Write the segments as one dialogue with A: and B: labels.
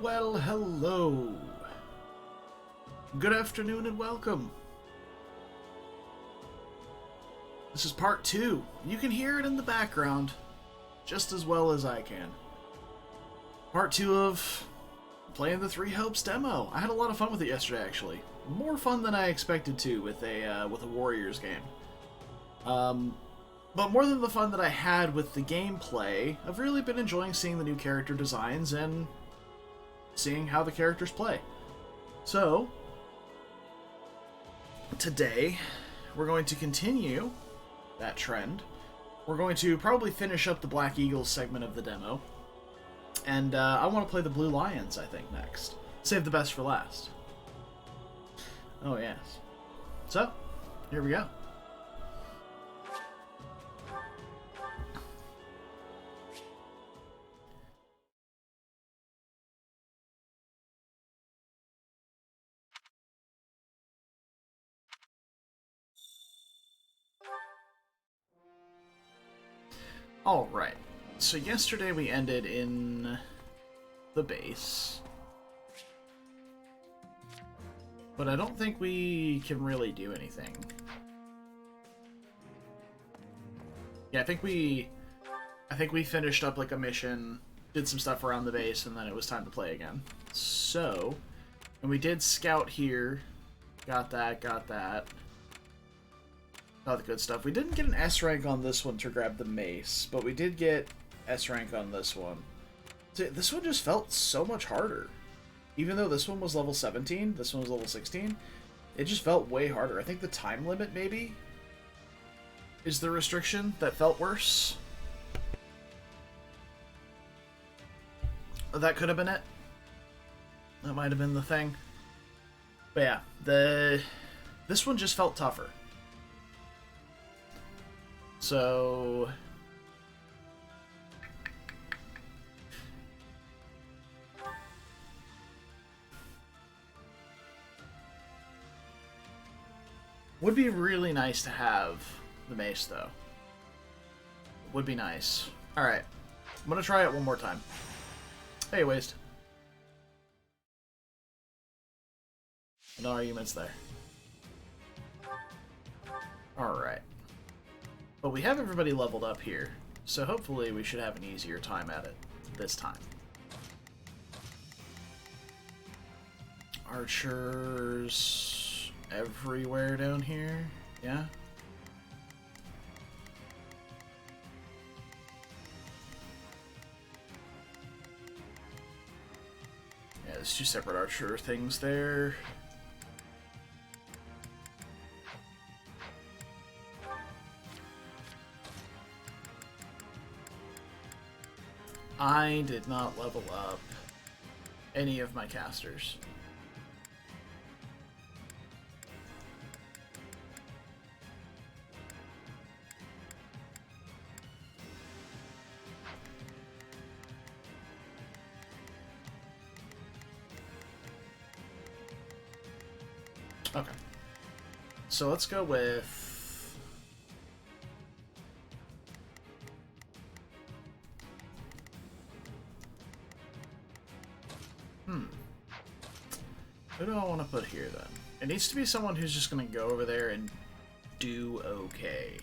A: Well, hello. Good afternoon and welcome. This is part 2. You can hear it in the background just as well as I can. Part 2 of playing the Three Hopes demo. I had a lot of fun with it yesterday, actually. More fun than I expected to with a Warriors game. But more than the fun that I had with the gameplay, I've really been enjoying seeing the new character designs and seeing how the characters play. So, today, we're going to continue that trend. We're going to probably finish up the Black Eagles segment of the demo. And I want to play the Blue Lions, I think, next. Save the best for last. Oh, yes. So, here we go. Alright, so yesterday we ended in the base. But I don't think we can really do anything. Yeah, I think we finished up like a mission, did some stuff around the base, and then it was time to play again. So, and we did scout here. Got that. All the good stuff. We didn't get an S rank on this one to grab the mace, but we did get S rank on this one. This one just felt so much harder. Even though this one was level 17, this one was level 16, it just felt way harder. I think the time limit, maybe, is the restriction that felt worse. That could have been it. That might have been the thing. But yeah, this one just felt tougher. So, would be really nice to have the mace, though. Would be nice. Alright, I'm gonna try it one more time. Hey, Waste. No arguments there. Alright. But we have everybody leveled up here, so hopefully we should have an easier time at it this time. Archers everywhere down here, yeah? Yeah, there's two separate archer things there. I did not level up any of my casters. Okay. So let's go with... Who do I want to put here, then? It needs to be someone who's just going to go over there and do okay.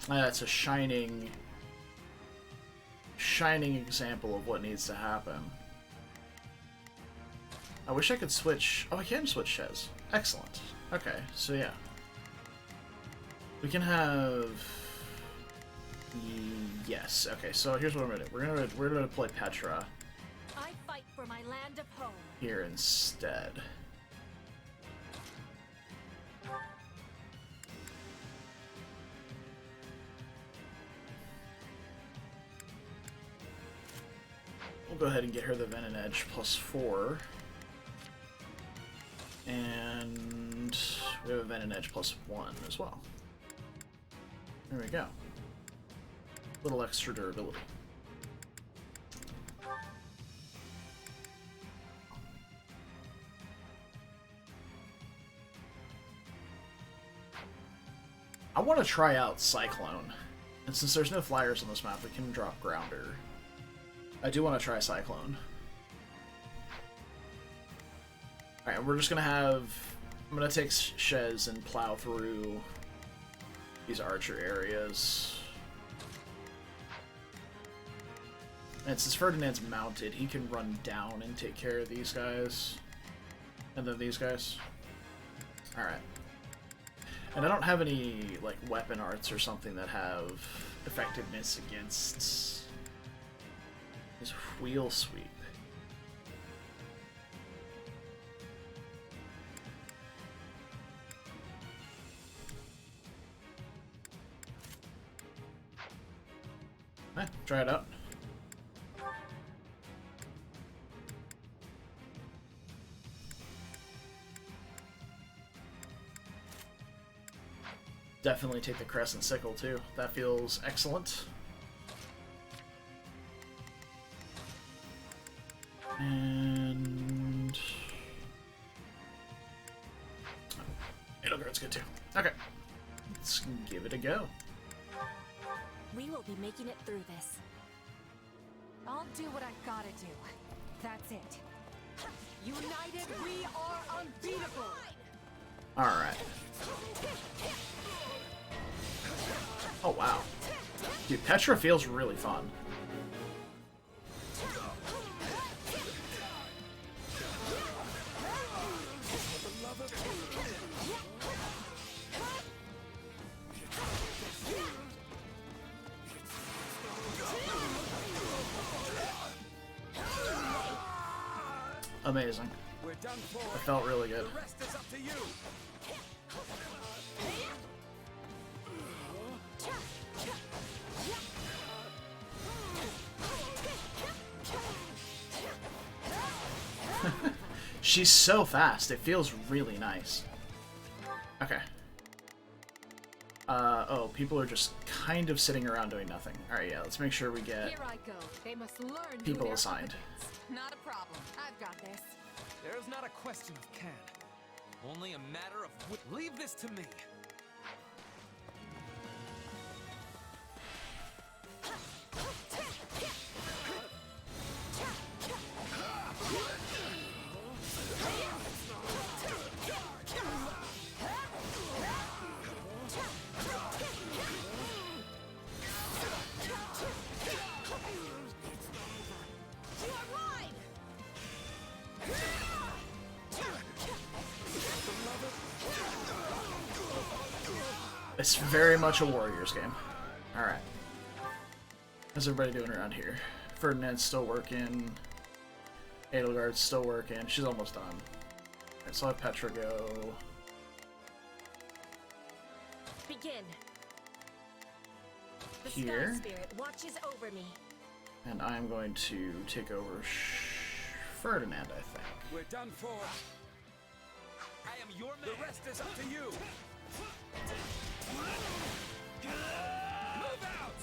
A: That's a shining example of what needs to happen. I wish I could switch... Oh, I can switch Shez. Excellent. Okay, so yeah. We can have... Yes. Okay. So here's what we're gonna do. We're gonna play Petra.
B: I fight for my land of home.
A: Here instead. We'll go ahead and get her the Venom Edge +4, and we have a Venom Edge +1 as well. There we go. Little extra durability. I want to try out Cyclone. And since there's no flyers on this map, we can drop Grounder. I do want to try Cyclone. Alright, we're just going to have... I'm going to take Shez and plow through these archer areas. And since Ferdinand's mounted, he can run down and take care of these guys. And then these guys. Alright. And I don't have any, like, weapon arts or something that have effectiveness against his wheel sweep. Try it out. Definitely take the Crescent Sickle too. That feels excellent. And Edelgard's good too. Okay, let's give it a go.
B: We will be making it through this.
C: I'll do what I've gotta do. That's it. United, we are unbeatable!
A: Alright. Oh wow. Dude, Petra feels really fun. Amazing. It felt really good.
D: The rest is up to you.
A: She's so fast. It feels really nice. Okay. Oh, people are just kind of sitting around doing nothing. Alright, yeah, let's make sure we get
C: Here I go. They must learn who
A: people
C: they're
A: assigned.
C: up against. Not a problem. I've got this.
D: There is not a question of can. Only a matter of leave this to me.
A: It's very much a Warriors game. Alright. How's everybody doing around here? Ferdinand's still working. Edelgard's still working. She's almost done. Alright, so I'll have Petra go.
B: Begin. The
A: Here.
B: Sky Spirit watches over me.
A: And I'm going to take over Ferdinand, I think.
D: We're done for. I am your man. The rest is up to you. Move out.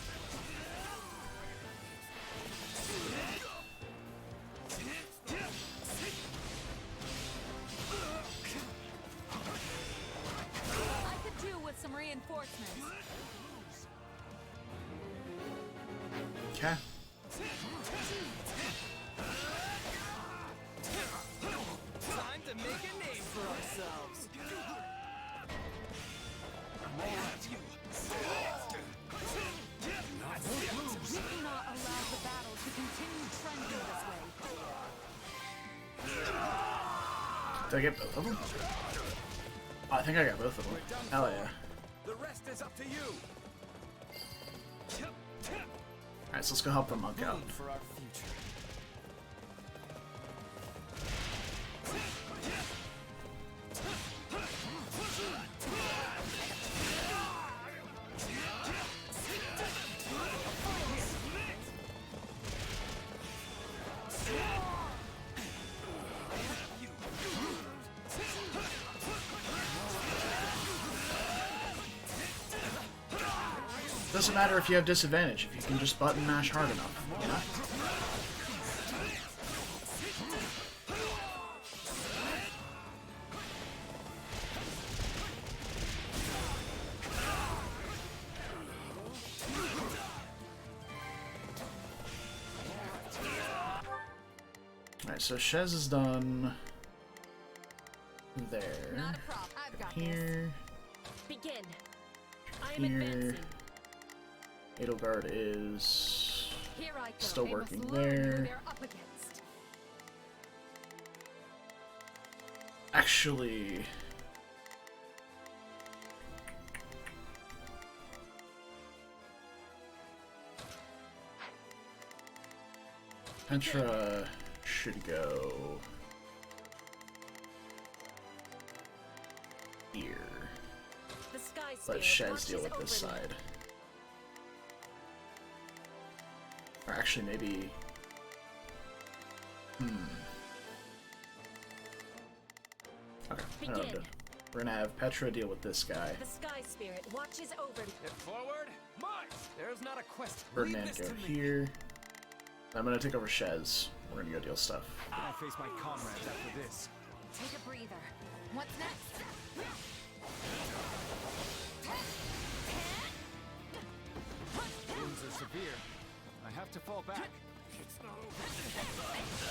C: I could do with some reinforcements.
A: Okay.
D: Time to make a name for ourselves.
C: We cannot allow the battle to continue trending this way.
A: Did I get both of them? Oh, I think I got both of them. Hell yeah.
D: The rest is up to you.
A: Alright, so let's go help the monk out.
D: For our future.
A: Doesn't matter if you have disadvantage, if you can just button mash hard enough, you know? Alright, so Shez is done there.
C: Not a problem. I've got this.
A: Here.
B: Begin. I am
A: Here.
B: advancing.
A: Edelgard is
C: Here I go.
A: still
C: They
A: working
C: must learn who
A: there.
C: they're up against.
A: Actually, Petra should go here.
B: The sky
A: Let
B: spirit
A: Shez deal with
B: watches
A: this
B: over me.
A: side. Or actually, maybe. Okay, I know what I'm
B: Begin.
A: doing. We're gonna have Petra deal with this guy.
B: The sky spirit watches over me.
D: Hit forward. March. There's not a question.
A: Ferdinand
D: Leave this
A: go
D: to me.
A: here. I'm gonna take over Shez. We're gonna go deal stuff.
D: I'll face my comrades after this.
C: Take a breather. What's next?
D: Wounds are severe. I have to fall back. It's not over.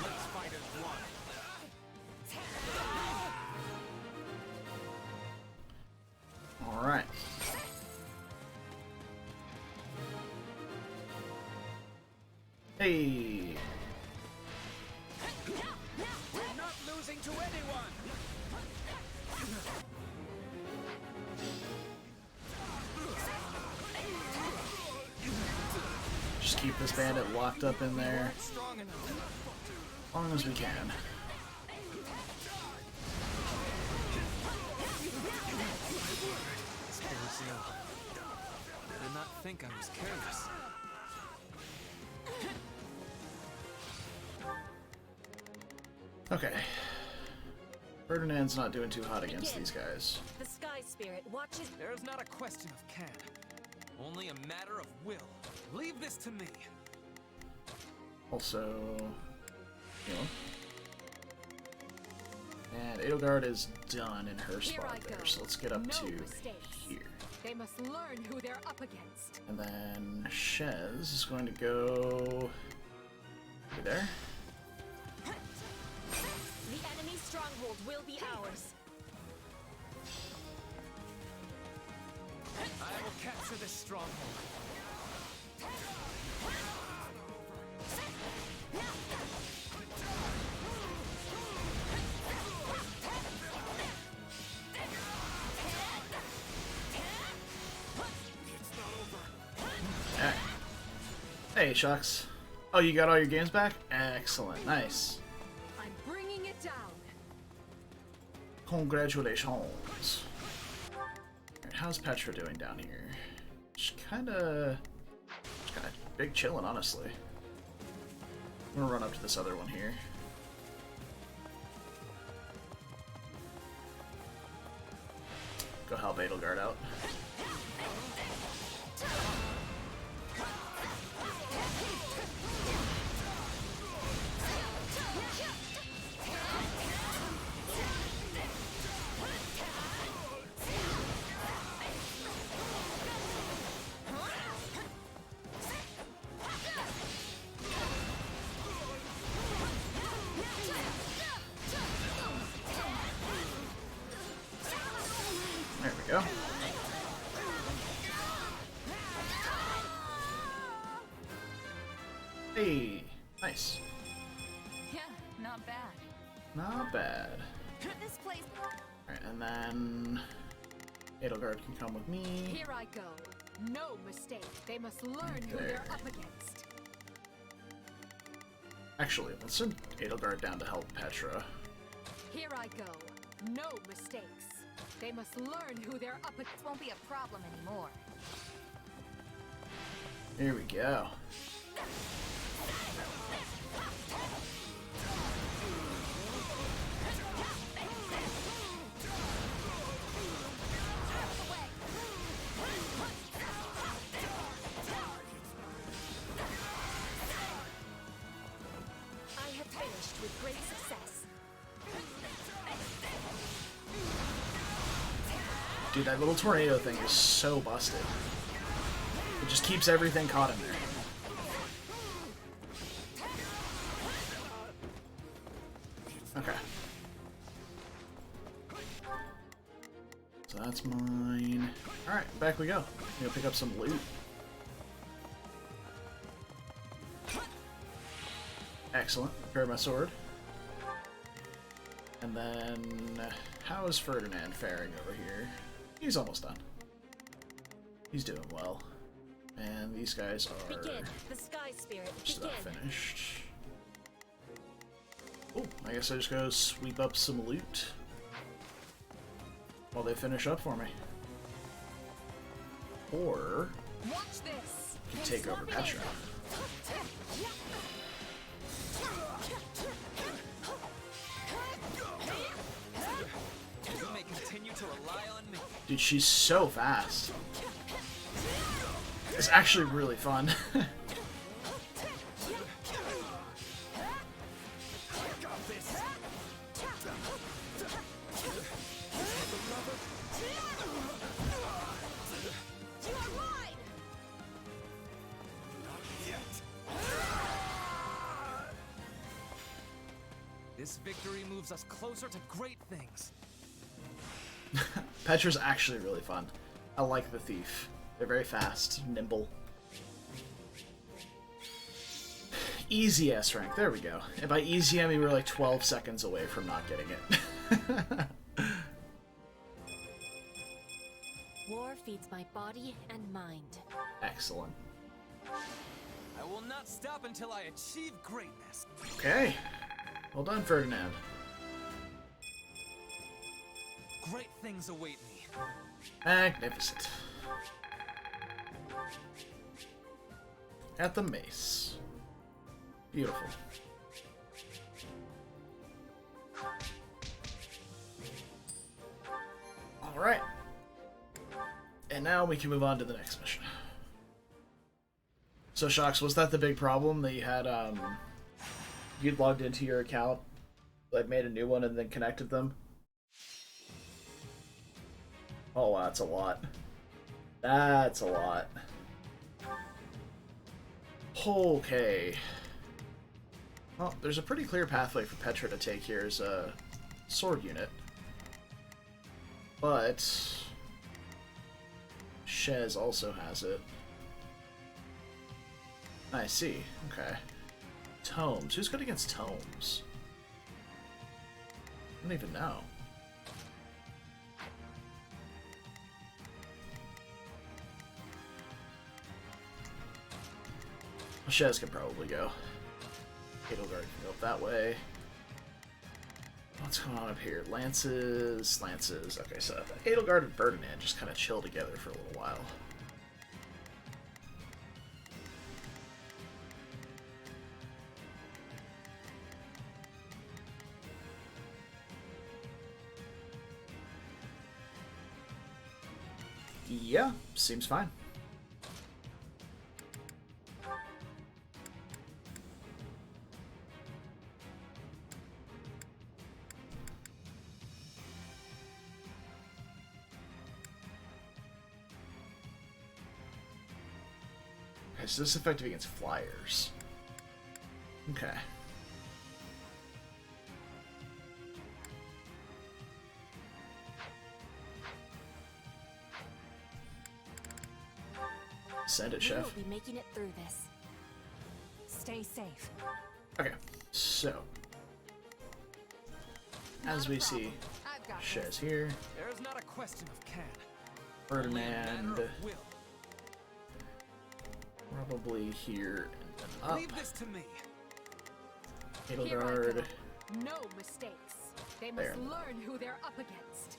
D: Let's fight as one.
A: All right. Hey.
D: We're not losing to anyone.
A: Just keep this bandit locked up in there
D: Strong enough.
A: as long as we can.
D: Suppose so. Did not think I was careless.
A: Okay. Ferdinand's not doing too hot against these guys.
B: The sky spirit watches.
D: There's not a question of can. Only a matter of will. Leave this to me.
A: Also, you know. And Edelgard is done in her
C: Here I
A: spot there,
C: go.
A: so let's get up
C: No
A: to
C: mistakes.
A: here.
C: They must learn who they're up against.
A: And then Shez is going to go over there.
B: The enemy's stronghold will be ours.
D: I will capture this stronghold.
A: Alright. Hey, Shucks. Oh, you got all your games back? Excellent. Nice.
C: I'm bringing it down.
A: Congratulations. Alright, how's Petra doing down here? She's kinda big chillin', honestly. I'm gonna run up to this other one here. Go help Edelgard out. There we go. Hey, nice.
C: Yeah, not bad.
A: Not bad.
C: This place.
A: Alright, and then Edelgard can come with me.
C: Here I go. No mistake. They must learn who
A: There.
C: they're up against.
A: Actually, let's send Edelgard down to help Petra.
C: Here I go. No mistakes. They must learn who they're up against. Won't be a problem anymore.
A: Here we go.
B: I have finished with great success.
A: Dude, that little tornado thing is so busted. It just keeps everything caught in there. Okay. So that's mine. Alright, back we go. I'm gonna pick up some loot. Excellent. Repair my sword. And then, how is Ferdinand faring over here? He's almost done. He's doing well. And these guys are
B: Begin. The sky spirit.
A: just
B: Begin.
A: about finished. Oh, I guess I just go sweep up some loot while they finish up for me. Or
C: Watch this.
A: I can take over Petra.
D: You may continue to rely on me.
A: Dude, she's so fast. It's actually really fun.
D: This victory moves us closer to great things.
A: Petra's actually really fun. I like the Thief. They're very fast, nimble. Easy S rank, there we go. And by easy I mean we're like 12 seconds away from not getting it.
B: War feeds my body and mind.
A: Excellent.
D: I will not stop until I achieve greatness.
A: Okay. Well done, Ferdinand.
D: Great things await me.
A: Magnificent. At the mace. Beautiful. Alright. And now we can move on to the next mission. So, Shox, was that the big problem that you had, you'd logged into your account, like made a new one and then connected them? Oh, wow, that's a lot. That's a lot. Okay. Well, there's a pretty clear pathway for Petra to take here as a sword unit. But Shez also has it. I see. Okay. Tomes. Who's good against tomes? I don't even know. Shez could probably go. Edelgard can go up that way. What's going on up here? Lances, Lances. Okay, so Edelgard and Ferdinand just kind of chill together for a little while. Yeah, seems fine. Okay, so this is effective against flyers. Okay. Send it,
B: We
A: Chef.
B: will be making it through this.
C: Stay safe.
A: Okay, so as we see,
C: I've got
A: Shez here,
D: There is not a question of can.
A: Ferdinand
D: Will.
A: probably here and then up.
D: Leave this to me.
C: Here I
A: Edelgard.
C: go. No mistakes. They must
A: There.
C: learn who they're up against.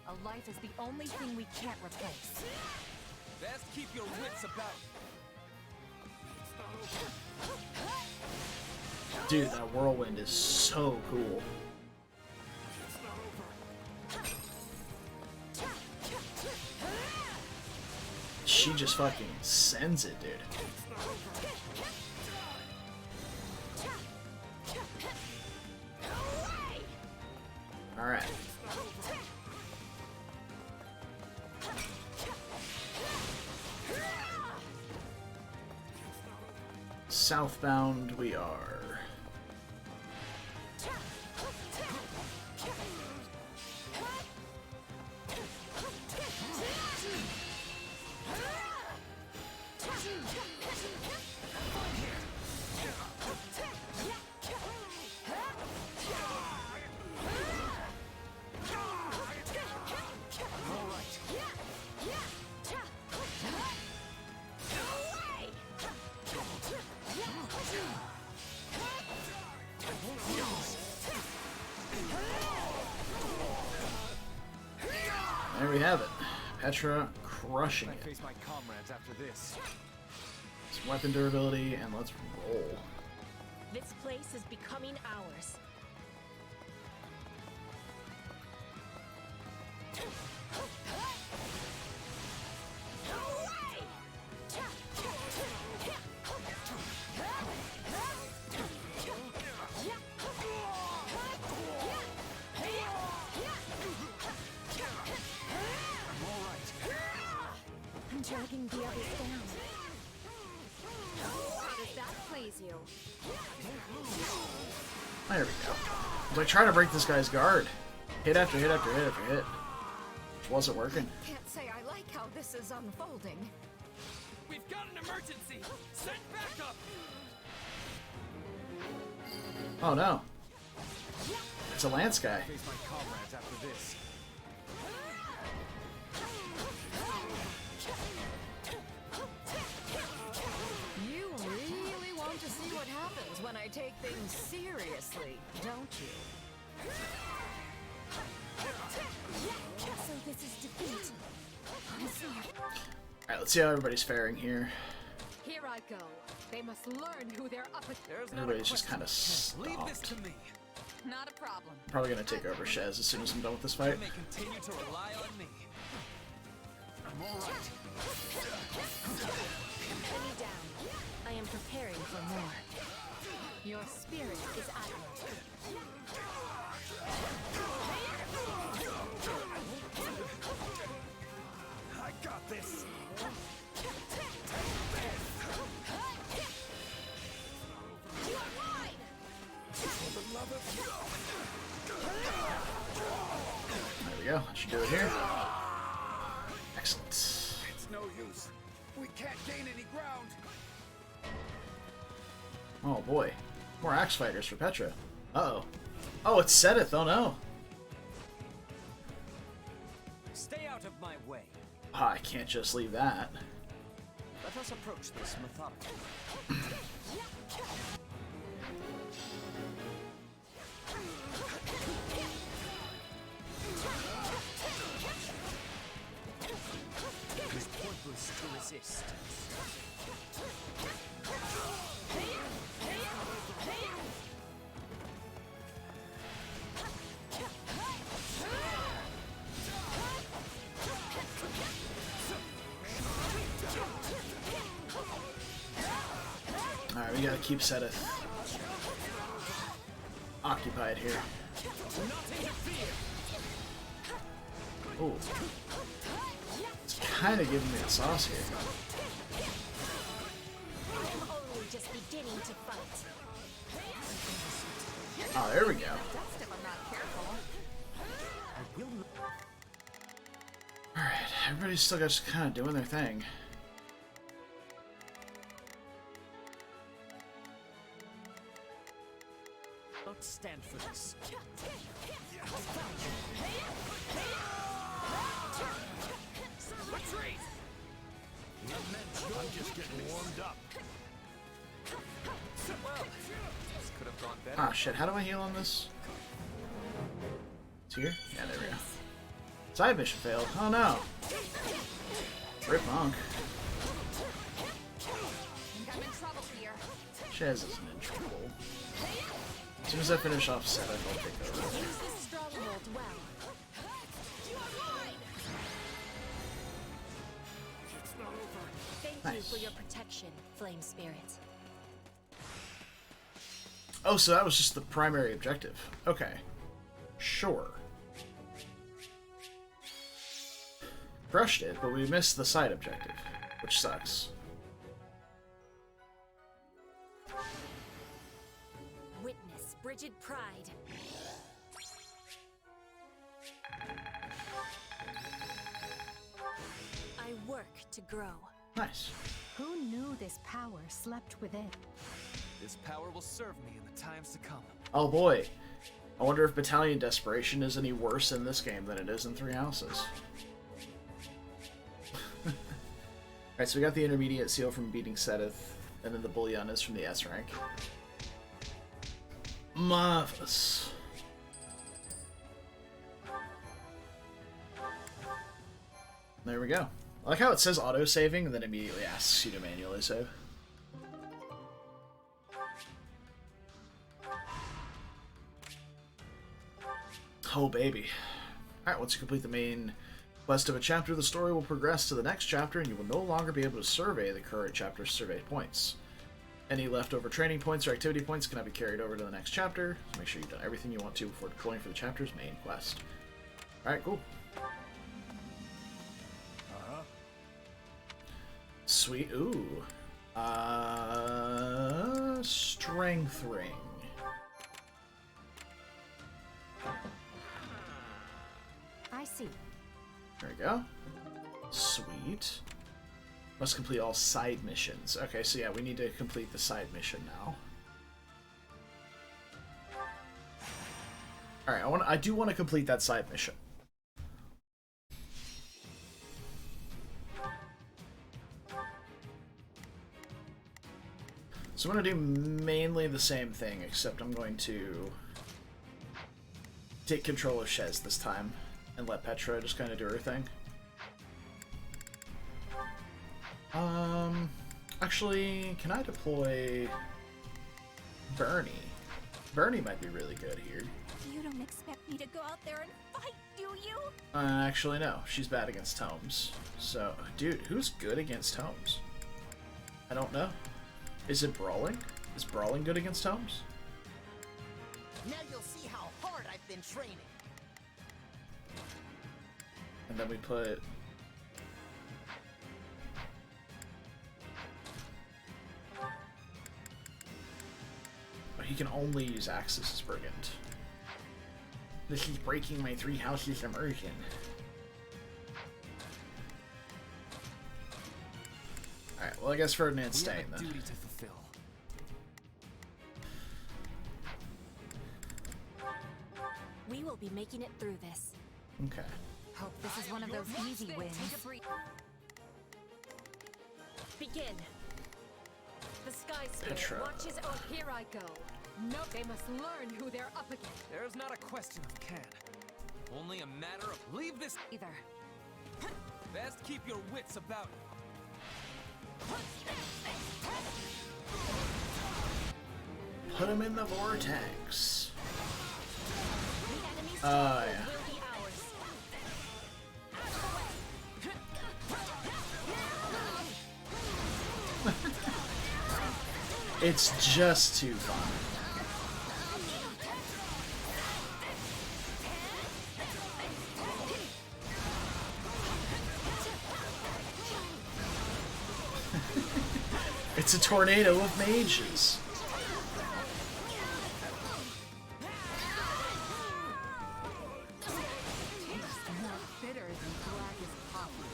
C: A life is the only thing we can't replace.
D: Best keep your wits about you.
A: Dude, that whirlwind is so cool. She just fucking sends it, dude. Alright. Southbound we are. There we have it. Petra crushing it.
D: Face my comrades after this.
A: Some weapon durability, and let's roll.
B: This place is becoming ours.
C: I'm dragging the others down. Does that please you?
A: There we go. I was like trying to break this guy's guard. Hit after hit after hit after hit. It wasn't working.
C: Can't say I like how this is unfolding.
D: We've got an emergency. Send backup.
A: Oh no. It's a Lance guy.
D: Face my comrades after this.
C: You really want to see what happens when I take things seriously, don't you?
B: So this is defeat.
C: I'm sorry.
A: Alright, let's see how everybody's faring here.
C: Here I go. They must learn who they're up against.
D: There's not a
A: Everybody's just
D: question.
A: kind of
D: Leave this
A: stopped.
D: to me.
C: Not a problem.
A: Probably gonna take over Shez as soon as I'm done with this
D: You
A: fight.
D: may continue to rely on me. I'm all right.
B: Enemy down. I am preparing for more.
C: Your spirit is admirable.
D: I got this.
C: You are mine!
A: There we go. That should do it here. Excellent.
D: It's no use. We can't gain any ground.
A: Oh boy. More axe fighters for Petra. Uh-oh. Oh, it's Sedith. Oh no.
E: Stay out of my way.
A: Ah, I can't just leave that.
E: Let us approach this methodically. It is pointless to resist.
A: Alright, we gotta keep Sedith occupied here. Ooh. It's kind of giving me the sauce here.
B: I'm only just beginning to fight.
A: Oh, there we go.
C: Dust if I'm not careful.
E: I will not.
A: Alright, everybody's still just kind of doing their thing.
E: Not stand for this.
D: Retreat! I'm just getting warmed up. Well, this could have gone better.
A: Ah, shit, how do I heal on this? It's here? Yeah, there we go. Side mission failed. Oh no. Rip Monk.
C: Think I'm in trouble here.
A: Shez isn't in trouble. As soon as I finish off Sedith, I'll take over.
B: Use this stronghold well.
C: You are mine!
B: Thank
A: Nice.
B: you for your protection, Flame Spirit.
A: Oh, so that was just the primary objective. Okay. Sure. Crushed it, but we missed the side objective, which sucks.
B: Witness frigid pride. I work to grow.
A: Nice.
C: Who knew this power slept within?
D: This power will serve me in the times to come.
A: Oh boy. I wonder if Battalion Desperation is any worse in this game than it is in Three Houses. Alright, so we got the intermediate seal from beating Sedith, and then the bullion is from the S rank. Marvelous. There we go. I like how it says auto-saving and then immediately asks you to manually save. Oh baby. Alright, once you complete the main quest of a chapter, the story will progress to the next chapter and you will no longer be able to survey the current chapter's survey points. Any leftover training points or activity points cannot be carried over to the next chapter, so make sure you've done everything you want to before deploying for the chapter's main quest. Alright, cool. Sweet. Ooh. Strength ring.
C: I see.
A: There we go. Sweet. Must complete all side missions. Okay, so yeah, we need to complete the side mission now. Alright, I do want to complete that side mission. So I'm going to do mainly the same thing, except I'm going to take control of Shez this time and let Petra just kind of do her thing. Actually, can I deploy Bernie? Bernie might be really good here.
B: You don't expect me to go out there and fight, do you?
A: Actually, no. She's bad against Tomes. So, dude, who's good against Tomes? I don't know. Is it Brawling? Is Brawling good against Tomes?
E: Now you'll see how hard I've been training.
A: And then we put... Oh, he can only use Axis as Brigand. This is breaking my 3 houses immersion. Alright, well I guess Ferdinand's staying then.
D: Duty to fulfill.
B: We will be making it through this.
A: Okay.
C: Hope this is one of those easy wins.
B: Begin.
C: The Sky
A: Petra.
C: Spirit watches. Oh, here I go. No, they must learn who they're up against.
D: There's not a question of can. Only a matter of leave this
C: Either.
D: best keep your wits about you.
A: Put him in the vortex.
B: The enemy's
A: Oh,
B: stronghold
A: yeah.
B: will be ours.
A: It's just too fun. It's a tornado of mages.
C: More bitter than blackest coffee.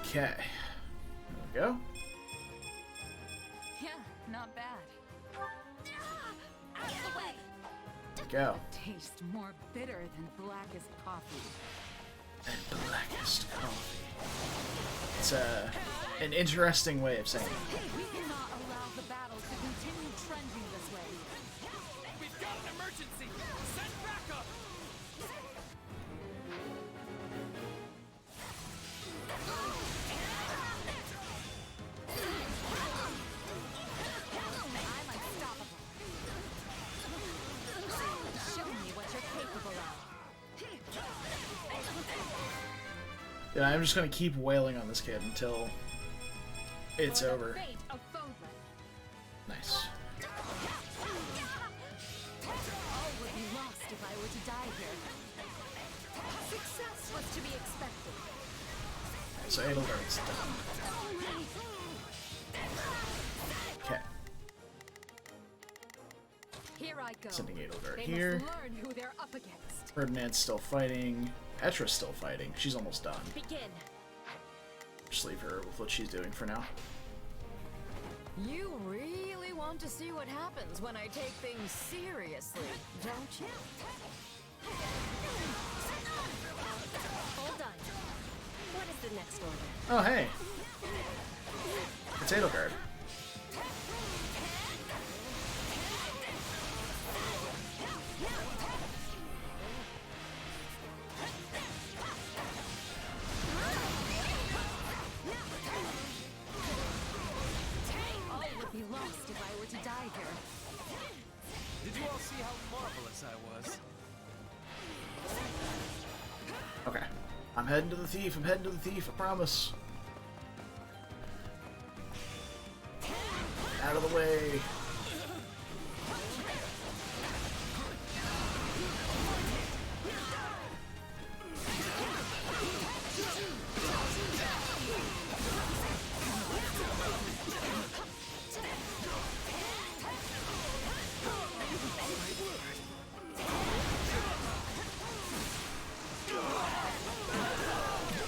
A: Okay. There we go.
C: Yeah, not bad.
B: Out of the way.
A: Go.
C: Taste more bitter than blackest coffee.
A: And blackest coffee. It's an interesting way of saying it.
C: We cannot allow the battle to continue trending this way.
D: We've got an emergency! Send backup!
C: I'm unstoppable. Show me what you're capable of.
A: Yeah, I'm just gonna keep wailing on this kid until it's
C: For the
A: over.
C: fate of Fodlan.
A: Nice. so Edelgard's done. Okay.
C: Here I go.
A: Sending Edelgard
C: They
A: here.
C: must learn who they're up against.
A: Ferdinand's still fighting. Petra's still fighting. She's almost done.
B: Begin.
A: Just leave her with what she's doing for now.
C: You really want to see what happens when I take things seriously, don't you?
B: Hold on. What is the next order?
A: Oh, hey. It's Edelgard.
C: All would be lost if I were to die here.
D: Did you all see how marvelous I was?
A: Okay. I'm heading to the thief. I'm heading to the thief. I promise. Out of the way.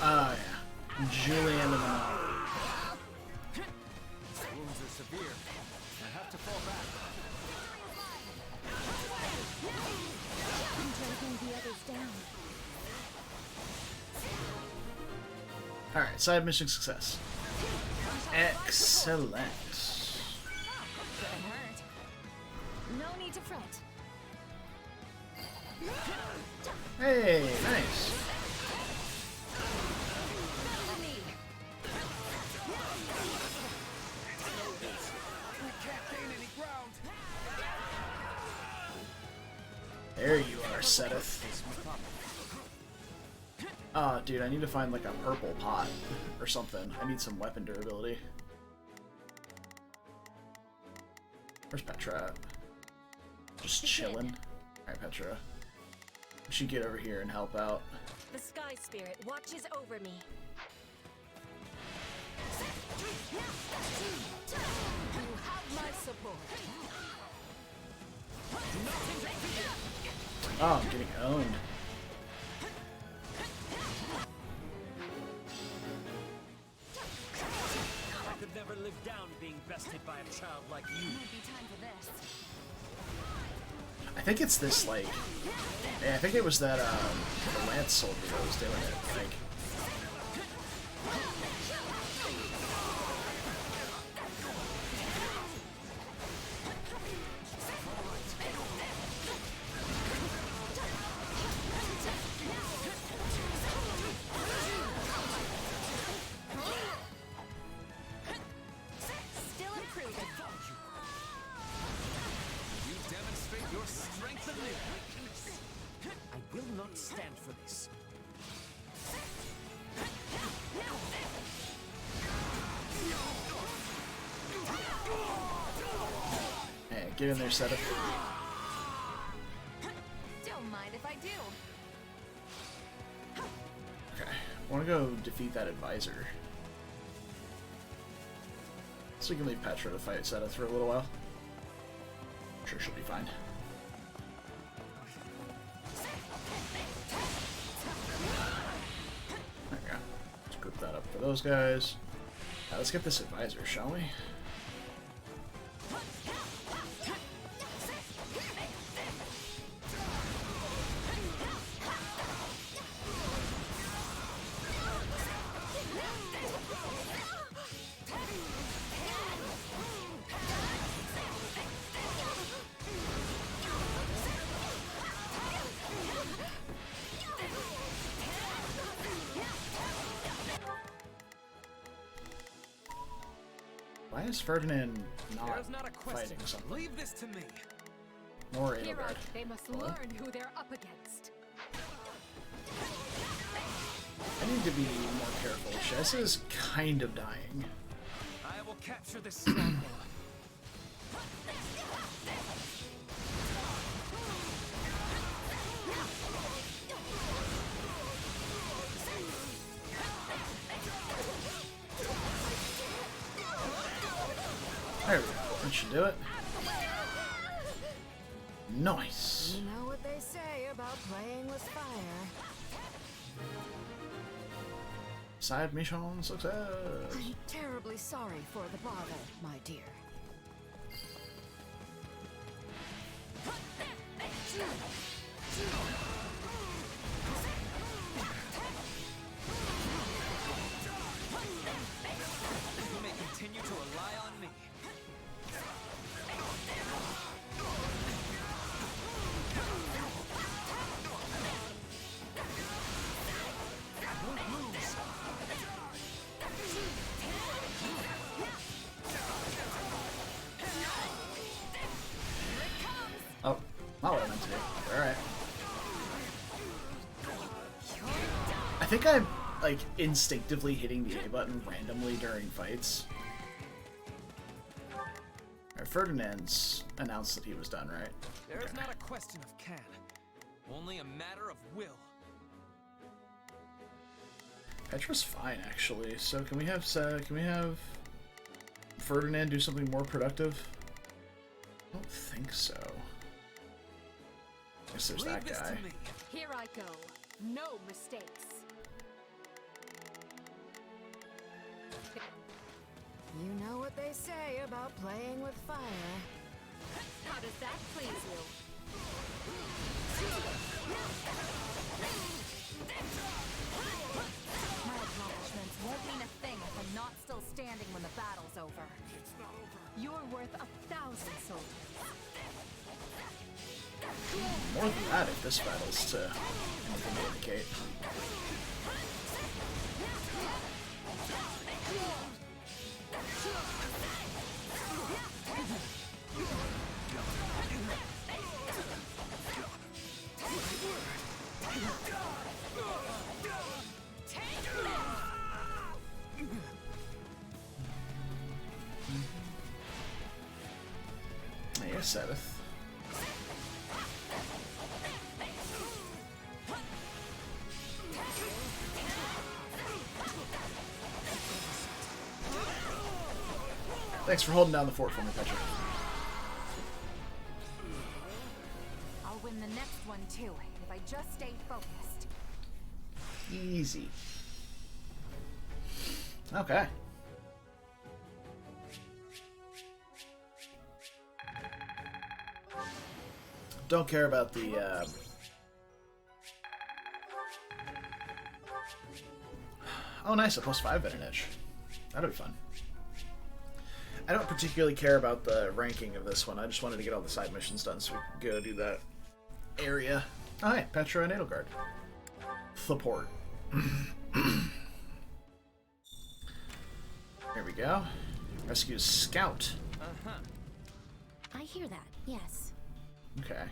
A: Oh, yeah. Julian and
D: Wounds are severe. I have to fall back.
B: I'm dragging the others down.
A: Alright, side mission success. Excellent.
C: Couldn't hurt.
B: No need to fret.
A: Hey, nice.
D: Can't gain any ground.
A: There you are, Seth. Ah, dude, I need to find like a purple pot or something. I need some weapon durability. Where's Petra at? Just chilling. Alright, Petra. We should get over here and help out.
B: The Sky Spirit watches over me.
C: You have my support.
A: Oh, I'm getting owned.
E: I could never live down being bested by a child like you.
C: Might be time for this.
A: I think it's this, like... Yeah, I think it was that, the Lance soldier that was doing it. Like...
B: Still improving.
D: You demonstrate your strength and weakness.
E: I will not stand for this.
A: Hey, get in there, Seth.
C: Don't mind if I do.
A: Okay, I want to go defeat that advisor. So we can leave Petra to fight Seta for a little while. I'm sure she'll be fine. There we go. Let's group that up for those guys. Let's get this advisor, shall we? Why is Ferdinand not
D: There's not a question.
A: fighting something?
D: Leave this to me.
A: More
C: Here
A: Edelgard.
C: they must
A: Hello?
C: learn who they're up against.
A: I need to be more careful. Chess is kind of dying.
D: I will capture this stronghold.
A: There we go. That should do it. Nice.
C: You know what they say about playing with fire.
A: Side mission success.
C: I'm terribly sorry for the bother, my dear.
E: You may continue to rely on me.
A: Oh, not what I meant to do. Alright. I think I'm, like, instinctively hitting the A button randomly during fights. Alright, Ferdinand's announced that he was done, right?
E: There is not a question of can, only a matter of will.
A: Petra's fine, actually. So can we have Ferdinand do something more productive? I don't think so. I guess there's that
E: Leave this
A: guy.
E: to me.
C: Here I go. No mistakes. You know what they say about playing with fire.
B: How does that please you? My accomplishments won't mean a thing if I'm not still standing when the battle's over. You're worth 1,000 soldiers.
A: More than that if this battle's to anything to indicate. Hey, Sabbath. Thanks for holding down the fort for me, Petra.
C: I'll win the next one too, if I just stay focused.
A: Easy. Okay. Don't care about the, Oh, nice, a +5 advantage. That'll be fun. I don't particularly care about the ranking of this one. I just wanted to get all the side missions done so we can go do that area. Alright, Petra and Edelgard. Support. Here we go. Rescue Scout.
B: I hear that, yes.
A: Okay.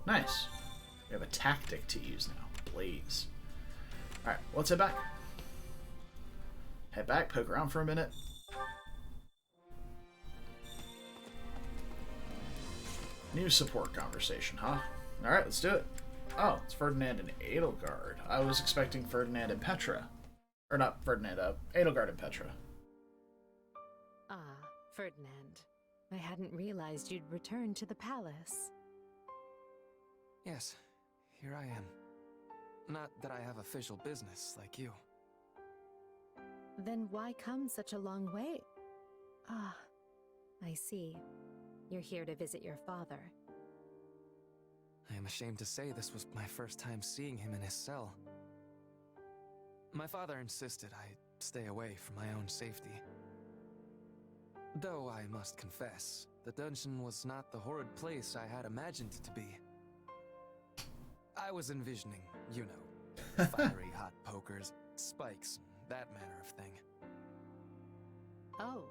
A: Nice. We have a tactic to use now. Blaze. Alright, let's head back. Head back, poke around for a minute. New support conversation, huh? Alright, let's do it. Oh, it's Ferdinand and Edelgard. I was expecting Ferdinand and Petra. Or not Ferdinand, Edelgard and Petra.
F: Ah, Ferdinand. I hadn't realized you'd returned to the palace.
E: Yes, here I am. Not that I have official business like you.
F: Then why come such a long way? Ah, I see. You're here to visit your father.
E: I am ashamed to say this was my first time seeing him in his cell. My father insisted I stay away for my own safety. Though I must confess, the dungeon was not the horrid place I had imagined it to be. I was envisioning, you know, fiery hot pokers, spikes, that manner of thing.
F: Oh.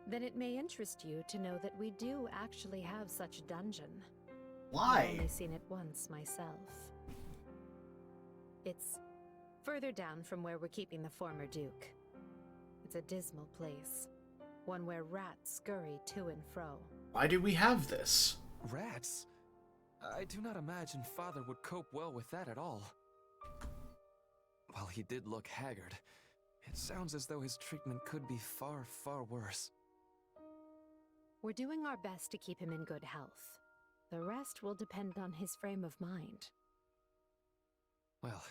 F: Then it may interest you to know that we do actually have such a dungeon. I've
A: Why?
F: only seen it once myself. It's further down from where we're keeping the former Duke. It's a dismal place. One where rats scurry to and fro.
A: Why do we have this?
E: Rats? I do not imagine Father would cope well with that at all. While he did look haggard, It sounds as though his treatment could be far, far worse.
F: We're doing our best to keep him in good health. The rest will depend on his frame of mind.
E: Well,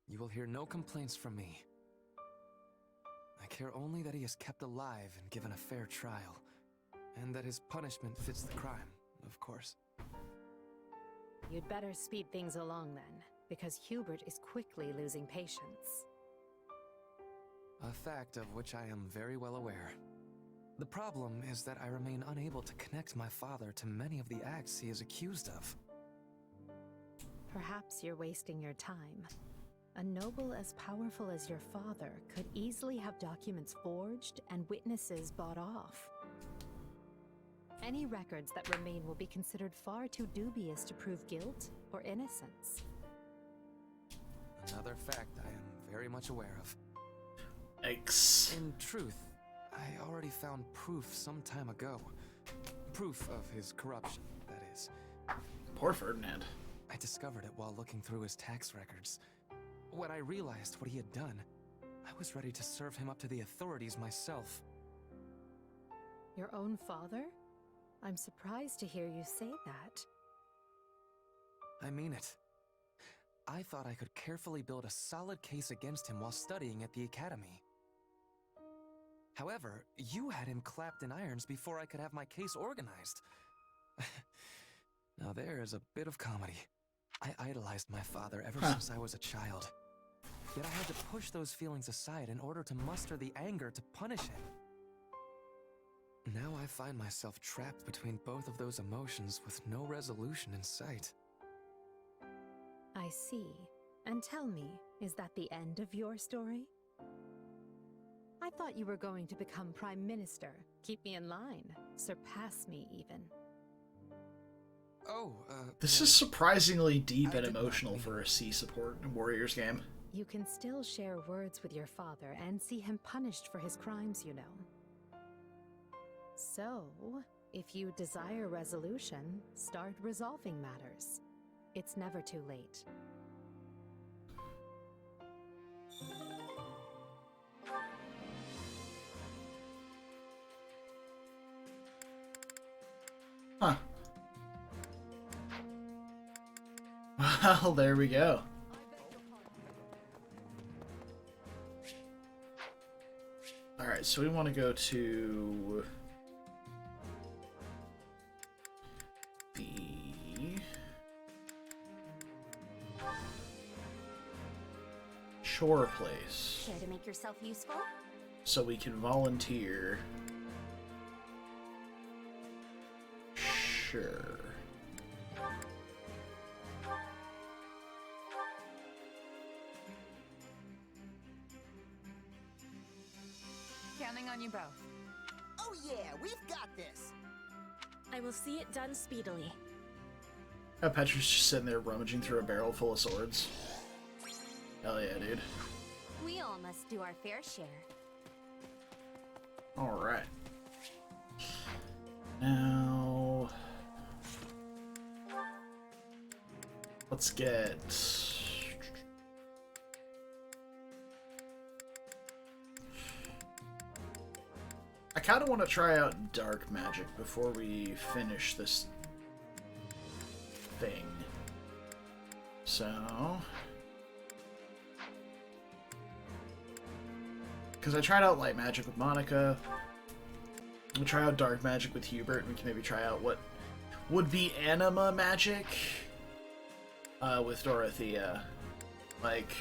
E: you will hear no complaints from me. I care only that he is kept alive and given a fair trial, and that his punishment fits the crime, of course.
F: You'd better speed things along then, because Hubert is quickly losing patience.
E: A fact of which I am very well aware. The problem is that I remain unable to connect my father to many of the acts he is accused of.
F: Perhaps you're wasting your time. A noble as powerful as your father could easily have documents forged and witnesses bought off. Any records that remain will be considered far too dubious to prove guilt or innocence.
E: Another fact I am very much aware of.
A: Yikes.
E: In truth, I already found proof some time ago. Proof of his corruption, that is.
A: Poor Ferdinand.
E: I discovered it while looking through his tax records. When I realized what he had done, I was ready to serve him up to the authorities myself.
F: Your own father? I'm surprised to hear you say that.
E: I mean it. I thought I could carefully build a solid case against him while studying at the academy. However, you had him clapped in irons before I could have my case organized. Now there is a bit of comedy. I idolized my father ever since I was a child. Yet I had to push those feelings aside in order to muster the anger to punish him. Now I find myself trapped between both of those emotions with no resolution in sight.
F: I see. And tell me, is that the end of your story? I thought you were going to become Prime Minister, keep me in line, surpass me even.
E: Oh,
A: This
E: well,
A: is surprisingly deep
E: I
A: and
E: did not
A: emotional
E: mean-
A: for a C support in Warriors game.
F: You can still share words with your father and see him punished for his crimes, you know. So, if you desire resolution, start resolving matters. It's never too late.
A: Huh. Well, there we go. Alright, so we want to go to the shore place
B: Care to make yourself useful?
A: so we can volunteer. Sure.
C: Counting on you both.
G: Oh yeah, we've got this.
H: I will see it done speedily.
A: Petra's just sitting there rummaging through a barrel full of swords. Hell yeah, dude.
B: We all must do our fair share.
A: Alright. Now... let's get... I kind of want to try out dark magic before we finish this thing. So... because I tried out light magic with Monica. We'll try out dark magic with Hubert, and we can maybe try out what would be anima magic with Dorothea, like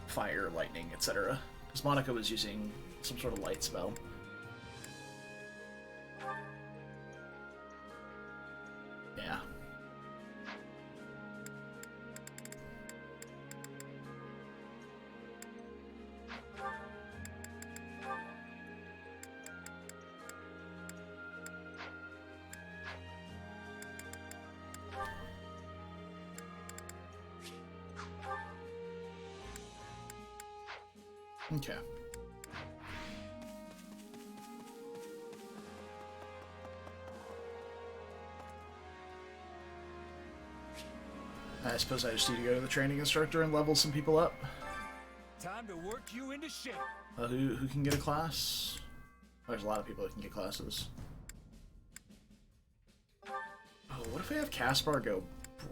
A: fire, lightning, etc. Because Monica was using some sort of light spell. Yeah. Okay. I suppose I just need to go to the training instructor and level some people up.
D: Time to work you into shape.
A: Who can get a class? There's a lot of people that can get classes. Oh, what if we have Caspar go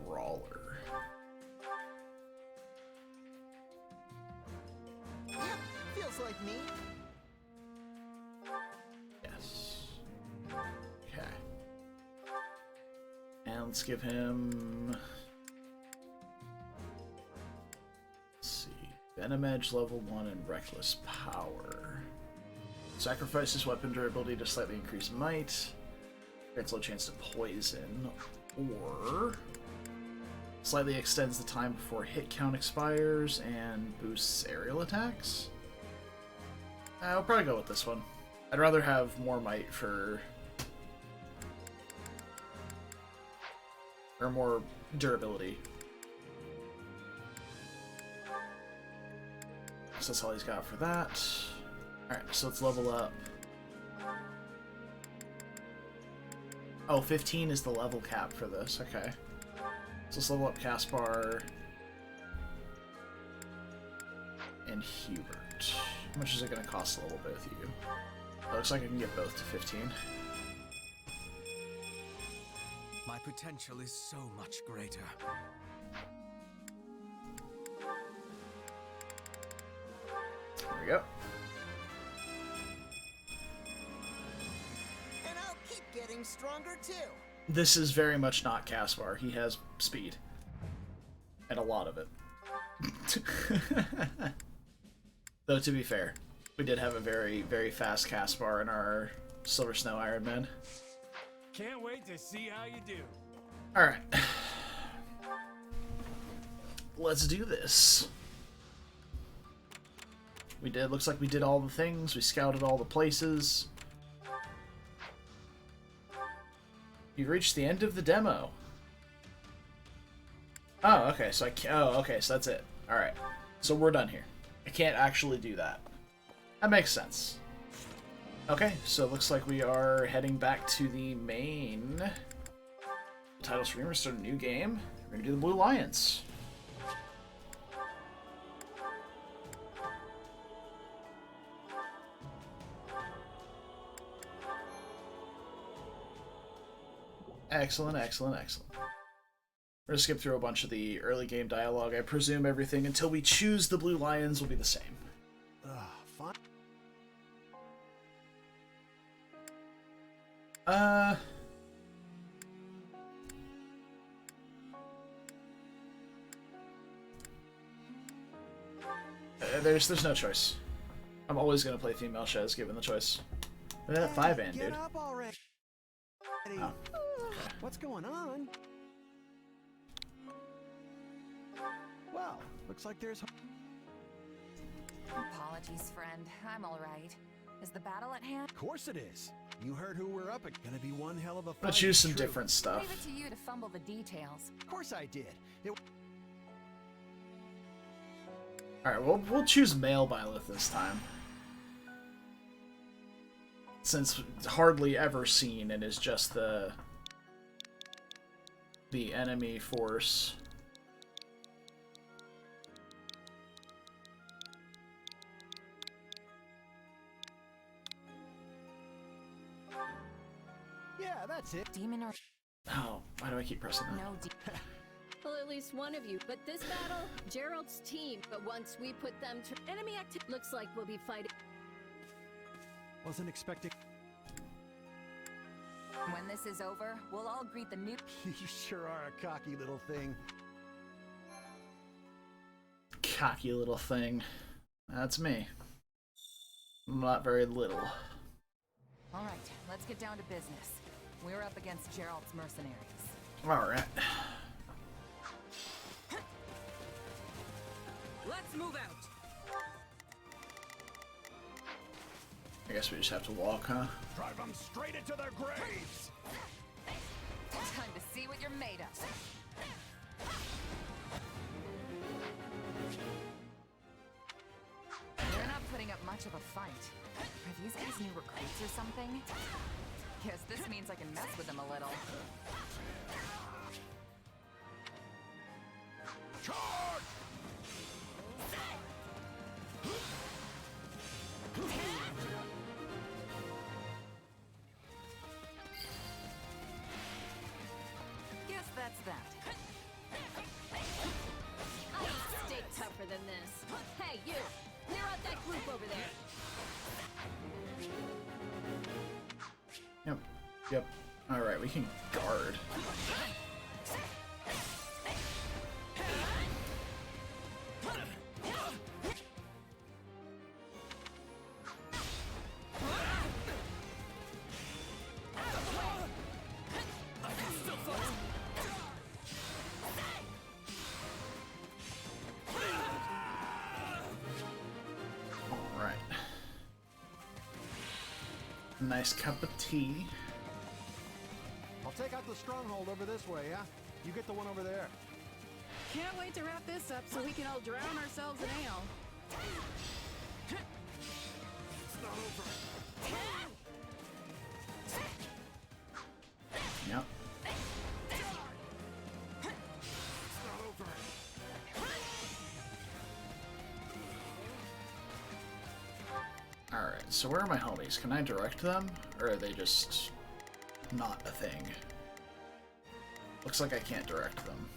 A: Brawler?
G: Yep, feels like me.
A: Yes. Okay. And let's give him... Let's see. Venom Edge level 1 and Reckless Power. Sacrifices weapon durability to slightly increase might. Grants low chance to poison. Or... slightly extends the time before hit count expires and boosts aerial attacks. I'll probably go with this one. I'd rather have more might for... or more durability. So that's all he's got for that. Alright, so let's level up. Oh, 15 is the level cap for this, okay. So let's level up Caspar and Hubert. How much is it going to cost to level both of you? It looks like I can get both to 15.
E: My potential is so much greater.
A: There we go.
G: And I'll keep getting stronger too.
A: This is very much not Caspar. He has speed. And a lot of it. Though, to be fair, we did have a very, very fast Caspar in our Silver Snow Iron Man.
D: Can't wait to see how you do.
A: Alright. Let's do this. Looks like we did all the things. We scouted all the places. You've reached the end of the demo. Oh, okay, so so that's it. Alright. So we're done here. I can't actually do that. That makes sense. Okay, so it looks like we are heading back to the main title screen. We're gonna start a new game. We're gonna do the Blue Lions. Excellent, excellent, excellent. We're gonna skip through a bunch of the early game dialogue. I presume everything until we choose the Blue Lions will be the same.
G: Fine.
A: There's no choice. I'm always gonna play female Shez given the choice. Look at that 5-band, dude.
G: Get up already.
A: Oh.
G: What's going on? Well, looks like there's...
C: Apologies, friend. I'm alright. Is the battle at hand?
G: Of course it is. You heard who we're up against. Gonna be one hell of a fight.
A: Let's choose some
G: True.
A: different stuff.
C: Leave it to you to fumble the details.
G: Of course I did. It...
A: Alright, we'll choose male Byleth this time. Since hardly ever seen and is just the enemy force.
G: Yeah, that's it.
C: Demon or
A: Oh, why do I keep pressing that?
C: no
H: Well, at least one of you. But this battle, Gerald's team. But once we put them to enemy activity, looks like we'll be fighting.
G: Wasn't expecting...
C: When this is over, we'll all greet the new...
G: You sure are a cocky little thing.
A: Cocky little thing. That's me. I'm not very little.
C: Alright, let's get down to business. We're up against Gerald's mercenaries.
A: Alright.
C: Let's move out!
A: I guess we just have to walk, huh?
D: Drive them straight into their graves!
C: Time to see what you're made of. You're not putting up much of a fight. Are these guys new recruits or something? Guess this means I can mess with them a little.
D: Charge!
C: that's that.
H: I'll stay tougher than this. Hey, you! Clear out that group over there.
A: Yep. Yep. Alright, we can guard. Alright. Nice cup of tea.
G: I'll take out the stronghold over this way, yeah? You get the one over there.
C: Can't wait to wrap this up so we can all drown ourselves in ale.
D: It's not over.
A: Yep.
D: It's not over.
A: Alright, so where are my homies? Can I direct them? Or are they just not a thing? Looks like I can't direct them.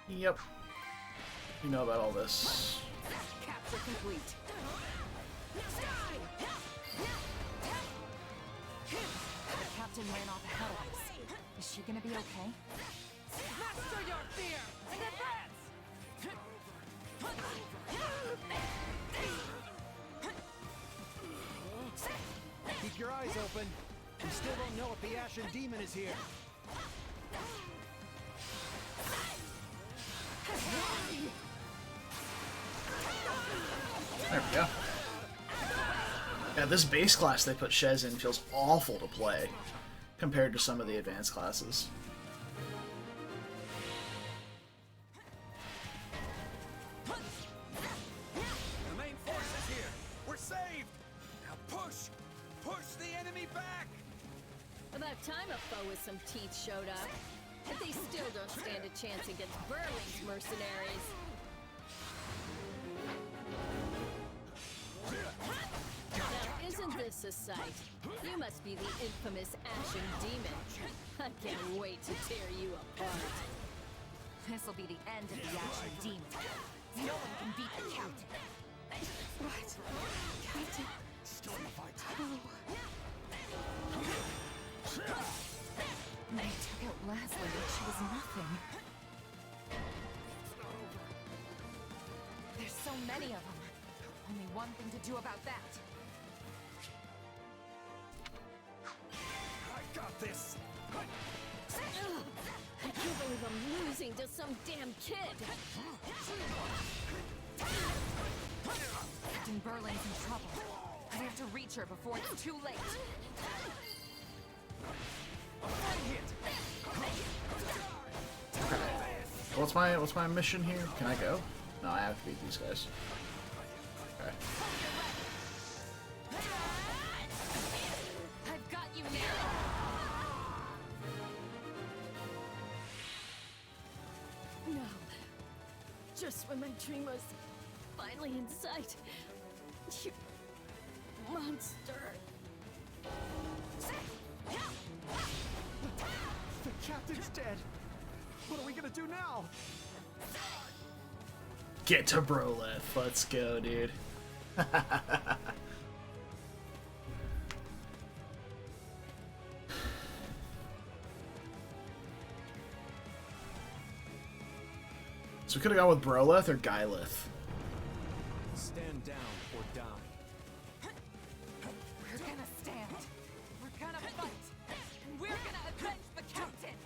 A: Yep. You know about all this.
C: Capture complete. The captain ran off ahead of us. Is she gonna be okay? Master your fear and advance!
G: Keep your eyes open. We still don't know if the Ashen Demon is here.
A: There we go. Yeah, this base class they put Shez in feels awful to play compared to some of the advanced classes.
D: The main force is here. We're saved. Now push. Push the enemy back.
H: About time a foe with some teeth showed up. But they still don't stand a chance against Berlin's mercenaries. Now, isn't this a sight? You must be the infamous Ashen Demon. I can't wait to tear you apart.
C: This'll be the end of the Ashen Demon. No one can beat the captain. What? Captain?
D: Still in the fight.
C: They took out Leslie like she was nothing. There's so many of them. Only one thing to do about that.
D: I got this.
H: I can't believe I'm losing to some damn kid.
C: Captain Berlin's in trouble. I have to reach her before it's too late.
A: Okay. What's my mission here? Can I go? No, I have to beat these guys. Okay.
C: I've got you now.
H: No. Just when my dream was finally in sight. You monster.
G: The captain's dead. What are we gonna do now?
A: Get to Broleth. Let's go, dude. So we could have gone with Broleth or Gyleth.
D: Stand down or die.
C: We're gonna stand. We're gonna fight. And we're gonna avenge the captain.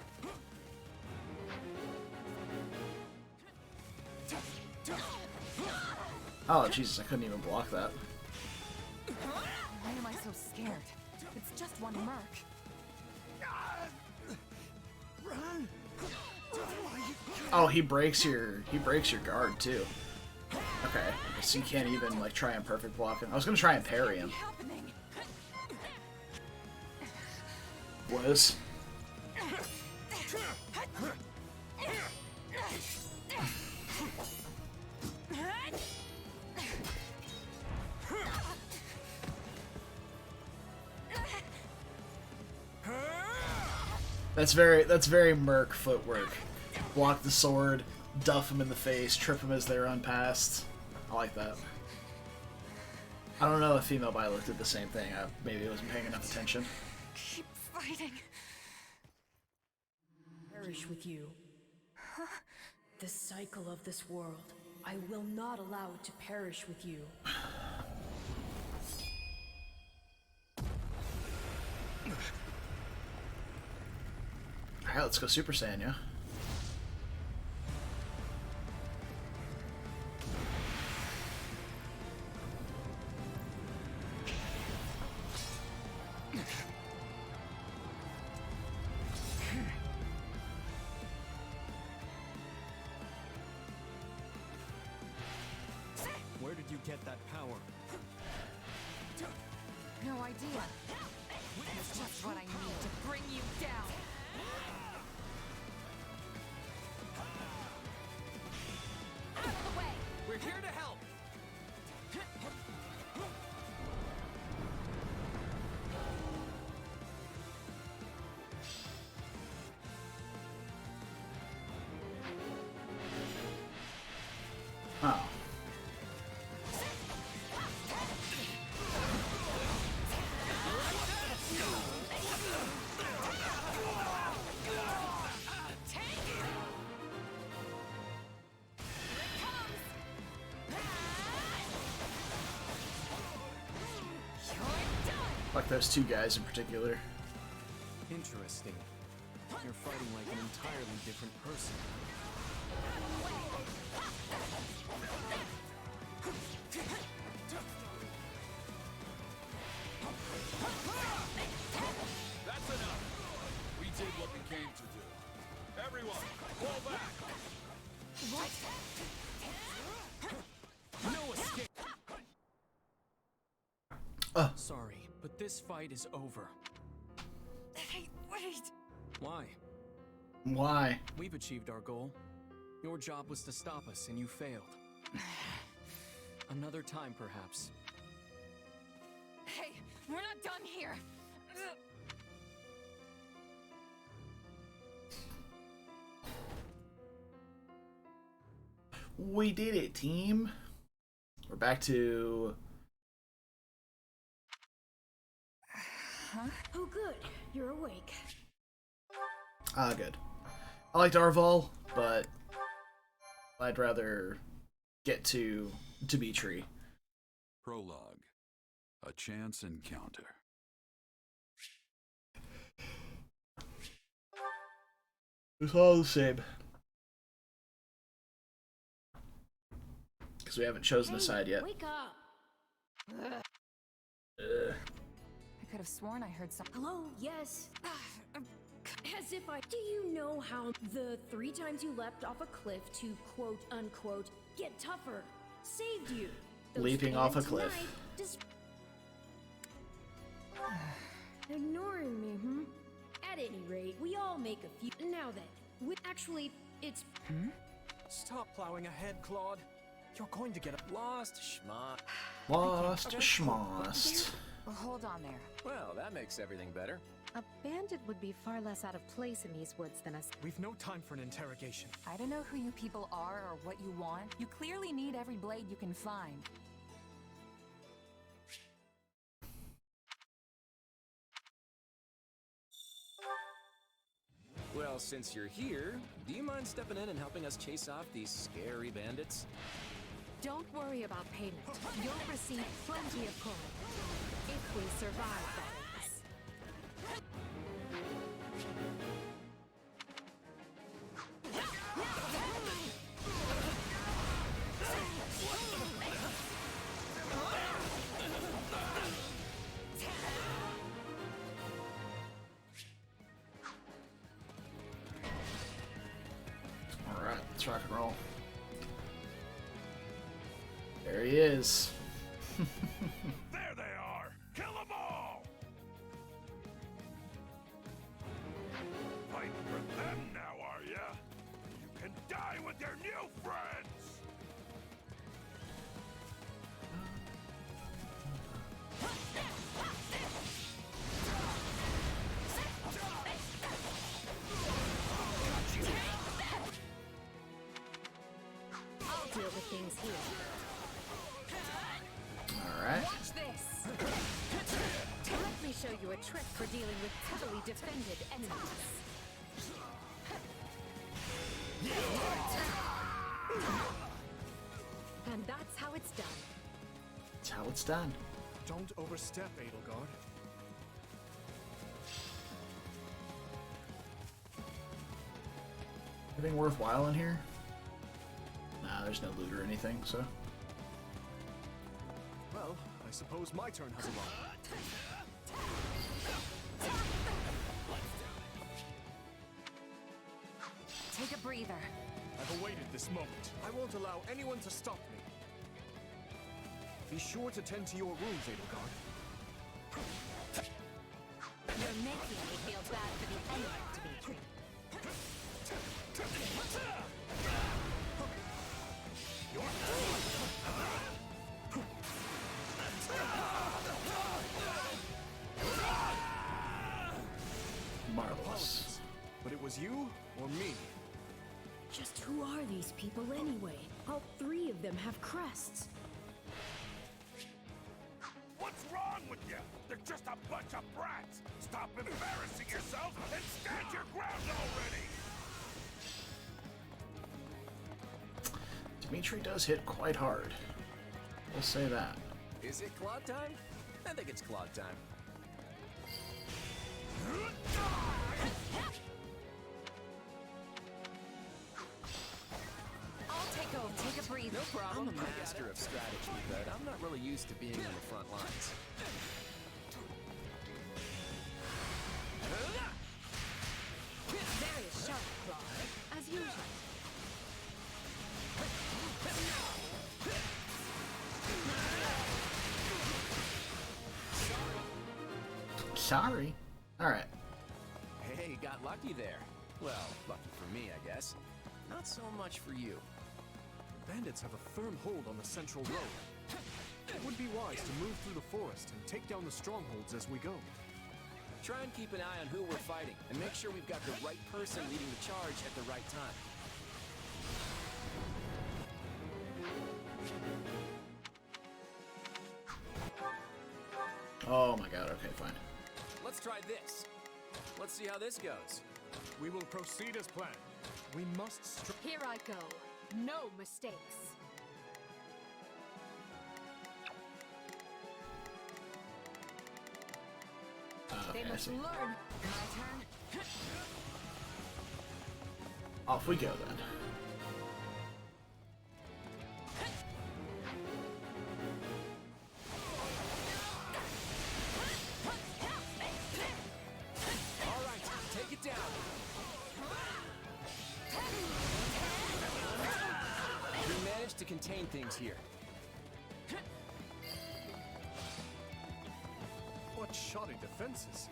A: Oh, Jesus, I couldn't even block that.
C: Why am I so scared? It's just one merc.
G: Run!
A: Oh, he breaks your guard too. Okay, so you can't even like try and perfect block him. I was gonna try and parry him.
C: Happening.
A: Was. That's very Merc footwork. Block the sword, duff him in the face, trip him as they run past. I like that. I don't know if female Byleth did the same thing. Maybe I wasn't paying enough attention.
B: Keep fighting.
H: Perish with you. The cycle of this world. I will not allow it to perish with you.
A: Alright, let's go Super Saiyan, yeah?
D: Where did you get that power?
B: No idea. It's just what I need to bring you down. Out of the way!
D: We're here to help!
A: Oh. Like those two guys in particular.
E: Interesting. You're fighting like an entirely different person.
D: That's enough! We did what we came to do. Everyone, fall back! No escape!
E: Sorry, but this fight is over.
B: Hey, wait!
E: Why?
A: Why?
E: We've achieved our goal. Your job was to stop us, and you failed. Another time, perhaps.
B: Hey, we're not done here.
A: We did it, team. We're back to...
H: Oh good, you're awake.
A: good. I liked Arval, but I'd rather get to Dimitri.
I: Prologue. A chance encounter.
A: It's all the same. Because we haven't chosen a side yet.
H: Wake up!
B: I could have sworn I heard something.
H: Hello, yes. As if I... Do you know how the 3 times you leapt off a cliff to quote unquote get tougher saved you?
A: Leaping off a cliff.
H: Ignoring me, hmm? At any rate, we all make a few... Now then, actually, it's...
E: Stop plowing ahead, Claude. You're going to get lost, schma.
A: Lost schmost.
B: Well, hold on there.
D: Well, that makes everything better.
F: A bandit would be far less out of place in these woods than us.
E: We've no time for an interrogation.
B: I don't know who you people are or what you want. You clearly need every blade you can find.
E: Well, since you're here, do you mind stepping in and helping us chase off these scary bandits?
F: Don't worry about payment. You'll receive plenty of coin. If we survive, that is.
A: Alright, let's rock and roll. There he is.
I: There they are! Kill them all! Fight for them now, are ya? You can die with your new friends!
F: show you a trick for dealing with heavily defended enemies. And that's how it's done.
A: That's how it's done.
D: Don't overstep, Edelgard.
A: Anything worthwhile in here? Nah, there's no loot or anything, so.
D: Well, I suppose my turn has arrived.
C: Take a breather.
D: I've awaited this moment. I won't allow anyone to stop me. Be sure to tend to your wounds, Edelgard.
F: You're making me feel bad for the enemy, Dimitri.
A: Marvelous.
D: But it was you or me?
H: Just who are these people anyway? All three of them have crests.
I: What's wrong with you? They're just a bunch of brats! Stop embarrassing yourself and stand your ground already!
A: Dimitri does hit quite hard. We'll say that.
E: Is it Claude time? I think it's Claude time.
C: I'll take over. Take a breather.
E: No problem. I'm a master of strategy, but I'm not really used to being on the front lines.
F: Very sharp, Claude, as usual.
A: Sorry. Alright.
E: Hey, got lucky there. Well, lucky for me, I guess. Not so much for you.
D: Bandits have a firm hold on the central road. It would be wise to move through the forest and take down the strongholds as we go.
E: Try and keep an eye on who we're fighting, and make sure we've got the right person leading the charge at the right time.
A: Oh my god, okay, fine.
E: Let's try this. Let's see how this goes.
D: We will proceed as planned. We must
F: Here I go. No mistakes. They
A: Okay, I
F: must
A: see.
F: learn. My turn.
A: Off we go then.
E: All right, take it down. We managed to contain things here.
D: What shoddy defenses.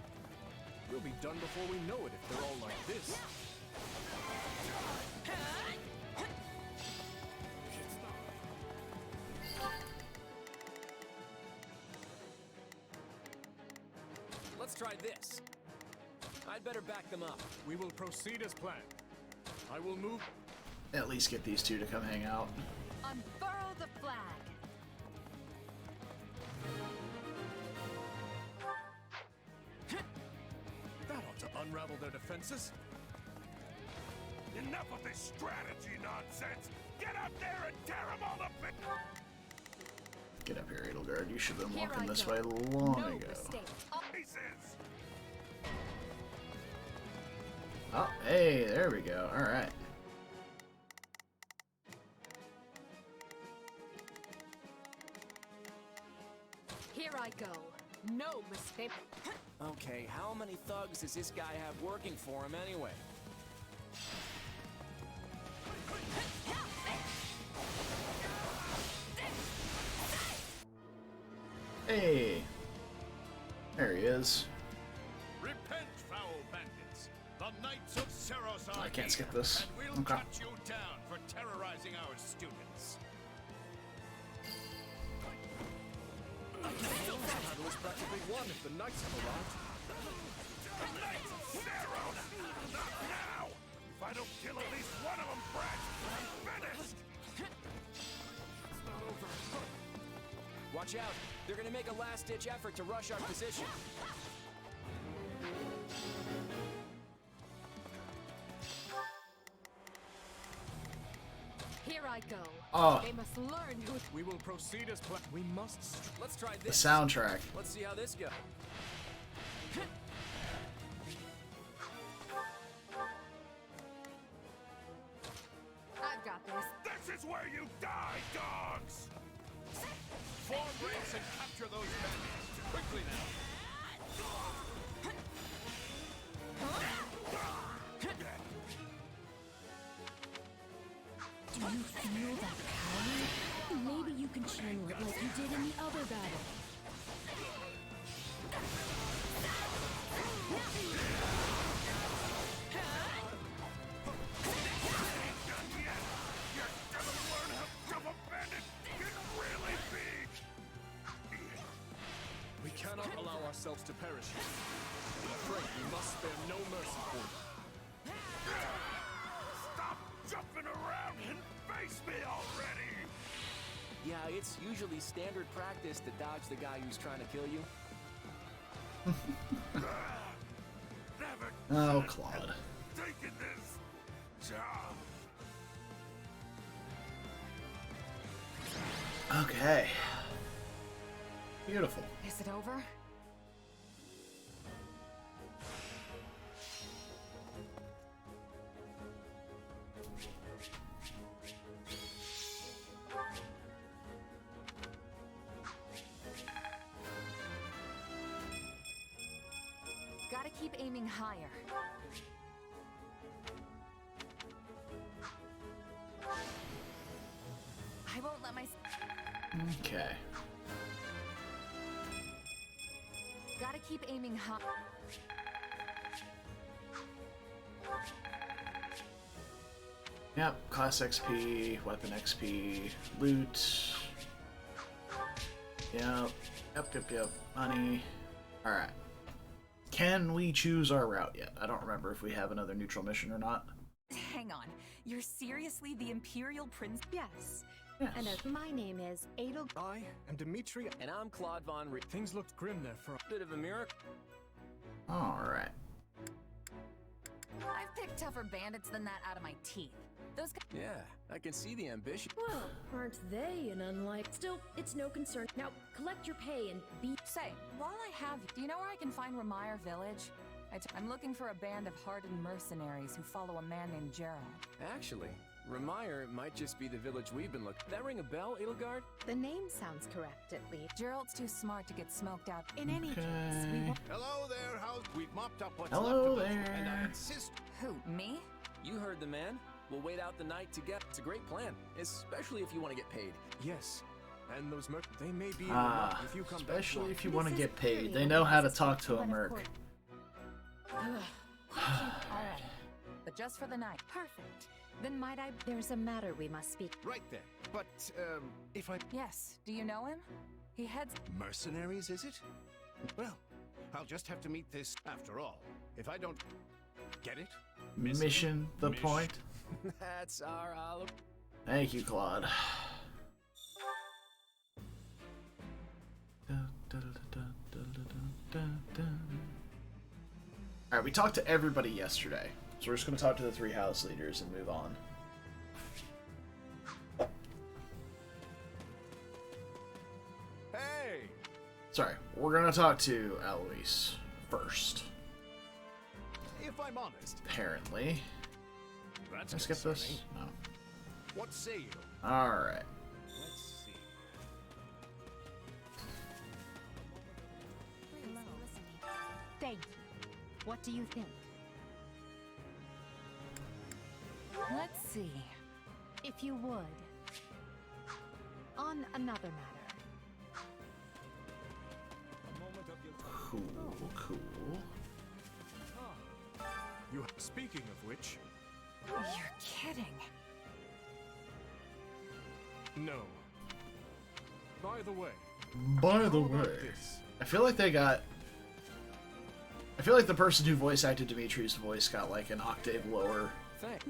D: We'll be done before we know it if they're all like this.
E: Let's try this. I'd better back them up.
D: We will proceed as planned. I will move.
A: At least get these two to come hang out.
F: Unfurl the flag.
D: That ought to unravel their defenses.
I: Enough of this strategy nonsense! Get out there and tear them all to bits!
A: Get up here, Edelgard. You should have been
F: Here
A: walking
F: I
A: this
F: go.
A: way long
F: No
A: ago.
F: mistakes.
I: Pieces!
A: Oh, hey, there we go. Alright.
F: Here I go. No mistake.
E: Okay, how many thugs does this guy have working for him anyway?
A: Hey! There he is.
I: Repent, foul bandits! The Knights of Seros are
A: I can't skip
I: here,
A: this.
I: and we'll
A: Okay.
I: cut you down for terrorizing our students.
D: Battle is practically won if the knights have arrived.
I: The Knights of Seros! Not now! If I don't kill at least one of them, brats, I'm finished!
D: It's not over.
E: Watch out! They're gonna make a last-ditch effort to rush our position.
C: I go.
A: Oh.
C: They must learn who.
D: We will proceed as planned. We must.
E: Let's try
A: The
E: this.
A: soundtrack.
E: Let's see how this goes.
C: I've got this.
I: This is where you die, dogs! Form ranks and capture those bandits. Quickly now.
H: Do you feel that power? Maybe you can channel it like you did in the other battle.
I: You're gonna learn how tough a bandit can really be!
D: We cannot allow ourselves to perish here. I'm afraid we must spare no mercy for you.
I: Stop jumping around and face me already!
E: Yeah, it's usually standard practice to dodge the guy who's trying to kill you.
I: Never
A: Oh, Claude.
I: taken this job.
A: Okay. Beautiful.
C: Is it over? Gotta keep aiming higher. I won't let my...
A: Okay.
C: Gotta keep aiming high.
A: Yep, class XP, weapon XP, loot. Yep. Money. Alright. Can we choose our route yet? I don't remember if we have another neutral mission or not.
B: Hang on. You're seriously the Imperial Prince?
F: Yes.
A: Yes.
F: And my name is Adel.
D: I am Dimitri.
E: And I'm Claude Von Re.
D: Things looked grim there for a
E: Bit of a miracle.
A: Alright.
B: I've picked tougher bandits than that out of my teeth. Those guys...
E: Yeah, I can see the ambition.
H: Well, aren't they an unlike? Still, it's no concern. Now, collect your pay and be.
B: Say, while I have you, do you know where I can find Ramire Village? I'm looking for a band of hardened mercenaries who follow a man named Gerald.
E: Actually, Ramire might just be the village we've been looking. That ring a bell, Edelgard?
F: The name sounds correct, at least.
B: Gerald's too smart to get smoked out.
F: In any case, we
A: Okay.
F: won't.
I: Hello there, house. We've mopped up what's
A: Hello
I: left of it,
A: there.
I: and I insist.
B: Who, me?
E: You heard the man. We'll wait out the night together. It's a great plan, especially if you want to get paid.
D: yes. And those they may be
A: Ah,
D: if you come
A: especially
D: back.
A: if you want to
F: This is
A: get paid.
F: pretty
A: They know how to
F: nice,
A: talk to a
F: but of
A: merc.
F: course-
B: Alright. But just for the night.
F: Perfect. Then might I? There's a matter we must speak.
I: Right there. But, if I...
B: Yes. Do you know him? He heads...
I: Mercenaries, is it? Well, I'll just have to meet this after all. If I don't... Get it?
A: Mission the
I: Mish.
A: point.
E: That's our olive.
A: Thank you, Claude. Alright, we talked to everybody yesterday, so we're just going to talk to the 3 house leaders and move on.
D: Hey!
A: Sorry, we're going to talk to Eloise first,
I: If I'm honest,
A: apparently.
I: that's
A: Can I skip this?
I: concerning.
A: No.
I: What say you?
A: Alright.
I: Let's see.
F: Thank you. What do you think?
B: Let's see.
F: If you would. On another matter.
D: A moment of your
A: Cool.
D: You. Speaking of which,
B: You're kidding.
D: no. By the way,
A: By the
D: how about
A: way,
D: this?
A: I feel like they got... I feel like the person who voice acted Dimitri's voice got like an octave lower.
E: Thanks.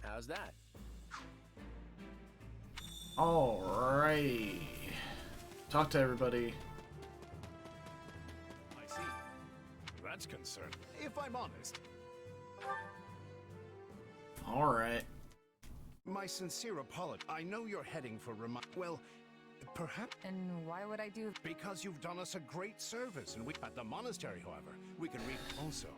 E: How's that?
A: Alrighty. Talk to everybody.
I: I see. That's concerning. If I'm honest,
A: Alright.
I: My sincere apology. I know you're heading for well, perhaps
C: And why would I do?
I: because you've done us a great service, and we at the monastery, however, we can read also.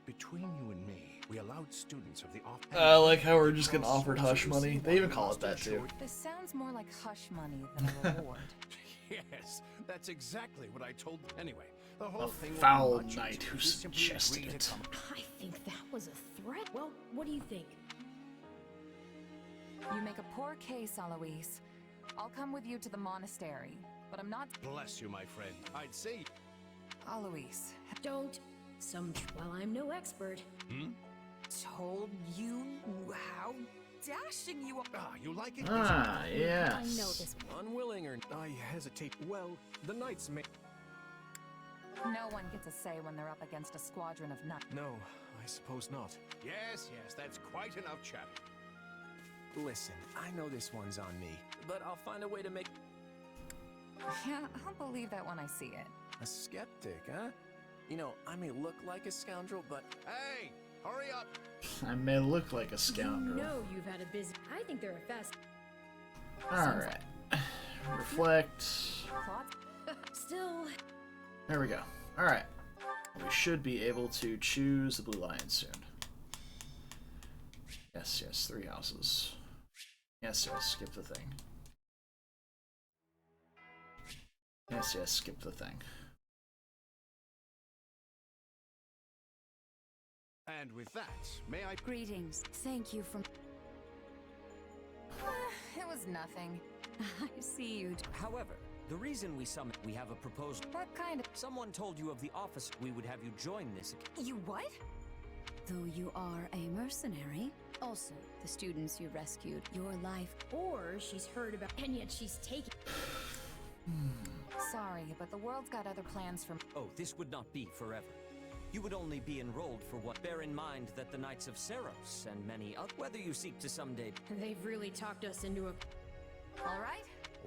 I: Between you and me, we allowed students of the off.
A: I like how we're just getting offered hush money. They even call it that too.
C: This sounds more like hush money than a reward.
I: Yes, that's exactly what I told. Anyway, the whole
A: A
I: thing will be
A: foul
I: much
A: knight
I: easier.
A: who
I: We simply
A: suggested
I: agree to
A: it.
I: come-
H: I think that was a threat. Well, what do you think?
C: You make a poor case, Alois. I'll come with you to the monastery, but I'm not.
I: Bless you, my friend. I'd say.
C: Alois,
H: Don't. Well, I'm no expert.
C: told you how dashing you are.
I: Ah, you like it?
A: Ah,
F: I
A: yes.
F: know this.
D: Unwilling or I hesitate. Well, the knights may.
C: No one gets a say when they're up against a squadron of knights.
D: No, I suppose not.
I: Yes, that's quite enough chatter.
E: Listen, I know this one's on me, but I'll find a way to make.
C: Yeah, I'll believe that when I see it.
E: A skeptic, huh? You know, I may look like a scoundrel, but
I: Hey, hurry up!
A: I may look like a scoundrel.
H: You know you've had a busy. I think they're a fast.
A: Alright. Reflect.
C: Plot?
H: Still,
A: There we go. Alright. We should be able to choose the blue lion soon. Yes, 3 houses. Yes, skip the thing. Yes, skip the thing.
I: And with that, may I?
F: Greetings. Thank you for.
C: It was nothing.
F: I see you.
J: However, the reason we summoned, we have a proposal.
C: What kind of...
J: Someone told you of the office. We would have you join this.
C: You what?
F: Though you are a mercenary, also the students you rescued, your life.
H: or she's heard about, and yet she's taking.
C: Sorry, but the world's got other plans for...
J: Oh, this would not be forever. You would only be enrolled for what? Bear in mind that the Knights of Seros and many other, whether you seek to someday
H: They've really talked us into a.
C: All right?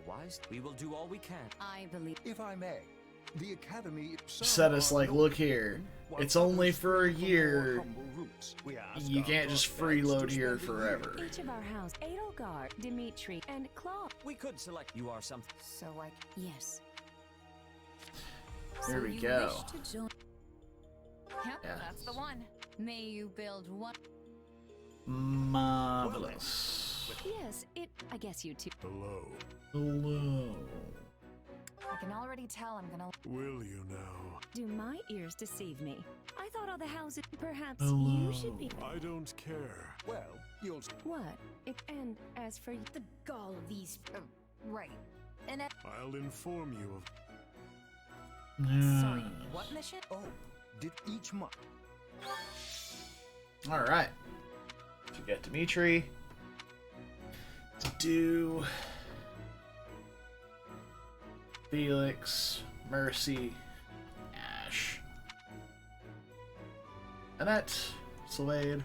J: wise, we will do all we can.
F: I believe.
G: If I may, the Academy
A: Said us like, look here, it's only for a year. You can't just freeload here forever.
F: Each of our house, Edelgard, Dimitri, and Claude.
J: We could select you are something.
C: So I...
F: Yes.
A: There
F: So
A: we
F: you
A: go.
F: wish to join.
C: Yep,
A: Yeah.
C: that's the one.
F: May you build one.
A: Marvelous.
F: Yes, I guess you too.
I: Hello.
A: Hello.
C: I can already tell I'm gonna...
I: Will you now?
F: Do my ears deceive me? I thought all the houses. Perhaps
A: Hello.
F: you should be.
I: I don't care. Well, you'll.
F: What? And as for
H: The gall of these.
C: Right. And it...
I: I'll inform you of.
C: Sorry, what mission?
G: Oh, did each month.
A: Alright. To get Dimitri. To do Felix, Mercy, Ash, Annette, Sylvain,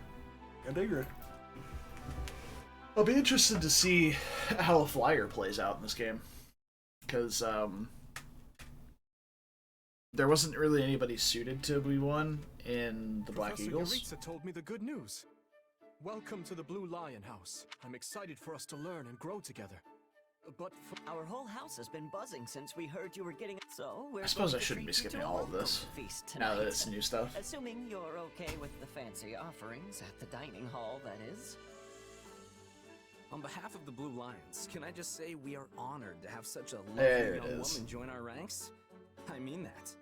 A: and Ingrid. I'll be interested to see how a flyer plays out in this game. Because, there wasn't really anybody suited to be one in the Black
D: Professor
A: Eagles.
D: Yaritza told me the good news. Welcome to the Blue Lion House. I'm excited for us to learn and grow together. But
J: Our whole house has been buzzing since we heard you were getting. So we're
A: I suppose
J: going
A: I
J: to
A: shouldn't be
J: treat you
A: skipping
J: to a
A: all of
J: welcome
A: this,
J: feast
A: now that
J: tonight.
A: it's new stuff.
J: Assuming you're okay with the fancy offerings at the dining hall, that is.
E: On behalf of the Blue Lions, can I just say we are honored to have such a lovely
A: There it
E: young
A: is.
E: woman join our ranks? I mean that.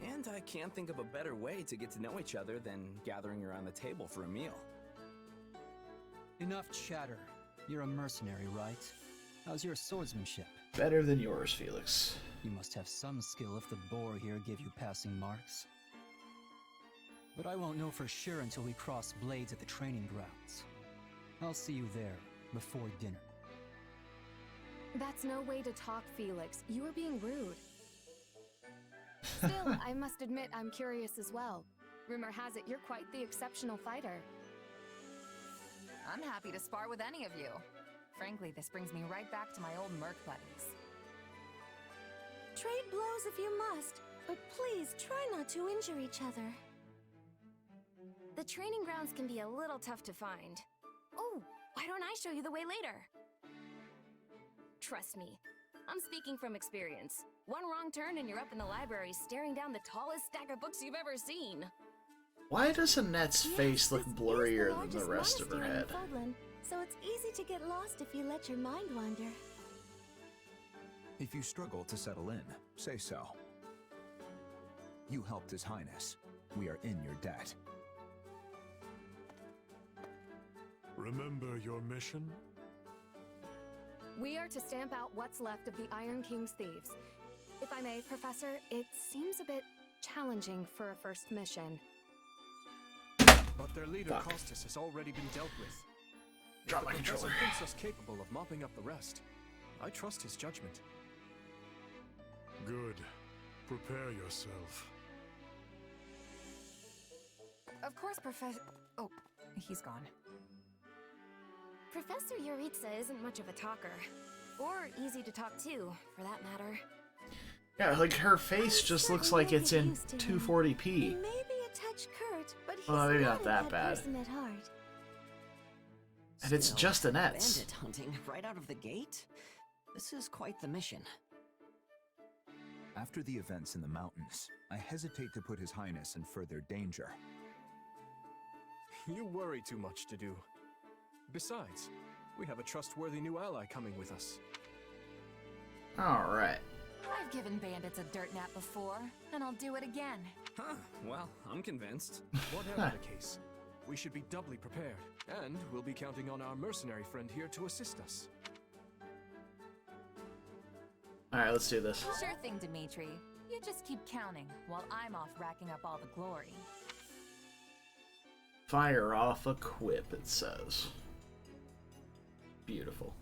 E: And I can't think of a better way to get to know each other than gathering around the table for a meal.
K: Enough chatter. You're a mercenary, right? How's your swordsmanship?
A: Better than yours, Felix.
K: You must have some skill if the boar here gave you passing marks. But I won't know for sure until we cross blades at the training grounds. I'll see you there, before dinner.
B: That's no way to talk, Felix. You are being rude. Still, I must admit I'm curious as well. Rumor has it you're quite the exceptional fighter.
C: I'm happy to spar with any of you. Frankly, this brings me right back to my old merc buddies.
F: Trade blows if you must, but please try not to injure each other.
H: The training grounds can be a little tough to find. Oh, why don't I show you the way later? Trust me, I'm speaking from experience. One wrong turn and you're up in the library staring down the tallest stack of books you've ever seen.
A: Why does Annette's face look blurrier than the rest of her
F: monastery in
A: head?
F: Fodlan, so it's easy to get lost if you let your mind wander.
L: If you struggle to settle in, say so. You helped His Highness. We are in your debt.
D: Remember your mission?
C: We are to stamp out what's left of the Iron King's thieves. If I may, Professor, it seems a bit challenging for a first mission.
D: But their leader, Costas, has already been dealt with.
A: Drop
D: If
A: my
D: the professor
A: controller.
D: thinks us capable of mopping up the rest, I trust his judgment.
I: Good. Prepare yourself.
C: Of course, Professor... Oh, he's gone.
H: Professor Yuritsa isn't much of a talker. Or easy to talk to, for that matter.
A: Yeah, like her face just looks like it's in 240p.
F: He may be a touch curt, but he's
A: Well, maybe
F: not
A: not that
F: a
A: bad.
F: person at heart.
A: And it's
J: Still,
A: just Annette's.
J: Bandit hunting right out of the gate? This is quite the mission.
L: After the events in the mountains, I hesitate to put His Highness in further danger.
D: You worry too much to do. Besides, we have a trustworthy new ally coming with us.
A: Alright.
B: I've given bandits a dirt nap before, and I'll do it again.
E: Huh, well, I'm convinced.
D: Whatever the case, we should be doubly prepared, and we'll be counting on our mercenary friend here to assist us.
A: Alright, let's do this.
B: Sure thing, Dimitri. You just keep counting, while I'm off racking up all the glory.
A: Fire off a quip, it says. Beautiful.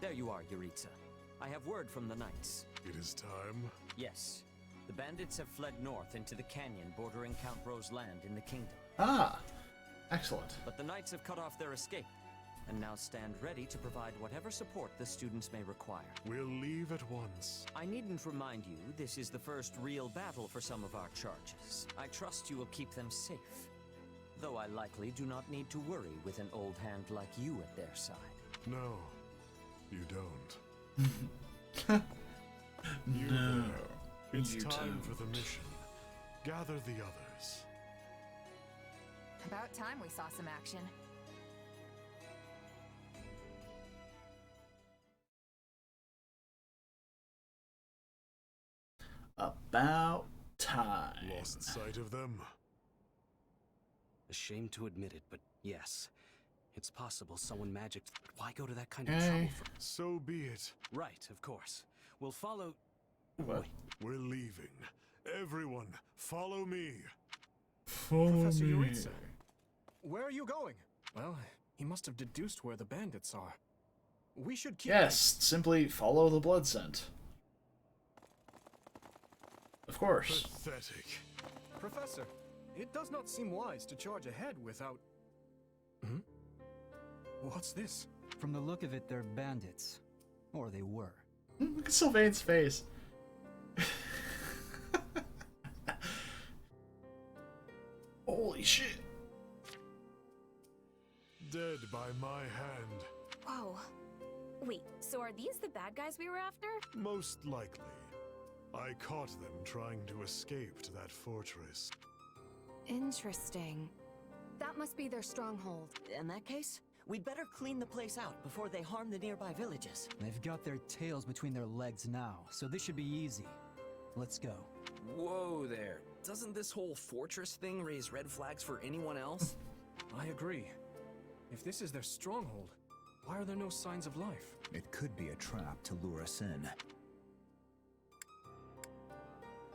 J: There you are, Yuritsa. I have word from the knights.
I: It is time.
J: Yes. The bandits have fled north into the canyon bordering Count Ro's land in the kingdom.
A: Ah, excellent.
J: But the knights have cut off their escape, and now stand ready to provide whatever support the students may require.
I: We'll leave at once.
J: I needn't remind you, this is the first real battle for some of our charges. I trust you will keep them safe. Though I likely do not need to worry with an old hand like you at their side.
I: No, you don't.
A: No,
I: It's
A: you
I: time
A: don't.
I: for the mission. Gather the others.
B: About time we saw some action.
A: About time.
I: Lost sight of them.
M: Ashamed to admit it, but yes. It's possible someone magicked. Why go to that kind of
A: Hey.
M: trouble for?
I: So be it.
M: Right, of course. We'll follow.
A: What?
I: We're leaving. Everyone, follow me.
D: Professor Yuritsa, where are you going? Well, he must have deduced where the bandits are. We should keep...
A: Yes, simply follow the blood scent. Of course.
I: Pathetic.
D: Professor, it does not seem wise to charge ahead without... Hmm? What's this?
K: From the look of it, they're bandits. Or they were.
A: Look at Sylvain's face. Holy shit.
I: Dead by my hand.
H: Whoa. Wait, so are these the bad guys we were after?
I: Most likely. I caught them trying to escape to that fortress.
C: Interesting. That must be their stronghold.
J: In that case, we'd better clean the place out before they harm the nearby villages.
K: They've got their tails between their legs now, so this should be easy. Let's go.
E: Whoa there. Doesn't this whole fortress thing raise red flags for anyone else?
D: I agree. If this is their stronghold, why are there no signs of life?
L: It could be a trap to lure us in.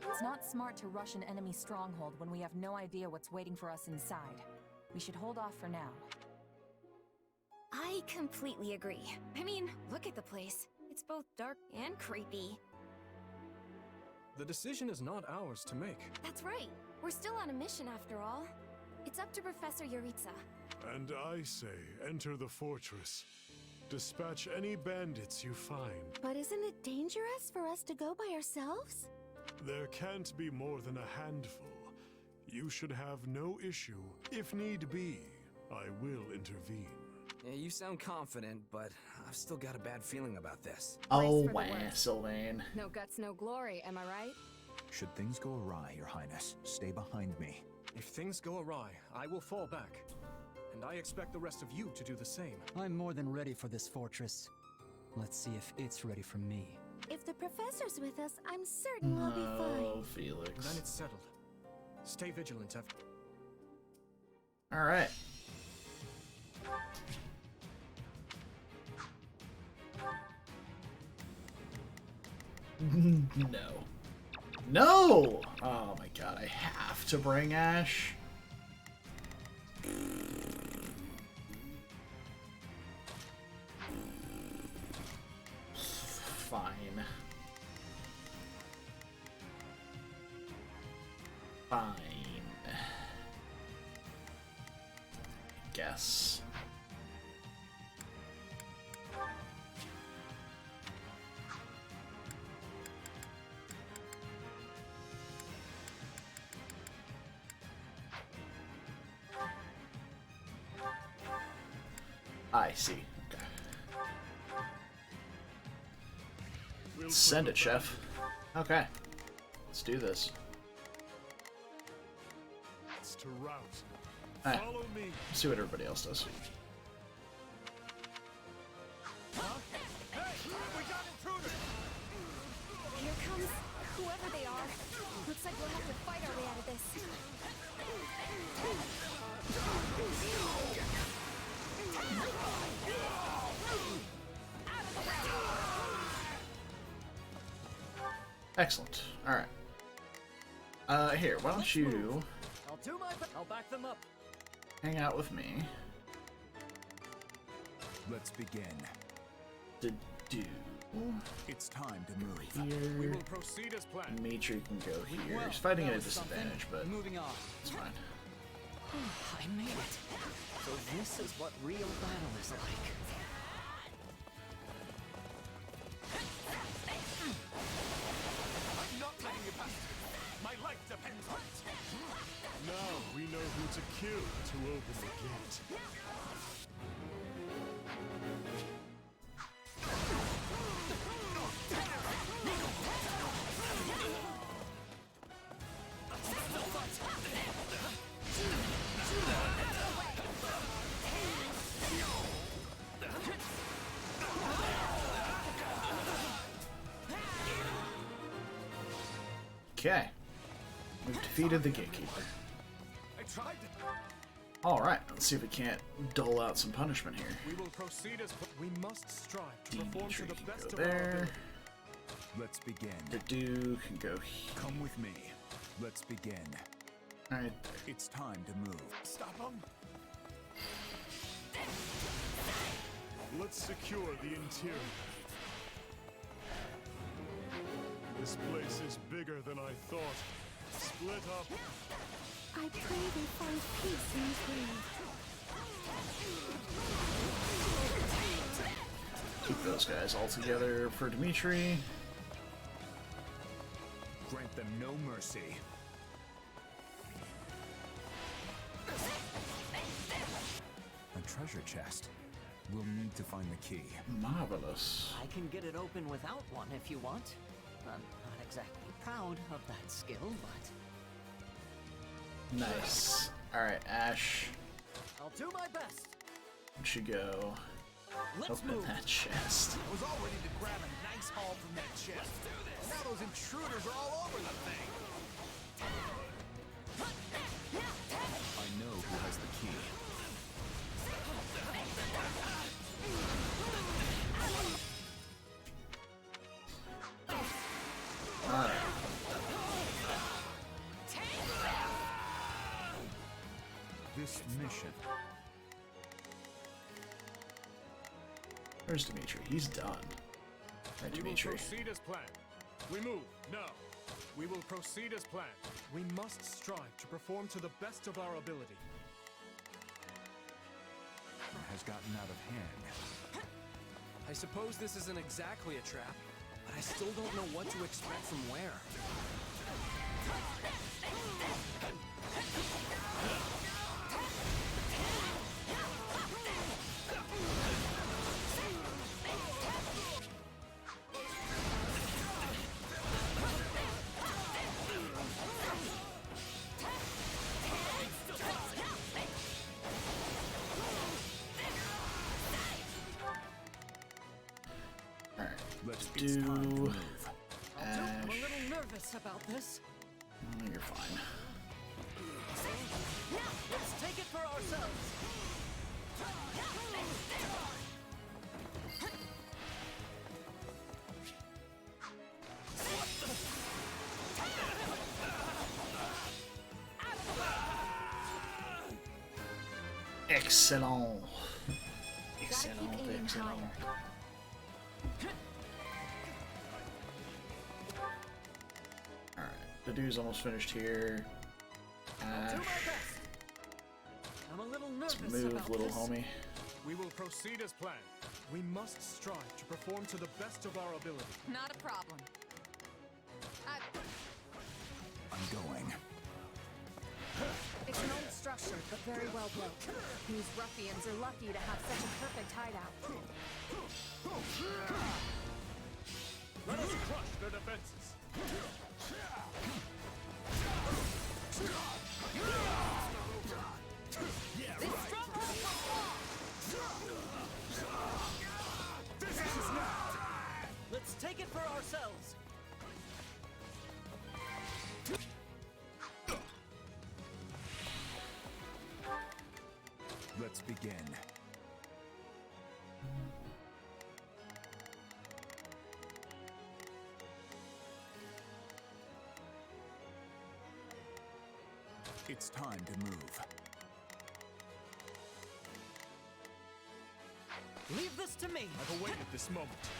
B: It's not smart to rush an enemy stronghold when we have no idea what's waiting for us inside. We should hold off for now.
H: I completely agree. I mean, look at the place. It's both dark and creepy.
D: The decision is not ours to make.
H: That's right. We're still on a mission after all. It's up to Professor Yuritsa.
I: And I say, enter the fortress. Dispatch any bandits you find.
H: But isn't it dangerous for us to go by ourselves?
I: There can't be more than a handful. You should have no issue. If need be, I will intervene.
E: Yeah, you sound confident, but I've still got a bad feeling about this.
A: Oh,
C: for the
A: wow,
C: worst.
A: Sylvain.
C: No guts, no glory, am I right?
L: Should things go awry, Your Highness, stay behind me.
D: If things go awry, I will fall back. And I expect the rest of you to do the same.
K: I'm more than ready for this fortress. Let's see if it's ready for me.
H: If the professor's with us, I'm certain we'll be
A: Oh,
H: fine.
A: Felix.
D: Then it's settled. Stay vigilant,
A: All right. No. No! Oh my god, I have to bring Ash. Fine. Fine. Guess. I see. Okay. Send it, chef. Okay. Let's do this.
I: It's to rout.
A: Alright.
I: Follow me.
A: Let's see what everybody else does.
H: Here comes whoever they are. Looks like we'll have to fight our way out of this.
A: Excellent. Alright. Here, why don't you
J: I'll back them up.
A: hang out with me
L: Let's begin.
A: to do
L: It's time to move.
A: here.
D: We will proceed as planned.
A: Dimitri can go here.
K: Well,
A: He's fighting at a
K: that was something.
A: disadvantage, but
K: Moving on.
A: it's fine.
J: I made it. So this is what real battle is like.
I: I'm not letting you pass. My life depends on it. Now we know who to kill to open the gate.
A: Okay. We've defeated the gatekeeper.
D: I tried to.
A: Alright, let's see if we can't dole out some punishment here.
D: We will proceed as we must strive to perform to
A: Dimitri
D: the
A: can
D: best
A: go
D: of our
A: there.
D: ability.
L: Let's begin.
A: The Duke can go here.
L: Come with me. Let's begin.
A: Alright.
L: It's time to move.
I: Stop him. Let's secure the interior. This place is bigger than I thought. Split up.
H: I pray they find peace in this world.
A: Keep those guys all together for Dimitri.
L: Grant them no mercy. A treasure chest. We'll need to find the key.
A: Marvelous.
J: I can get it open without one if you want. I'm not exactly proud of that skill, but
A: Nice. Alright, Ash.
J: I'll do my best.
A: We should go
J: Let's
A: open
J: move.
A: that chest.
G: I was all ready to grab a nice haul from that chest. And now those intruders are all over the thing.
L: I know who has the key.
A: Alright.
L: This mission.
A: Where's Dimitri? He's done. Alright,
D: We will
A: Dimitri.
D: proceed as planned. We move now. We will proceed as planned. We must strive to perform to the best of our ability.
L: has gotten out of hand.
M: I suppose this isn't exactly a trap, but I still don't know what to expect from where.
A: Do
C: I'm a little nervous about this.
A: You're fine.
C: Now, let's take it for ourselves.
A: Excellent.
B: Gotta keep
A: Excellent.
B: aiming
A: Excellent.
B: higher.
A: Alright, the dude's almost finished here.
C: I'll do my best. I'm a little nervous
A: Move,
C: about
A: little
C: this.
A: homie.
D: We will proceed as planned. We must strive to perform to the best of our ability.
B: Not a problem.
L: I'm going.
B: It's an old structure, but very well built. These ruffians are lucky to have such a perfect hideout.
D: Let us crush their defenses.
C: This stronghold will fall.
D: This is now.
C: Let's take it for ourselves.
L: Let's begin. It's time to move.
C: Leave this to me.
D: I've awaited this moment.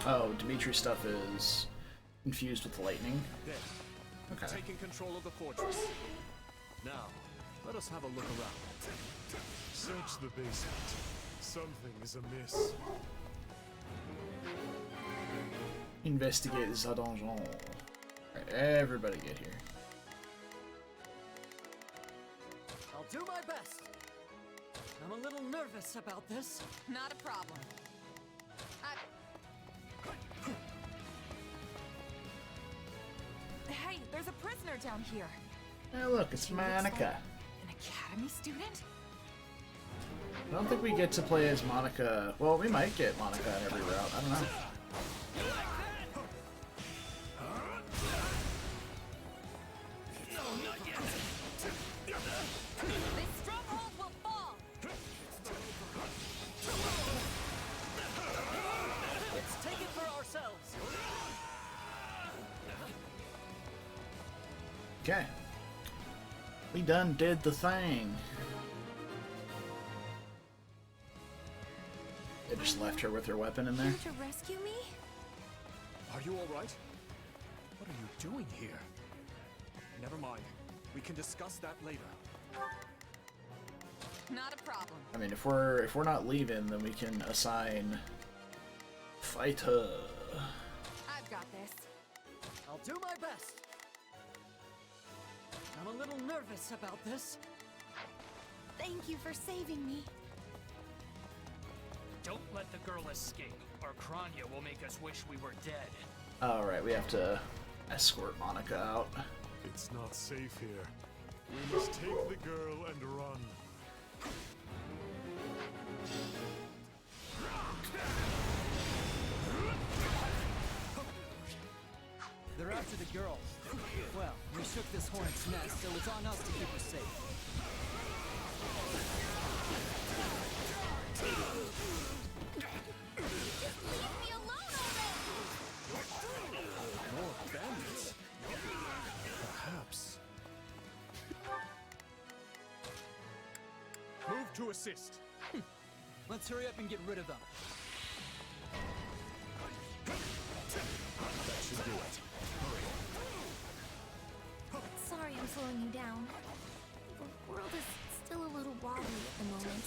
A: Oh, Dimitri stuff is infused with lightning.
D: There.
A: Okay.
D: Taking control of the fortress. Now, let us have a look around. Search the basement. Something is amiss.
A: Investigate the donjon. Alright, everybody get here.
C: I'll do my best. I'm a little nervous about this.
B: Not a problem. Hey, there's a prisoner down here.
A: Hey, look, it's Monica.
B: An academy student?
A: I don't think we get to play as Monica. Well, we might get Monica in every route. I don't know.
C: This stronghold will fall. Let's take it for ourselves.
A: Okay. We done did the thing. They just left her with her weapon in there.
B: Here to rescue me?
D: Are you all right? What are you doing here? Never mind. We can discuss that later.
B: Not a problem.
A: I mean, if we're not leaving, then we can assign fighter.
B: I've got this.
C: I'll do my best. I'm a little nervous about this.
B: Thank you for saving me.
N: Don't let the girl escape, or Kranya will make us wish we were dead.
A: All right, we have to escort Monica out.
D: It's not safe here. We must take the girl and run.
K: They're after the girls. Well, we shook this hornet's nest, so it's on us to keep her safe.
B: Leave me alone already!
D: More bandits? Perhaps. Move to assist.
K: Let's hurry up and get rid of them.
D: That should do it.
B: Sorry
H: sorry I'm slowing you down. The world is still a little wobbly at the moment.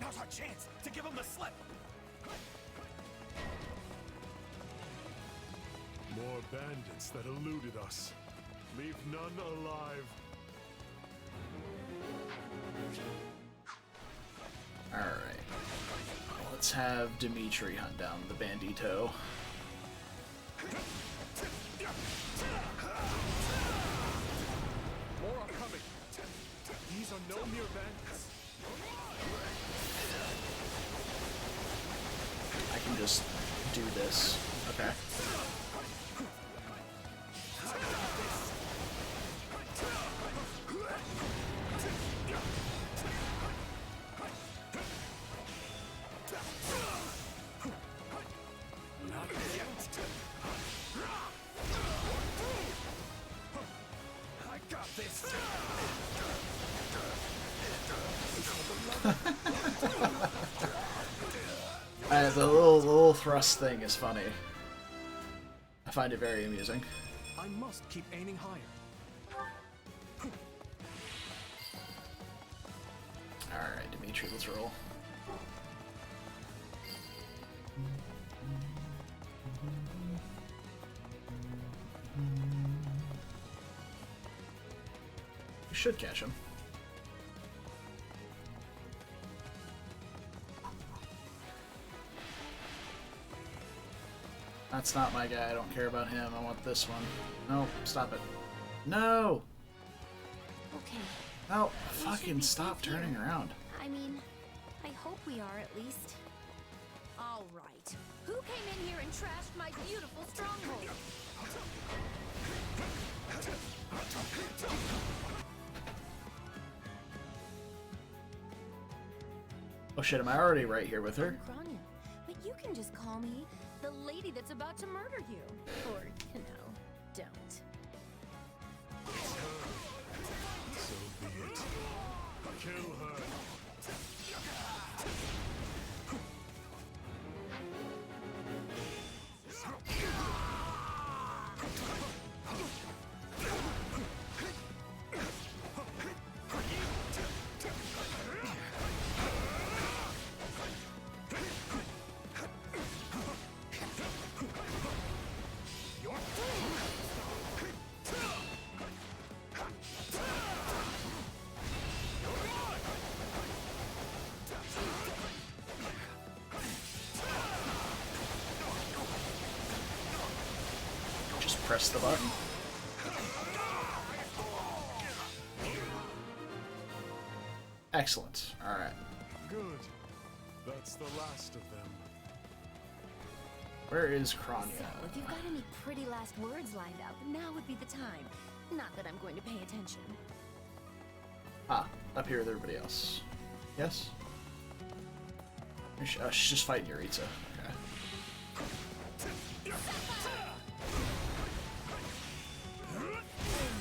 G: Now's our chance to give him the slip.
I: More bandits that eluded us. Leave none alive.
A: Alright. Let's have Dimitri hunt down the bandito.
D: More are coming. These are no mere bandits.
A: I can just do this. Okay. The little thrust thing is funny. I find it very amusing.
D: I must keep aiming higher.
A: Alright, Dimitri, let's roll. You should catch him. That's not my guy. I don't care about him. I want this one. No, stop it. No!
H: Okay.
A: No, fucking stop turning around.
H: I mean, I hope we are at least. All right. Who came in here and trashed my beautiful stronghold?
A: Oh shit, am I already right here with her?
H: Grania, but you can just call me the lady that's about to murder you. Or, you know, don't.
I: So be it. Kill her.
A: Press the button. Excellent. Alright.
I: Good. That's the last of them.
A: Where is Crania?
H: So, if you've got any pretty last words lined up, now would be the time. Not that I'm going to pay attention.
A: Ah, up here with everybody else. Yes? She's just fighting Yuritsa. Okay.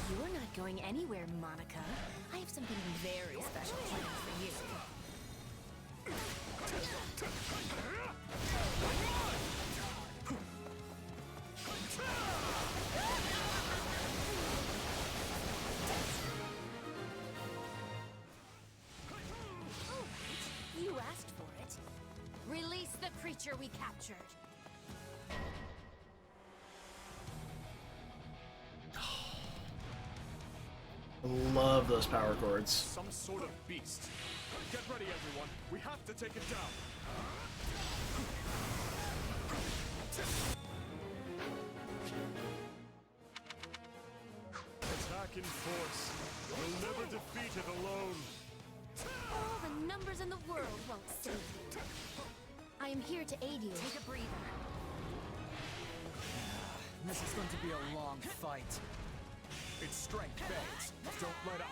H: You're not going anywhere, Monica. I have something very special planned for you. You asked for it. Release the creature we captured.
A: Love those power chords.
D: Some sort of beast. Get ready, everyone. We have to take it down.
I: Attack in force. We'll never defeat it alone.
H: All the numbers in the world won't save you. I am here to aid you. Take a breather.
M: This is going to be a long fight.
D: Its strength bends. Don't let up.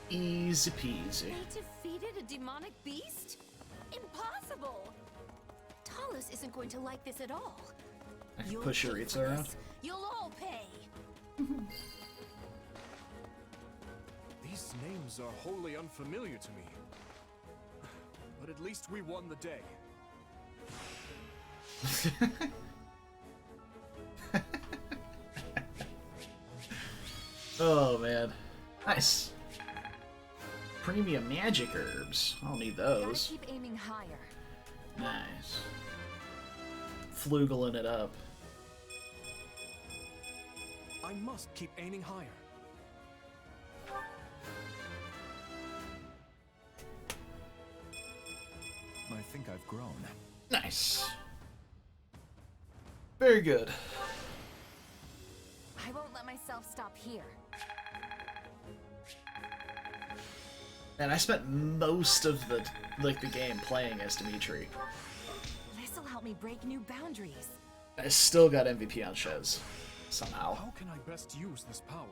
A: Easy peasy.
H: They defeated a demonic beast? Impossible! Talus isn't going to like this at all.
A: I can
H: You'll
A: push
H: pay
A: Yuritsa
H: for
A: around.
H: this. You'll all pay.
D: These names are wholly unfamiliar to me. But at least we won the day.
A: Oh man. Nice. Premium magic herbs. I'll need those.
B: Gotta keep aiming higher.
A: Nice. Flugeling it up.
D: I must keep aiming higher.
L: I think I've grown.
A: Nice. Very good.
B: I won't let myself stop here.
A: And I spent most of the game playing as Dimitri.
B: This'll help me break new boundaries.
A: I still got MVP on Shez. Somehow.
D: How can I best use this power?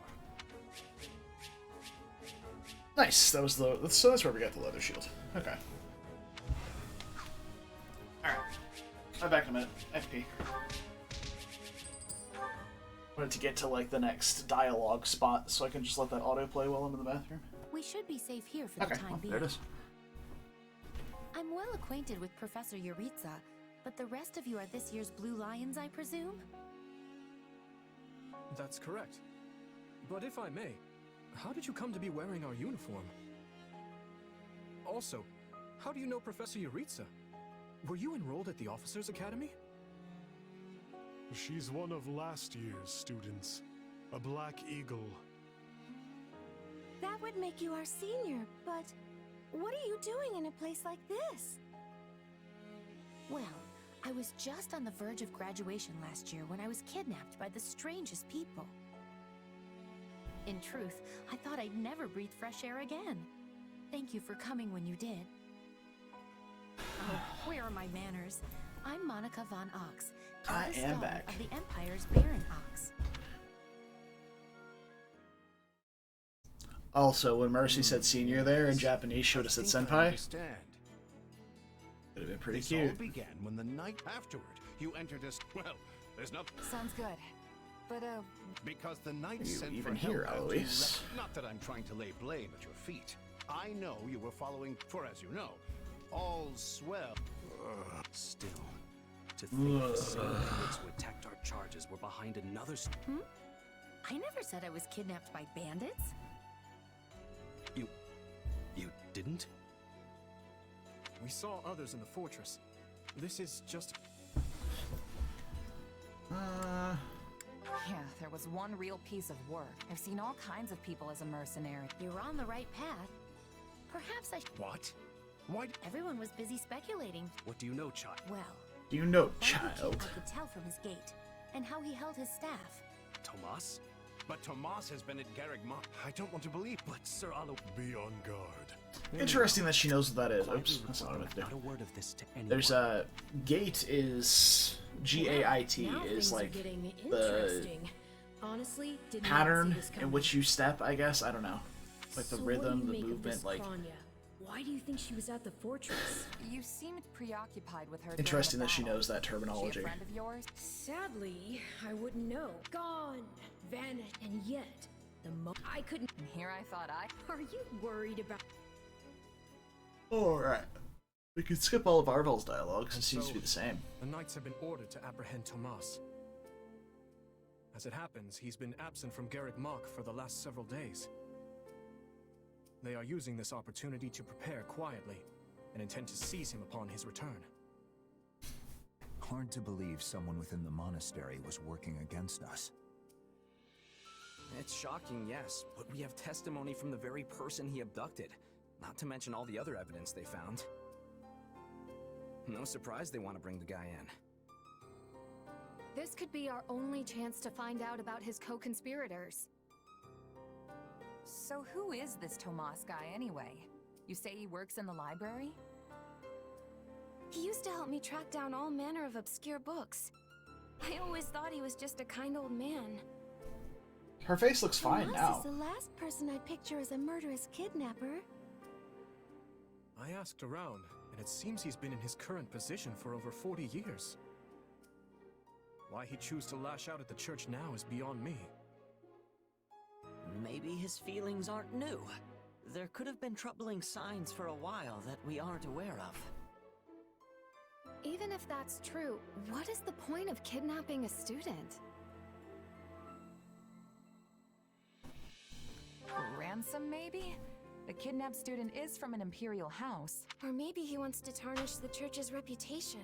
A: Nice. That was the. So that's where we got the leather shield. Okay. Alright. I'll be back in a minute. FP. Wanted to get to like the next dialogue spot so I can just let that autoplay while I'm in the bathroom.
F: We should be safe here for the time
A: well,
F: being.
A: there it is.
F: I'm well acquainted with Professor Yuritsa, but the rest of you are this year's Blue Lions, I presume?
D: That's correct. But if I may, how did you come to be wearing our uniform? Also, how do you know Professor Yuritsa? Were you enrolled at the Officers' Academy?
O: She's one of last year's students. A Black Eagle.
H: That would make you our senior, but what are you doing in a place like this?
F: Well, I was just on the verge of graduation last year when I was kidnapped by the strangest people. In truth, I thought I'd never breathe fresh air again. Thank you for coming when you did. Oh, where are my manners? I'm Monica von Ox,
A: I
F: eldest
A: am
F: daughter
A: back.
F: of the Empire's Baron Ox.
A: Also, when Mercy said senior there in Japanese, she would have said senpai. Would have been pretty
G: This
A: cute.
G: all began when the night afterward you entered us. Well, there's no.
B: Sounds good. But,
G: Because the knight
A: You
G: sent
A: even
G: for
A: here,
G: help after you
A: Eloise?
G: left. Not that I'm trying to lay blame at your feet. I know you were following, for as you know, all's swell.
M: Still, to think the same bandits who attacked our charges were behind another.
F: I never said I was kidnapped by bandits.
M: You didn't?
D: We saw others in the fortress. This is just...
B: yeah, there was one real piece of work. I've seen all kinds of people as a mercenary.
F: You're on the right path. Perhaps I
D: What? Why?
F: Everyone was busy speculating.
M: What do you know, child?
F: Well,
A: Do you know,
F: one
A: child?
F: I could tell from his gait, and how he held his staff.
M: Tomas?
G: But Tomas has been at Garreg Mach. I don't want to believe.
M: But Sir Alo...
O: Be on guard.
A: Interesting that she knows what that is. Oops, that's not what I meant to
M: Not a
A: do.
M: word of this to anyone.
A: There's a gate is G-A-I-T
H: Now
A: is
H: things are
A: like
H: getting
A: the
H: interesting. Honestly, did not
A: pattern
H: see this
A: in
H: coming.
A: which you step. I guess I don't know, like the
H: So
A: rhythm,
H: what do
A: the
H: you make of
A: movement,
H: this
A: like.
H: Kranya? Why do you think she was at the fortress?
B: You seemed preoccupied with her. during
A: Interesting
B: the
A: that she
B: battle.
A: knows that
B: Is
A: terminology.
B: she a friend of yours?
H: Sadly, I wouldn't know. Gone, vanished, and yet the I couldn't.
B: And here I thought
H: Are you worried about?
A: Alright. We could skip all of Arvel's dialogue because it seems to be the same.
D: The knights have been ordered to apprehend Tomas. As it happens, he's been absent from Garreg Mach for the last several days. They are using this opportunity to prepare quietly, and intend to seize him upon his return.
L: Hard to believe someone within the monastery was working against us.
M: It's shocking, yes, but we have testimony from the very person he abducted. Not to mention all the other evidence they found. No surprise they want to bring the guy in.
B: This could be our only chance to find out about his co-conspirators. So who is this Tomas guy anyway? You say he works in the library?
H: He used to help me track down all manner of obscure books. I always thought he was just a kind old man.
A: Her face looks fine
H: Tomas
A: now.
H: is the last person I'd picture as a murderous kidnapper.
D: I asked around, and it seems he's been in his current position for over 40 years. Why he'd choose to lash out at the church now is beyond me.
J: Maybe his feelings aren't new. There could have been troubling signs for a while that we aren't aware of.
B: Even if that's true, what is the point of kidnapping a student?
C: Ransom, maybe? The kidnapped student is from an imperial house.
B: Or maybe he wants to tarnish the church's reputation.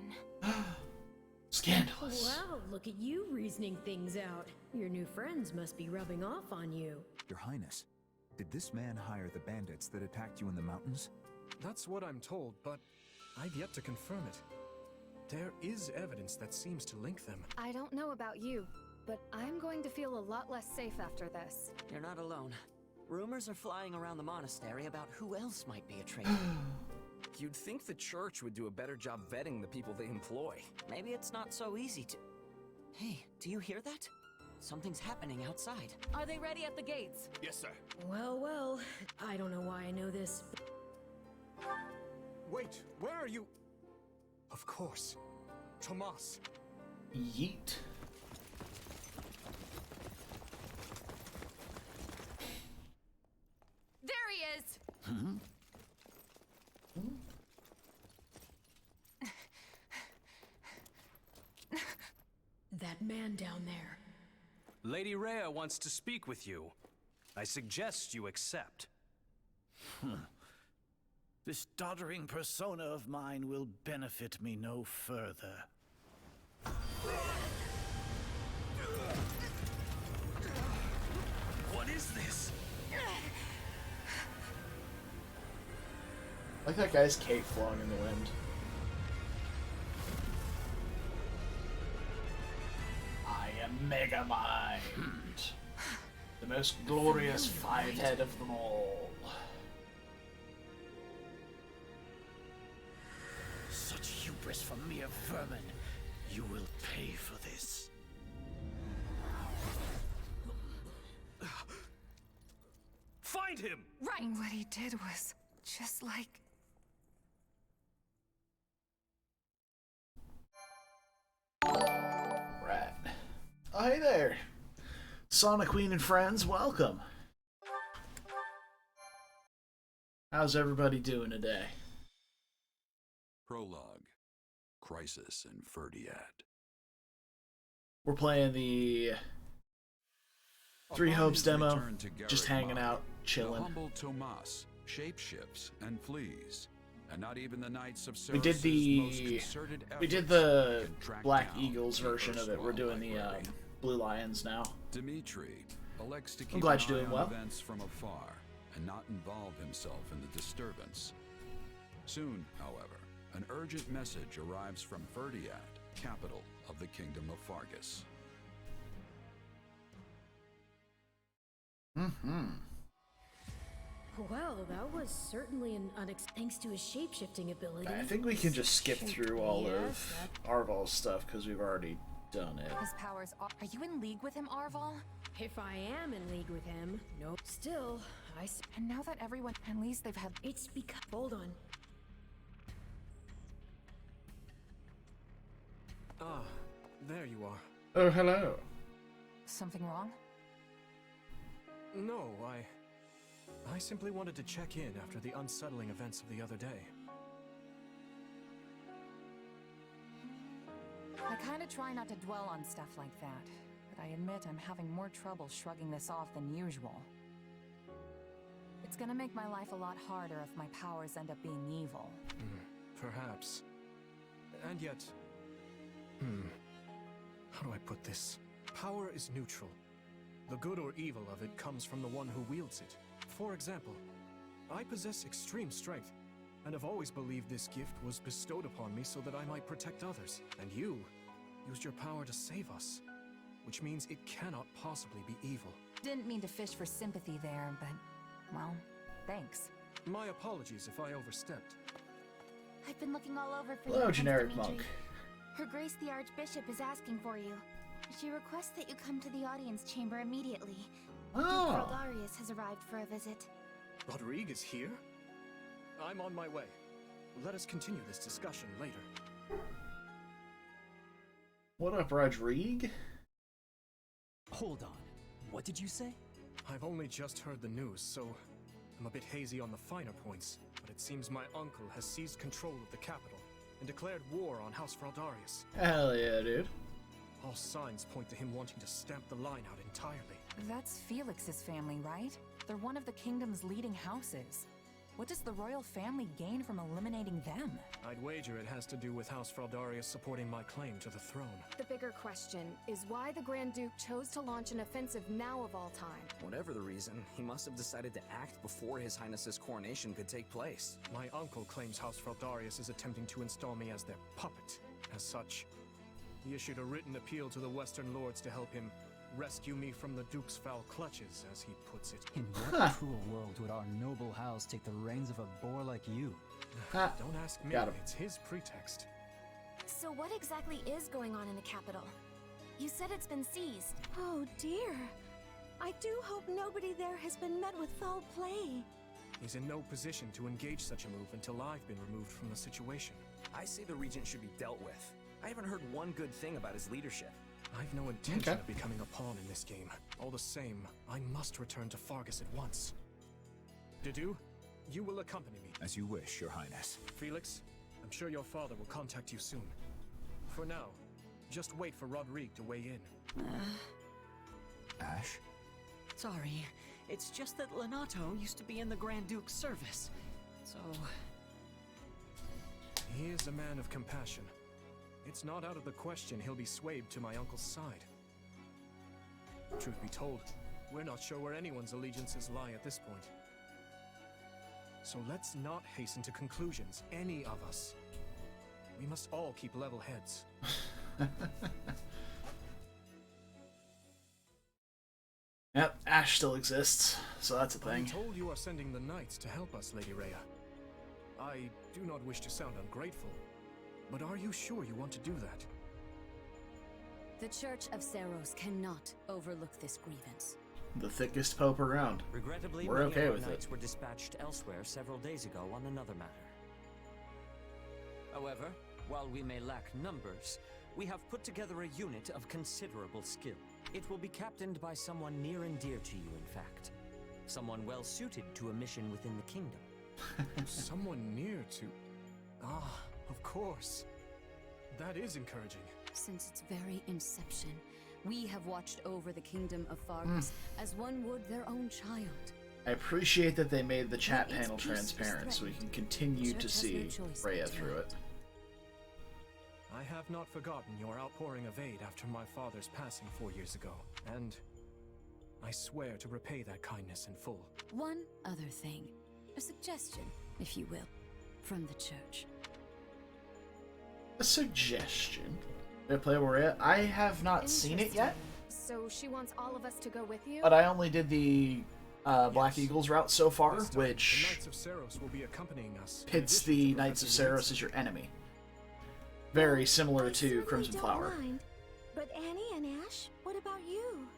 A: Scandalous.
H: Wow, look at you reasoning things out. Your new friends must be rubbing off on you.
L: Your Highness, did this man hire the bandits that attacked you in the mountains?
D: That's what I'm told, but I've yet to confirm it. There is evidence that seems to link them.
B: I don't know about you, but I'm going to feel a lot less safe after this.
J: You're not alone. Rumors are flying around the monastery about who else might be a traitor.
M: You'd think the church would do a better job vetting the people they employ.
J: Maybe it's not so easy to... Hey, do you hear that? Something's happening outside.
C: Are they ready at the gates?
I: Yes, sir.
H: Well, I don't know why I know this.
D: Wait, where are you? Of course. Tomas.
A: Yeet.
C: There he is!
H: That man down there.
N: Lady Rhea wants to speak with you. I suggest you accept.
G: This doddering persona of mine will benefit me no further.
N: What is this?
A: Like that guy's cape flowing in the wind. I am Megamind, the most glorious five-head of them all.
G: Such hubris from mere vermin. You will pay for this.
N: Find him!
C: Right! What he did was just like...
A: Right. Oh, hey there. Sonic Queen and friends, welcome. How's everybody doing today?
P: Prologue. Crisis in Ferdiad.
A: We're playing the Three Hopes demo, just hanging out,
P: The
A: chilling.
P: humble Tomas shapeshifts and flees, and not even the Knights of
A: We did
P: Cerberus' most
A: the
P: concerted
A: the
P: can track
A: Black
P: down
A: Eagles
P: the
A: version of it. We're
P: erstwhile
A: doing the
P: librarian.
A: Blue Lions now.
P: Dimitri elects to
A: I'm
P: keep
A: glad
P: an
A: you're
P: eye
A: doing
P: on
A: well.
P: events from afar and not involve himself in the disturbance. Soon, however, an urgent message arrives from Ferdiad, capital of the Kingdom of Fargus.
H: Well, that was certainly an thanks to his shape-shifting ability.
A: I think we can just skip through all of Arval's stuff because we've already done it.
C: His powers are... Are you in league with him, Arval?
H: If I am in league with him, nope. Still,
C: And now that everyone... At least they've had...
H: It's because... Hold on.
D: Ah, there you are.
A: Oh, hello.
C: Something wrong?
D: No, I simply wanted to check in after the unsettling events of the other day.
C: I kinda try not to dwell on stuff like that, but I admit I'm having more trouble shrugging this off than usual. It's gonna make my life a lot harder if my powers end up being evil.
D: Perhaps. And yet... How do I put this? Power is neutral. The good or evil of it comes from the one who wields it. For example, I possess extreme strength, and have always believed this gift was bestowed upon me so that I might protect others. And you used your power to save us, which means it cannot possibly be evil.
C: Didn't mean to fish for sympathy there, but... well, thanks.
D: My apologies if I overstepped.
B: I've been looking all over for
A: Hello,
B: you,
A: generic
B: Dimitri.
A: monk.
B: Her Grace the Archbishop is asking for you. She requests that you come to the audience chamber immediately. Duke
A: Oh.
B: Rodarius has arrived for a visit.
D: Rodrigue is here? I'm on my way. Let us continue this discussion later.
A: What up, Rodrigue?
K: Hold on. What did you say?
D: I've only just heard the news, so I'm a bit hazy on the finer points, but it seems my uncle has seized control of the capital and declared war on House Fraldarius.
A: Hell yeah, dude.
D: All signs point to him wanting to stamp the line out entirely.
C: That's Felix's family, right? They're one of the kingdom's leading houses. What does the royal family gain from eliminating them?
D: I'd wager it has to do with House Fraldarius supporting my claim to the throne.
H: The bigger question is why the Grand Duke chose to launch an offensive now of all time.
M: Whatever the reason, he must have decided to act before His Highness's coronation could take place.
D: My uncle claims House Fraldarius is attempting to install me as their puppet. As such, he issued a written appeal to the Western Lords to help him rescue me from the Duke's foul clutches, as he puts it.
K: In what cruel world would our noble house take the reins of a boar like you?
D: Don't ask me, it's his pretext.
H: So what exactly is going on in the capital? You said it's been seized. Oh dear. I do hope nobody there has been met with foul play.
D: He's in no position to engage such a move until I've been removed from the situation.
M: I say the regent should be dealt with. I haven't heard one good thing about his leadership.
D: I've no intention of becoming a pawn in this game. All the same, I must return to Fargus at once. Didu, you will accompany me.
L: As you wish, Your Highness.
D: Felix, I'm sure your father will contact you soon. For now, just wait for Rodrigue to weigh in.
L: Ash?
J: Sorry, it's just that Lenato used to be in the Grand Duke's service, so...
D: He is a man of compassion. It's not out of the question he'll be swayed to my uncle's side. Truth be told, we're not sure where anyone's allegiances lie at this point. So let's not hasten to conclusions, any of us. We must all keep level heads.
A: Yep, Ash still exists, so that's a thing.
D: I'm told you are sending the knights to help us, Lady Rhea. I do not wish to sound ungrateful, but are you sure you want to do that?
F: The Church of Seros cannot overlook this grievance.
A: The thickest pope around.
J: Regrettably,
A: we're
J: many
A: okay
J: of our
A: with it.
J: knights were dispatched elsewhere several days ago on another matter. However, while we may lack numbers, we have put together a unit of considerable skill. It will be captained by someone near and dear to you, in fact. Someone well suited to a mission within the kingdom.
D: Someone near to... Ah, of course. That is encouraging.
F: Since its very inception, we have watched over the kingdom of Fargus as one would their own child.
A: I appreciate that they made the chat panel transparent so we can continue to see Rhea through it.
D: I have not forgotten your outpouring of aid after my father's passing 4 years ago, and I swear to repay that kindness in full.
F: One other thing. A suggestion, if you will, from the church.
A: A suggestion? Did I play Rhea? I have not seen it yet.
H: So she wants all of us to go with you?
A: But I only did the Black Eagles route so far, which
D: the Knights of Seros will be accompanying us.
A: pits the Knights of Seros as your enemy. Very similar to Crimson
H: don't
A: Flower.
H: mind. But Annie and Ash, what about you?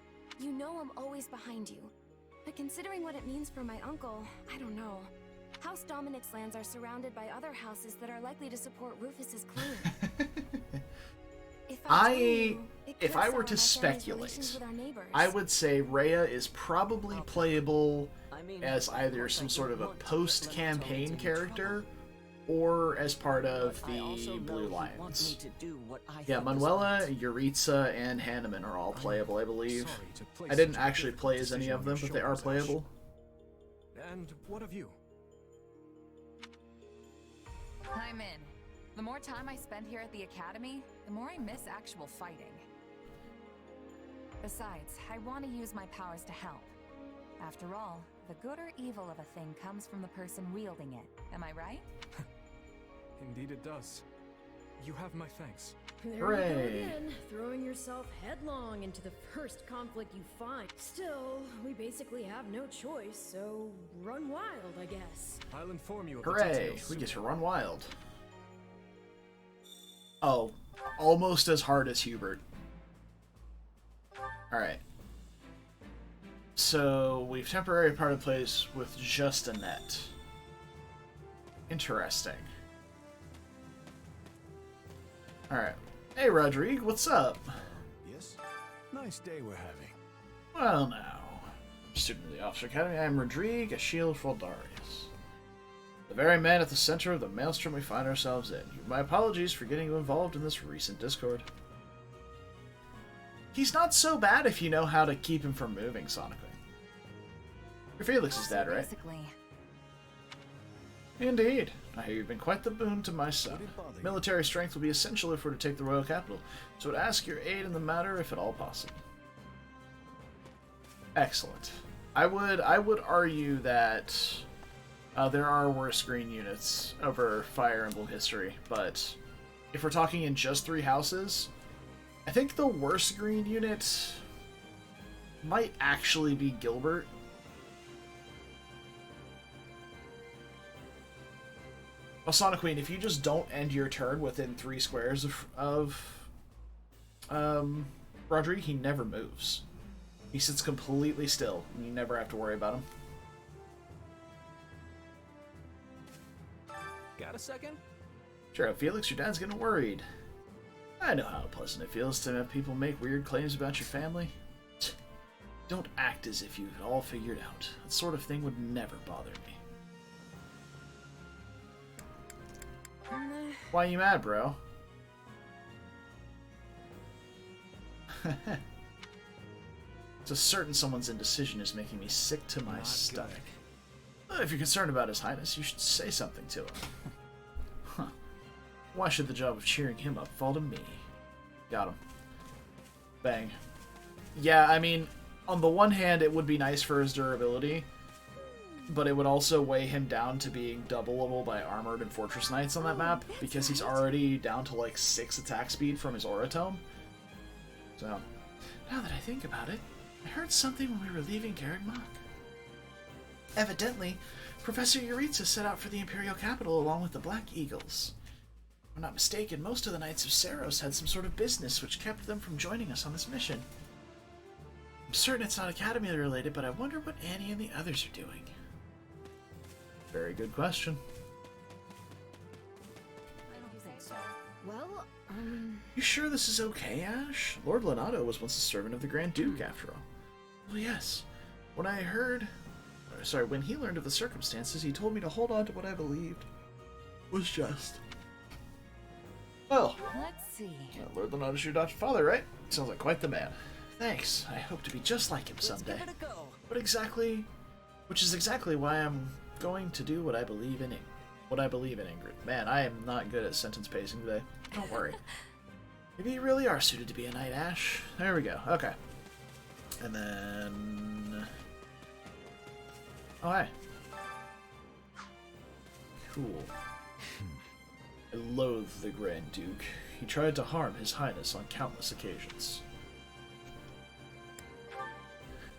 H: You know I'm always behind you. But considering what it means for my uncle, I don't know. House Dominic's lands are surrounded by other houses that are likely to support Rufus's claim.
A: If I were to speculate, I would say Rhea is probably playable as either some sort of a post-campaign character or as part of the Blue Lions. Yeah, Manuela, Yuritsa, and Hanneman are all playable, I believe. I didn't actually play as any of them, but they are playable.
D: And what of you?
C: I'm in. The more time I spend here at the academy, the more I miss actual fighting. Besides, I want to use my powers to help. After all, the good or evil of a thing comes from the person wielding it. Am I right?
D: Indeed it does. You have my thanks.
H: There you go again, throwing yourself headlong into the first conflict you find. Still, we basically have no choice, so run wild, I guess.
D: I'll inform you of the
A: Hooray!
D: details
A: We
D: soon.
A: get to run wild. Oh, almost as hard as Hubert. Alright. So, we've temporarily parted place with just Annette. Interesting. Alright. Hey, Rodrigue, what's up?
G: Yes? Nice day we're having.
A: Well, now. Student of the Officer Academy, I am Rodrigue, a shield for Darius. The very man at the center of the maelstrom we find ourselves in. My apologies for getting you involved in this recent discord. He's not so bad if you know how to keep him from moving, sonically. You're Felix's dad, right?
C: Basically.
A: Indeed. I hear you've been quite the boon to my son. Military strength will be essential if we're to take the royal capital, so I'd ask your aid in the matter if at all possible. Excellent. I would argue that there are worse green units over Fire Emblem history, but if we're talking in just 3 houses, I think the worst green unit might actually be Gilbert. Well, Sonic Queen, if you just don't end your turn within 3 squares of Rodrigue, he never moves. He sits completely still, and you never have to worry about him.
M: Got a second?
A: Sure, Felix, your dad's getting worried. I know how pleasant it feels to have people make weird claims about your family. Don't act as if you've it all figured out. That sort of thing would never bother me. Why are you mad, bro? It's a certain someone's indecision is making me sick to my stomach. If you're concerned about His Highness, you should say something to him. Huh. Why should the job of cheering him up fall to me? Got him. Bang. Yeah, I mean, on the one hand, it would be nice for his durability, but it would also weigh him down to being doubleable by Armored and Fortress Knights on that map, because he's already down to like 6 attack speed from his Aura Tome. So, now that I think about it, I heard something when we were leaving Garreg Mach. Evidently, Professor Yuritsa set out for the Imperial capital along with the Black Eagles. If I'm not mistaken, most of the Knights of Seros had some sort of business which kept them from joining us on this mission. I'm certain it's not Academy related, but I wonder what Annie and the others are doing. Very good question.
F: Well,
A: You sure this is okay, Ash? Lord Lenato was once a servant of the Grand Duke, after all. Well, yes. When he learned of the circumstances, he told me to hold on to what I believed was just. Well,
C: Let's see.
A: Lord Lenato's your adopted father, right? Sounds like quite the man. Thanks. I hope to be just like him someday.
C: Let's give it a go.
A: Which is exactly why I'm going to do what I believe in. Ingrid. Man, I am not good at sentence pacing today. Don't worry. Maybe you really are suited to be a knight, Ash. There we go. Okay. And then... Oh, hi. Cool. I loathe the Grand Duke. He tried to harm His Highness on countless occasions.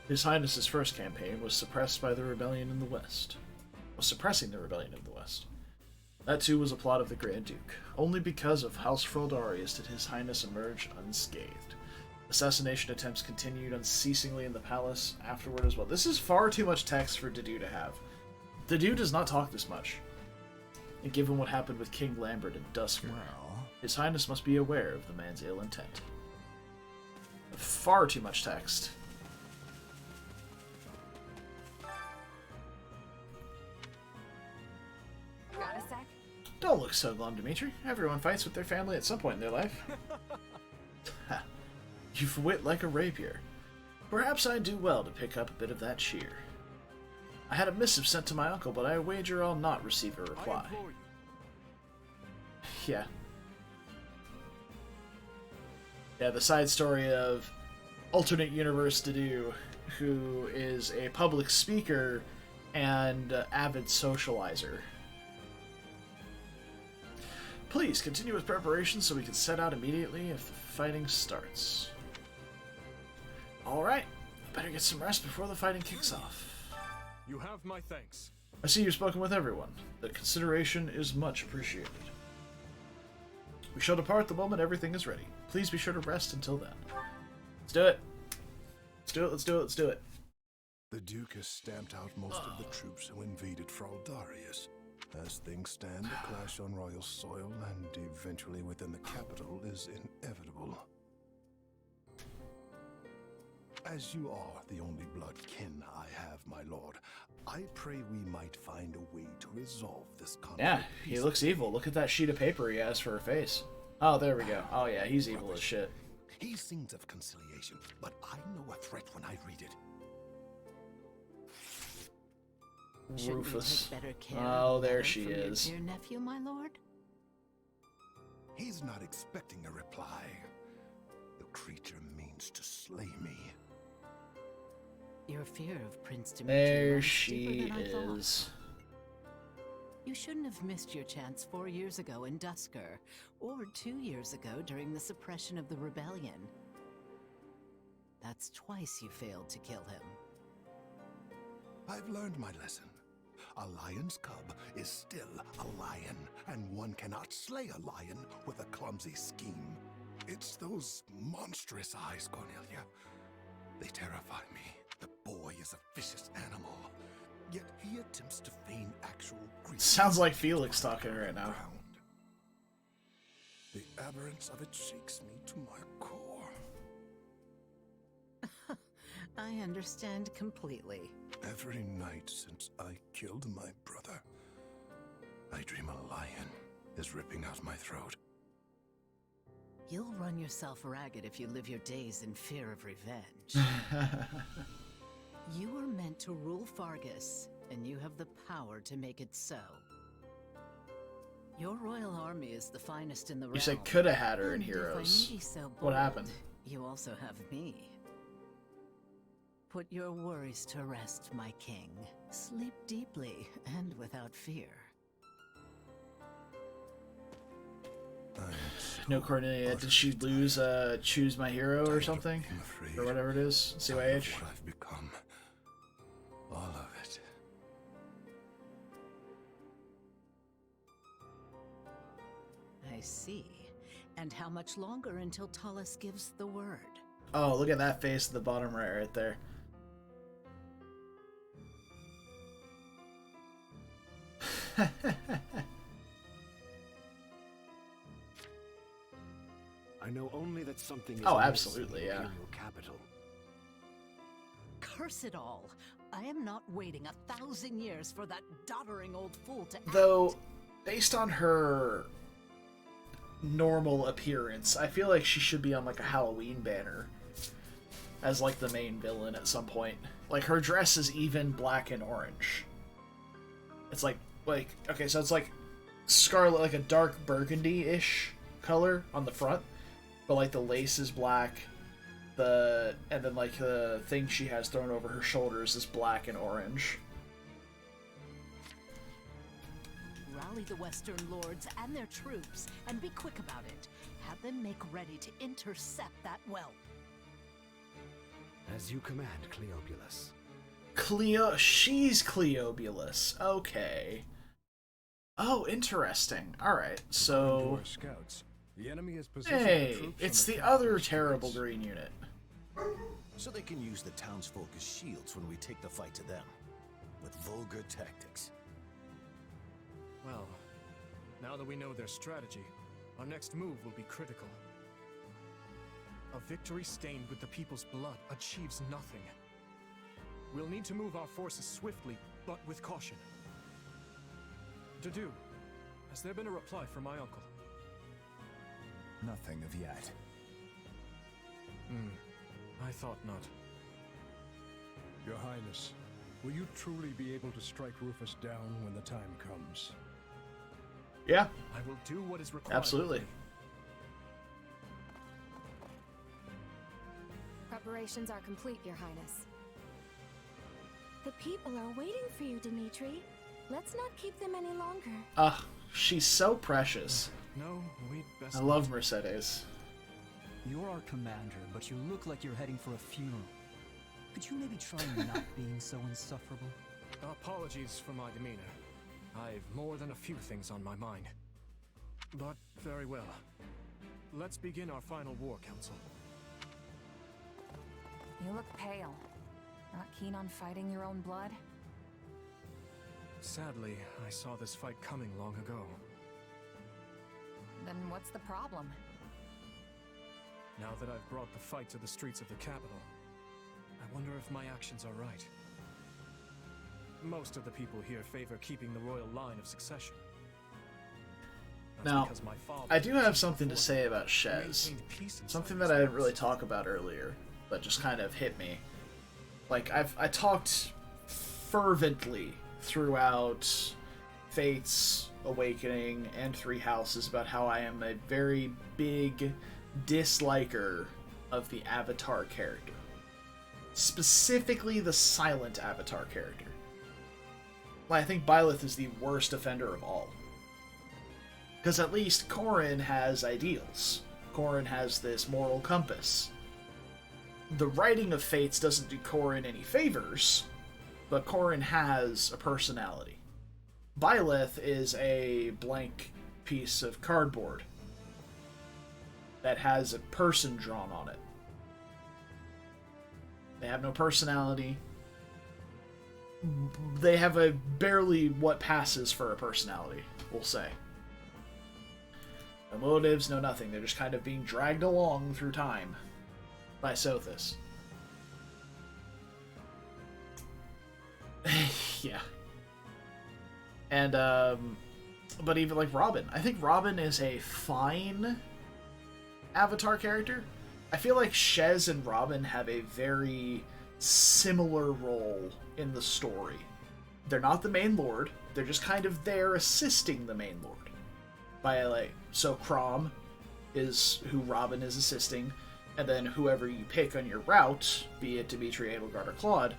A: His Highness's first campaign was suppressed by the rebellion in the West. Suppressing the rebellion in the West. That too was a plot of the Grand Duke. Only because of House Froldarius did His Highness emerge unscathed. Assassination attempts continued unceasingly in the palace afterward as well. This is far too much text for Dedue to have. Dedue does not talk this much. And given what happened with King Lambert and Dusker, His Highness must be aware of the man's ill intent. Far too much text.
C: Got a sec?
A: Don't look so glum, Dimitri. Everyone fights with their family at some point in their life. You've wit like a rapier. Perhaps I'd do well to pick up a bit of that cheer. I had a missive sent to my uncle, but I wager I'll not receive a reply. Yeah. Yeah, the side story of alternate universe Dedue, who is a public speaker and avid socializer. Please continue with preparations so we can set out immediately if the fighting starts. Alright, I better get some rest before the fighting kicks off.
O: You have my thanks.
A: I see you've spoken with everyone. The consideration is much appreciated. We shall depart the moment everything is ready. Please be sure to rest until then. Let's do it. Let's do it.
O: The Duke has stamped out most of the troops who invaded Fraldarius. As things stand, a clash on royal soil and eventually within the capital is inevitable. As you are the only blood kin I have, my lord, I pray we might find a way to resolve this conflict.
A: Yeah, he looks evil. Look at that sheet of paper he has for a face. Oh, there we go. Oh yeah, he's evil as shit.
O: He sings of conciliation, but I know a threat when I read it.
A: Rufus.
Q: Take better care
A: Oh,
Q: of
A: there
Q: Mother
A: she
Q: from your
A: is.
Q: dear nephew, my lord?
O: He's not expecting a reply. The creature means to slay me.
Q: Your fear of Prince Dimitri
A: There
Q: runs
A: she
Q: deeper than I thought.
A: is.
Q: You shouldn't have missed your chance 4 years ago in Dusker, or 2 years ago during the suppression of the rebellion. That's twice you failed to kill him.
O: I've learned my lesson. A lion's cub is still a lion, and one cannot slay a lion with a clumsy scheme. It's those monstrous eyes, Cornelia. They terrify me. The boy is a vicious animal, yet he attempts to feign actual grief.
A: Sounds like Felix talking right now.
O: The aberrance of it shakes me to my core.
Q: I understand completely.
O: Every night since I killed my brother, I dream a lion is ripping out my throat.
Q: You'll run yourself ragged if you live your days in fear of revenge. You were meant to rule Fargus, and you have the power to make it so. Your royal army is the finest in the realm.
A: You said coulda had her in
Q: And if I
A: Heroes.
Q: may be so
A: What
Q: bold,
A: happened?
Q: You also have me. Put your worries to rest, my king. Sleep deeply and without fear.
A: No, Cornelia, did she lose Choose My Hero or something? Or whatever it is? CYH?
O: What I've become. All of it.
Q: I see. And how much longer until Tullus gives the word?
A: Oh, look at that face at the bottom right there.
G: I know only that something is
A: Oh,
G: amiss
A: absolutely,
G: in the
A: yeah.
G: Imperial capital.
Q: Curse it all! I am not waiting 1,000 years for that doddering old fool to
A: Though, based on her normal appearance, I feel like she should be on like a Halloween banner as like the main villain at some point. Like her dress is even black and orange. It's like okay, so it's like scarlet, like a dark burgundy-ish color on the front, but like the lace is black. And then like the thing she has thrown over her shoulders is black and orange.
Q: rally the Western lords and their troops, and be quick about it. Have them make ready to intercept that whelp.
G: As you command, Cleobulus.
A: She's Cleobulus. Okay. Oh, interesting. Alright, so...
O: Scouts. The enemy has positioned
A: Hey,
O: troops
A: it's
O: on
A: the other terrible green unit.
R: So they can use the townsfolk as shields when we take the fight to them. With vulgar tactics.
D: Well, now that we know their strategy, our next move will be critical. A victory stained with the people's blood achieves nothing. We'll need to move our forces swiftly, but with caution. Dedu, has there been a reply from my uncle?
L: Nothing of yet.
D: I thought not.
O: Your Highness, will you truly be able to strike Rufus down when the time comes?
A: Yeah.
D: I will do what is required.
A: Absolutely.
H: Preparations are complete, Your Highness. The people are waiting for you, Dimitri. Let's not keep them any longer.
A: She's so precious.
D: No, we'd best
A: I love Mercedes.
K: You're our commander, but you look like you're heading for a funeral. Could you maybe try not being so insufferable?
D: Apologies for my demeanor. I've more than a few things on my mind. But very well. Let's begin our final war, Council.
C: You look pale. Not keen on fighting your own blood?
D: Sadly, I saw this fight coming long ago.
C: Then what's the problem?
D: Now that I've brought the fight to the streets of the capital, Wonder if my actions are right. Most of the people here favor keeping the royal line of succession. That's
A: Now,
D: because my father
A: I do have something to say about Shez.
D: maintained peace inside
A: Something
D: his
A: that I didn't
D: walls.
A: really talk about earlier, but just kind of hit me. Like, I talked fervently throughout Fate's Awakening and Three Houses about how I am a very big disliker of the Avatar character. Specifically the silent Avatar character. Well, I think Byleth is the worst offender of all. Because at least Corrin has ideals. Corrin has this moral compass. The writing of Fates doesn't do Corrin any favors, but Corrin has a personality. Byleth is a blank piece of cardboard that has a person drawn on it. They have no personality. They have a barely what passes for a personality, we'll say. No motives, no nothing. They're just kind of being dragged along through time by Sothis. Yeah. And, but even like Robin. I think Robin is a fine Avatar character. I feel like Shez and Robin have a very similar role in the story. They're not the main lord. They're just kind of there assisting the main lord. By like, so Crom is who Robin is assisting, and then whoever you pick on your route, be it Dimitri, Edelgard, or Claude,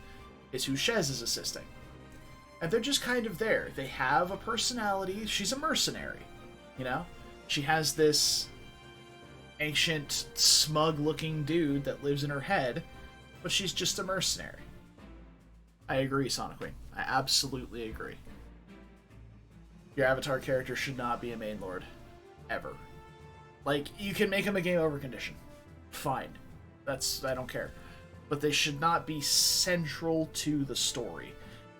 A: is who Shez is assisting. And they're just kind of there. They have a personality. She's a mercenary, you know? She has this ancient, smug-looking dude that lives in her head, but she's just a mercenary. I agree, Sonic Queen. I absolutely agree. Your Avatar character should not be a main lord. Ever. Like, you can make him a game over condition. Fine. I don't care. But they should not be central to the story.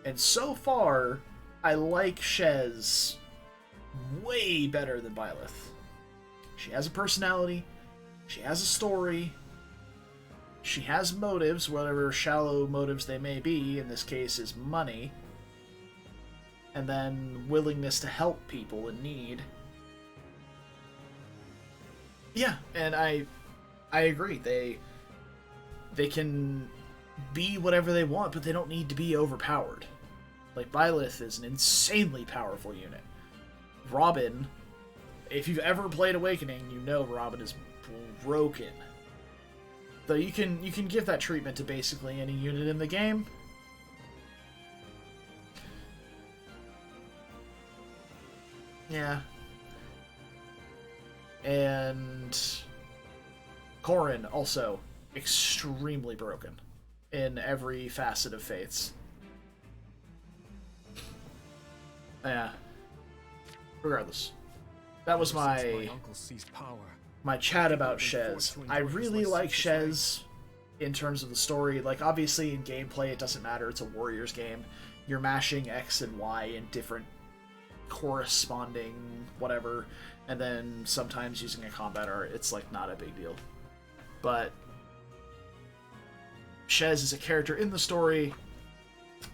A: And so far, I like Shez way better than Byleth. She has a personality. She has a story. She has motives, whatever shallow motives they may be. In this case, is money. And then willingness to help people in need. Yeah, and I agree. They can be whatever they want, but they don't need to be overpowered. Like, Byleth is an insanely powerful unit. Robin, if you've ever played Awakening, you know Robin is broken. Though you can give that treatment to basically any unit in the game. Yeah. And Corrin, also extremely broken in every facet of Fates. Yeah. Regardless. That was my chat about Shez. I really like Shez in terms of the story. Like, obviously in gameplay it doesn't matter, it's a Warriors game. You're mashing X and Y in different corresponding whatever, and then sometimes using a combat art, it's like not a big deal. But Shez is a character in the story.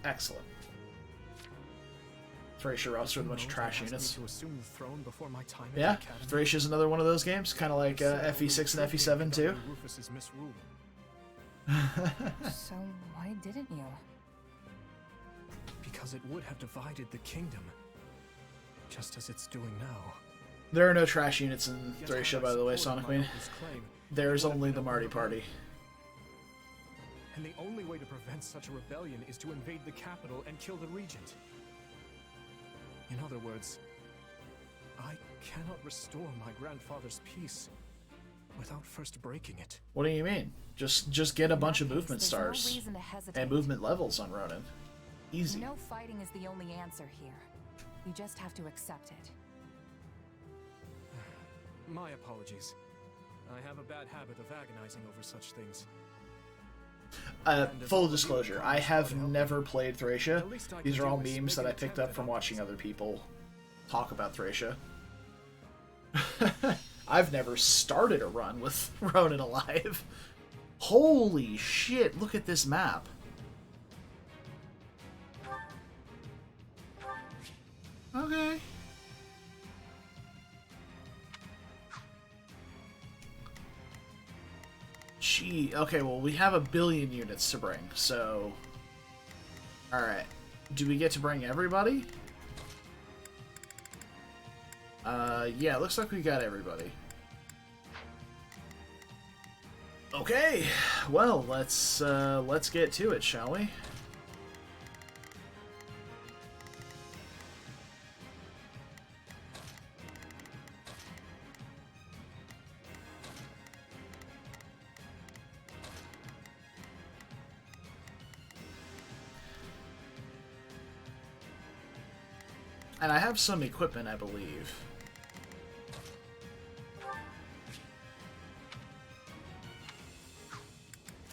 A: Excellent. Thracia roster with a bunch of trash units. Yeah, Thracia is another one of those games, kind of like FE6 and FE7 too.
C: So why didn't you?
D: Because it would have divided the kingdom, just as it's doing now.
A: There are no trash units in Thracia, by the way, Sonic Queen. There's only the Marty Party.
D: And the only way to prevent such a rebellion is to invade the capital and kill the regent. In other words, I cannot restore my grandfather's peace without first breaking it.
A: What do you mean? Just get a bunch of movement stars and movement levels on Ronin. Easy.
C: No fighting is the only answer here. You just have to accept it.
D: My apologies. I have a bad habit of agonizing over such things.
A: Full disclosure, I have never played Thracia. These are all memes that I picked up from watching other people talk about Thracia. I've never started a run with Ronin alive. Holy shit, look at this map. Okay. Gee, okay, well, we have 1 billion units to bring, so... Alright. Do we get to bring everybody? Yeah, looks like we got everybody. Okay, well, let's get to it, shall we? And I have some equipment, I believe.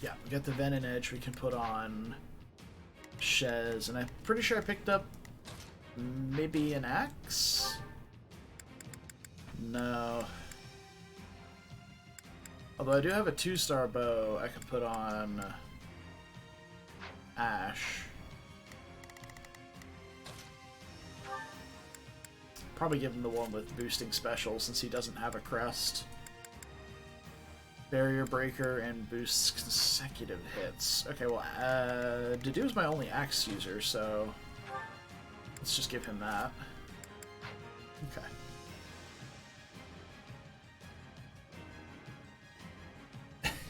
A: Yeah, we got the Venom Edge we can put on Shez, and I'm pretty sure I picked up maybe an axe? No. Although I do have a 2-star bow I could put on Ash. Probably give him the one with boosting special since he doesn't have a crest. Barrier breaker and boosts consecutive hits. Okay, well, Dedu's my only axe user, so let's just give him that.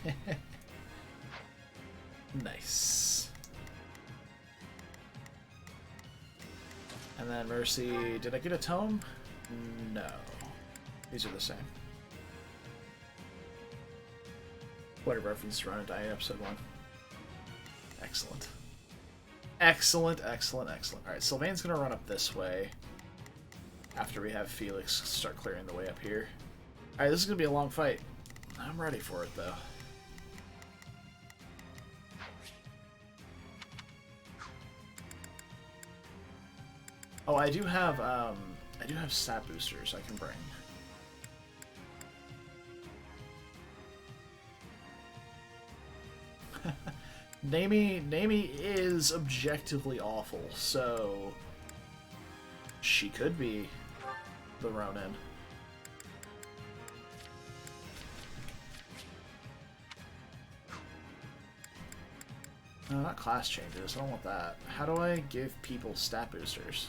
A: Okay. Nice. And then Mercy, did I get a tome? No. These are the same. Point of reference to Run and Die in episode 1. Excellent. Excellent, excellent, excellent. Alright, Sylvain's gonna run up this way after we have Felix start clearing the way up here. Alright, this is gonna be a long fight. I'm ready for it, though. Oh, I do have stat boosters I can bring. Naomi is objectively awful, so she could be the Ronin. No, not class changes. I don't want that. How do I give people stat boosters?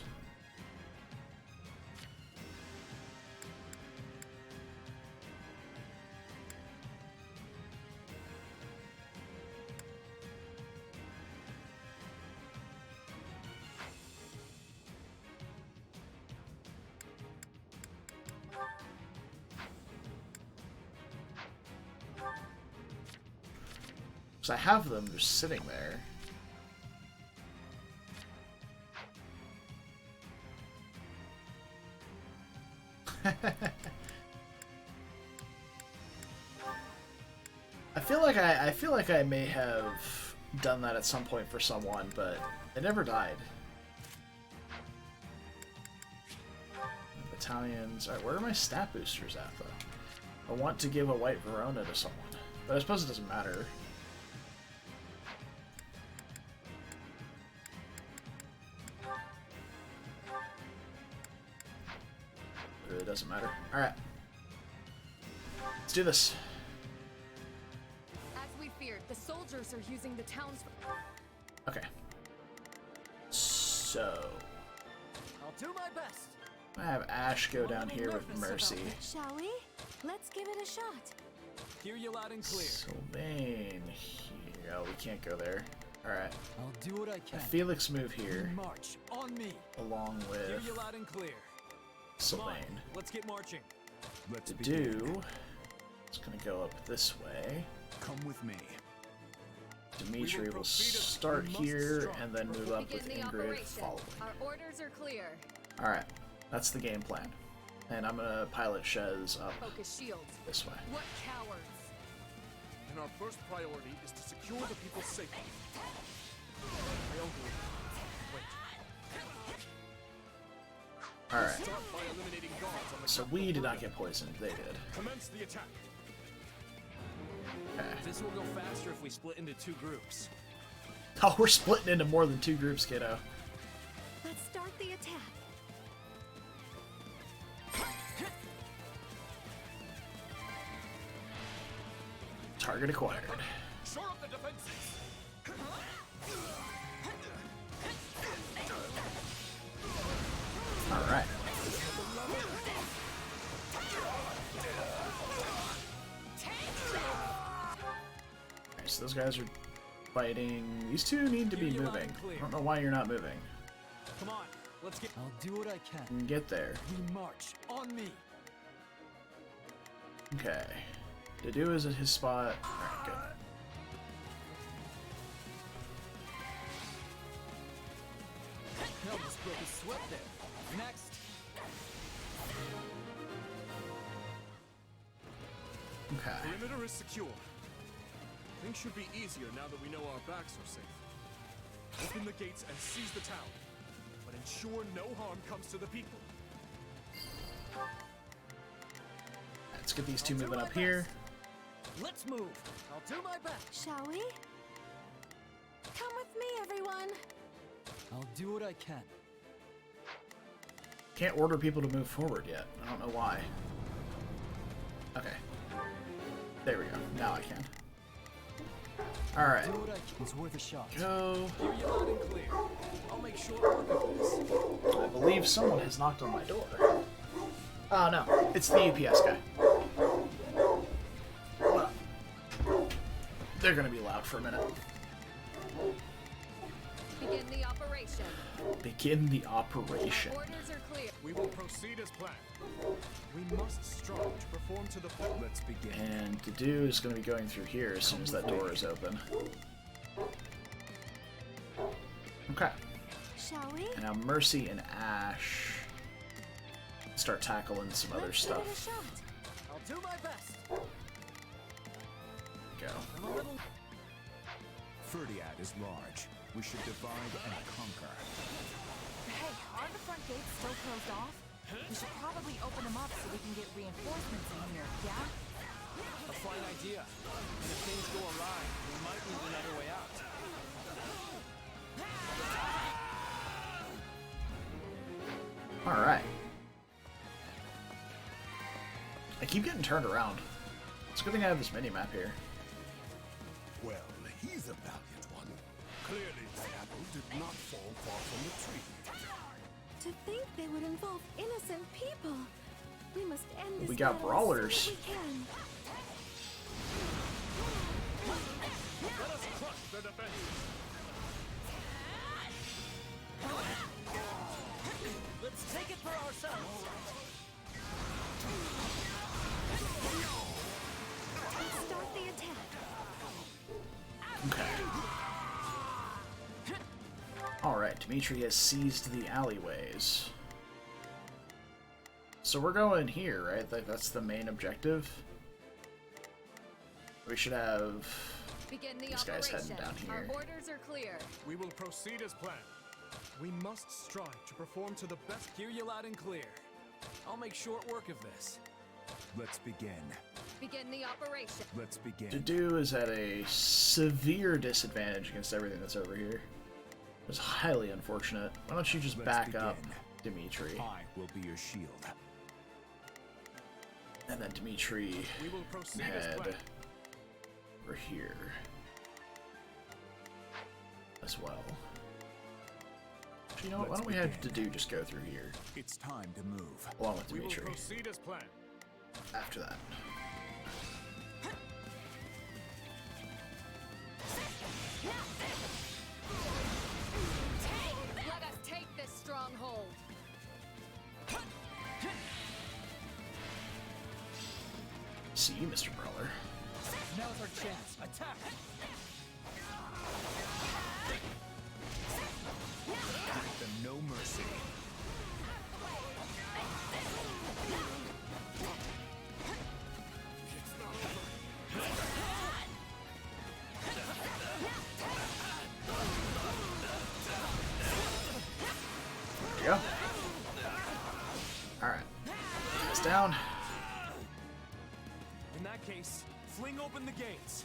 A: I have them just sitting there. I feel like I may have done that at some point for someone, but it never died. Battalions. Alright, where are my stat boosters at, though? I want to give a white Verona to someone, but I suppose it doesn't matter. It doesn't matter. Alright. Let's do this.
B: As we feared, the soldiers are using the towns for...
A: Okay. So...
B: I'll do my best.
A: I have Ash go down here with Mercy.
H: Shall we? Let's give it a shot.
M: Hear you loud and clear.
A: Sylvain here. Oh, we can't go there. Alright.
K: I'll do what I can.
A: Felix move here.
M: March on me.
A: Along with...
M: Hear you loud and clear.
A: Sylvain.
M: Let's get marching.
L: Let's
A: do. It's gonna go up this way.
L: Come with me.
A: Dimitri will start here and then move up with Ingrid following.
B: Our orders are clear.
A: Alright, that's the game plan. And I'm gonna pilot Shez up
B: Focus shields.
A: this way.
B: What cowards?
I: And our first priority is to secure the people's safety. My uncle. Wait.
A: Alright.
I: Start by eliminating guards on the
A: So we did not get poisoned, they did.
I: Commence the attack.
A: Okay.
M: This will go faster if we split into 2 groups.
A: Oh, we're splitting into more than 2 groups, kiddo.
H: Let's start the attack.
A: Target acquired.
I: Shore up the defenses.
A: Alright. Alright, so those guys are fighting. These two need to be moving. I don't know why you're not moving.
M: Come on, let's get.
K: I'll do what I
A: You
K: can.
A: can get there.
K: We march on me.
A: Okay. To do is at his spot. Alright, good.
K: Almost broke a sweat there. Next.
A: Okay.
D: Perimeter is secure. Things should be easier now that we know our backs are safe. Open the gates and seize the town, but ensure no harm comes to the people.
A: Let's get these two moving up here.
K: Let's move. I'll do my best.
H: Shall we? Come with me, everyone.
K: I'll do what I can.
A: Can't order people to move forward yet. I don't know why. Okay. There we go. Now I can. Alright.
K: Do what I can. It's worth a shot.
A: Go.
M: Hear you loud and clear. I'll make short work of this.
A: I believe someone has knocked on my door. Oh no, it's the UPS guy. Well, they're gonna be loud for a minute.
B: Begin the operation.
A: Begin the operation.
B: Orders are clear.
D: We will proceed as planned. We must strive to perform to the full.
L: Let's begin.
A: And the dude is going to be going through here as soon as that door is open. Okay.
H: Shall we?
A: And now Mercy and Ash start tackling some other
H: Let's give it a
A: stuff.
H: shot.
K: I'll do my best.
A: Go.
K: I'm a little.
L: Ferdiad is large. We should divide and conquer.
C: Hey, aren't the front gates still closed off? We should probably open them up so we can get reinforcements in here, yeah?
M: A fine idea. And if things go awry, we might need another way out.
A: Alright. I keep getting turned around. It's a good thing I have this mini-map here.
O: Well, he's a valiant one. Clearly, that apple did not fall far from the tree.
H: To think they would involve innocent people. We must end this
A: We got
H: battle
A: brawlers.
H: as soon as we can.
D: Let us crush their defenses.
K: Let's take it for ourselves.
H: Start the attack.
A: Okay. Alright, Dimitri has seized the alleyways. So we're going here, right? That's the main objective. We should have
B: Begin the
A: these guys
B: operation.
A: heading down here.
B: Our orders are clear.
D: We will proceed as planned. We must strive to perform to the best.
M: Hear you loud and clear. I'll make short work of this.
L: Let's begin.
B: Begin the operation.
L: Let's begin.
A: Dudu is at a severe disadvantage against everything that's over here. It's highly unfortunate. Why don't you just back up, Dimitri?
L: I will be your shield.
A: And then Dimitri
D: We will proceed as
A: head
D: planned.
A: over here as well. You know what? Why don't we have Dudu just go through here
L: It's time to move.
A: along with
D: We will
A: Dimitri
D: proceed as planned.
A: after that.
B: Let us take this stronghold.
A: See you, Mr. Brawler.
K: Now's our chance. Attack!
L: Give them no mercy.
A: There you go. Alright. It's down.
D: In that case, fling open the gates.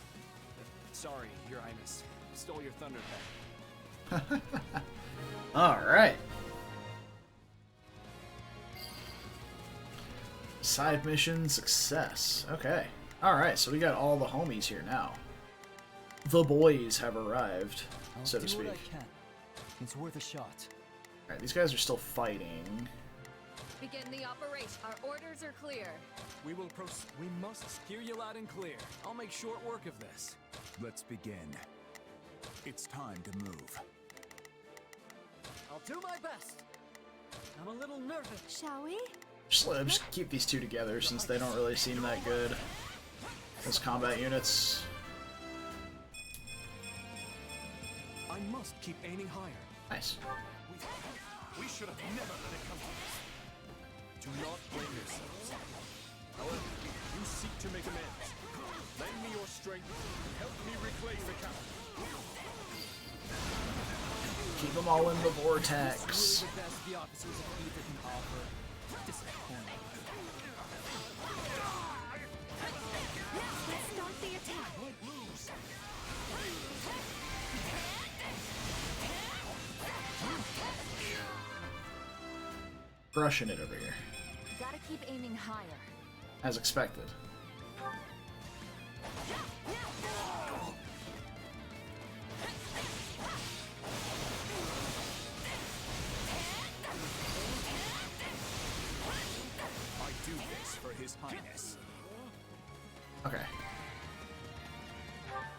M: Sorry, Your Highness. Stole your thunder pen.
A: Alright. Side mission success. Okay. Alright, so we got all the homies here now. The boys have arrived, so to speak.
K: It's worth a shot.
A: Alright, these guys are still fighting.
B: Begin the operation. Our orders are clear.
M: We must hear you loud and clear. I'll make short work of this.
L: Let's begin. It's time to move.
J: I'll do my best. I'm a little nervous.
H: Shall we?
A: Just keep these two together since they don't really seem that good as combat units.
M: I must keep aiming higher.
A: Nice.
I: We should have never let it come to this.
M: Do not blame yourselves. However, you seek to make amends. Lend me your strength and help me reclaim the capital.
A: Keep them all in the vortex.
K: This is really the best the officers of Ether can offer. Disappointing.
H: Let's start the attack.
A: Brushing it over here.
B: Gotta keep aiming higher.
A: As expected.
M: I do this for His Highness.
A: Okay.